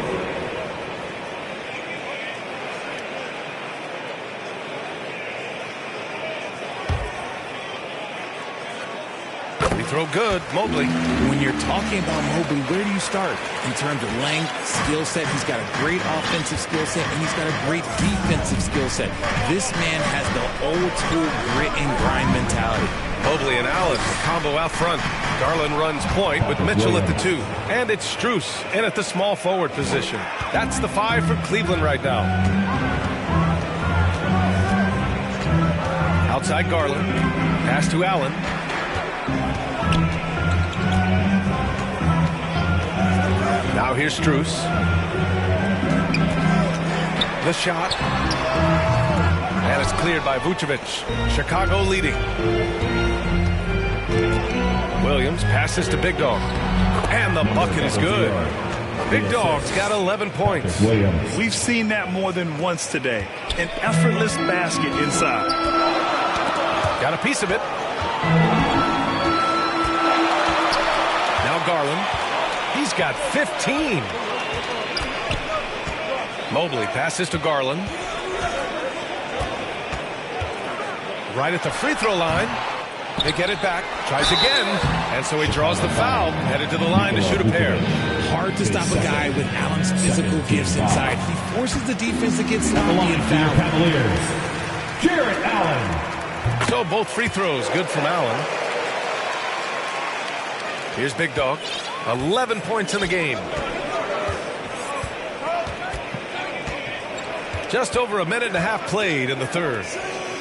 Throw good, Mobley. When you're talking about Mobley, where do you start? In terms of length, skill set, he's got a great offensive skill set, and he's got a great defensive skill set. This man has the old school grit and grind mentality. Mobley and Allen, the combo out front. Garland runs point with Mitchell at the 2. And it's Strus in at the small forward position. That's the 5 for Cleveland right now. Outside Garland. Pass to Allen. Now here's Strus. The shot. And it's cleared by Vucevic. Chicago leading. Williams passes to Big Dog. And the bucket is good. Big Dog's got 11 points. We've seen that more than once today. An effortless basket inside. Got a piece of it. Now Garland. He's got 15. Mobley passes to Garland. Right at the free throw line. They get it back. Tries again. And so he draws the foul. Headed to the line to shoot a pair. Hard to stop a guy with Allen's physical gifts inside. He forces the defense to get sloppy and foul. Jarrett Allen. So both free throws good from Allen. Here's Big Dog. 11 points in the game. Just over a minute and a half played in the third.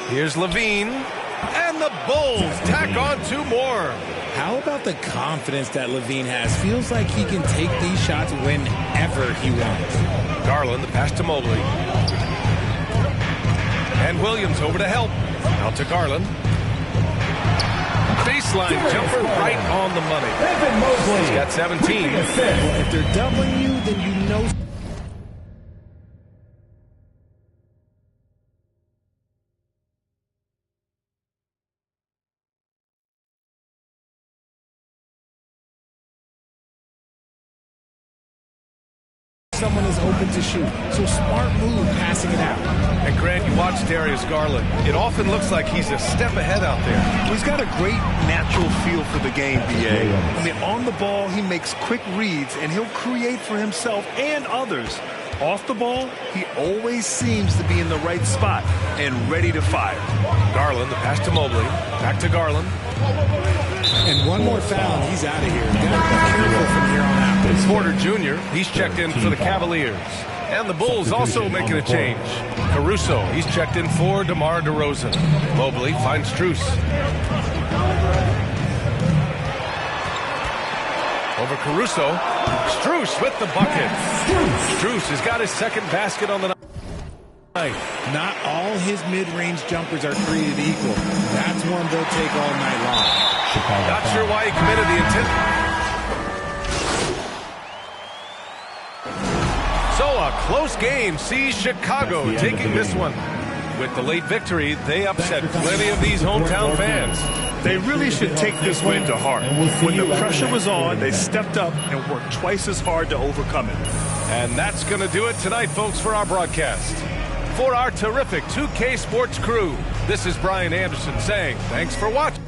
Here's Levine. And the Bulls tack on 2 more. How about the confidence that Levine has? Feels like he can take these shots whenever he wants. Garland, the pass to Mobley. And Williams over to help. Out to Garland. Baseline jumper right on the money. He's got 17. If they're doubling you, then you know. Someone is open to shoot. So smart move passing it out. And Grant, you watch Darius Garland. It often looks like he's a step ahead out there. Well, he's got a great natural feel for the game, BA. I mean, on the ball, he makes quick reads, and he'll create for himself and others. Off the ball, he always seems to be in the right spot and ready to fire. Garland, the pass to Mobley. Back to Garland. And one more foul, and he's out of here. Got to be careful from here on out. Porter Jr., he's checked in for the Cavaliers. And the Bulls also making a change. Caruso, he's checked in for DeMar DeRozan. Mobley finds Strus. Over Caruso. Strus with the bucket. Strus has got his second basket on the night. Not all his mid-range jumpers are created equal. That's one they'll take all night long. Not sure why he committed the intent. So a close game sees Chicago taking this one. With the late victory, they upset plenty of these hometown fans. They really should take this win to heart. When the pressure was on, they stepped up and worked twice as hard to overcome it. And that's going to do it tonight, folks, for our broadcast. For our terrific 2K Sports crew, this is Brian Anderson saying thanks for watching.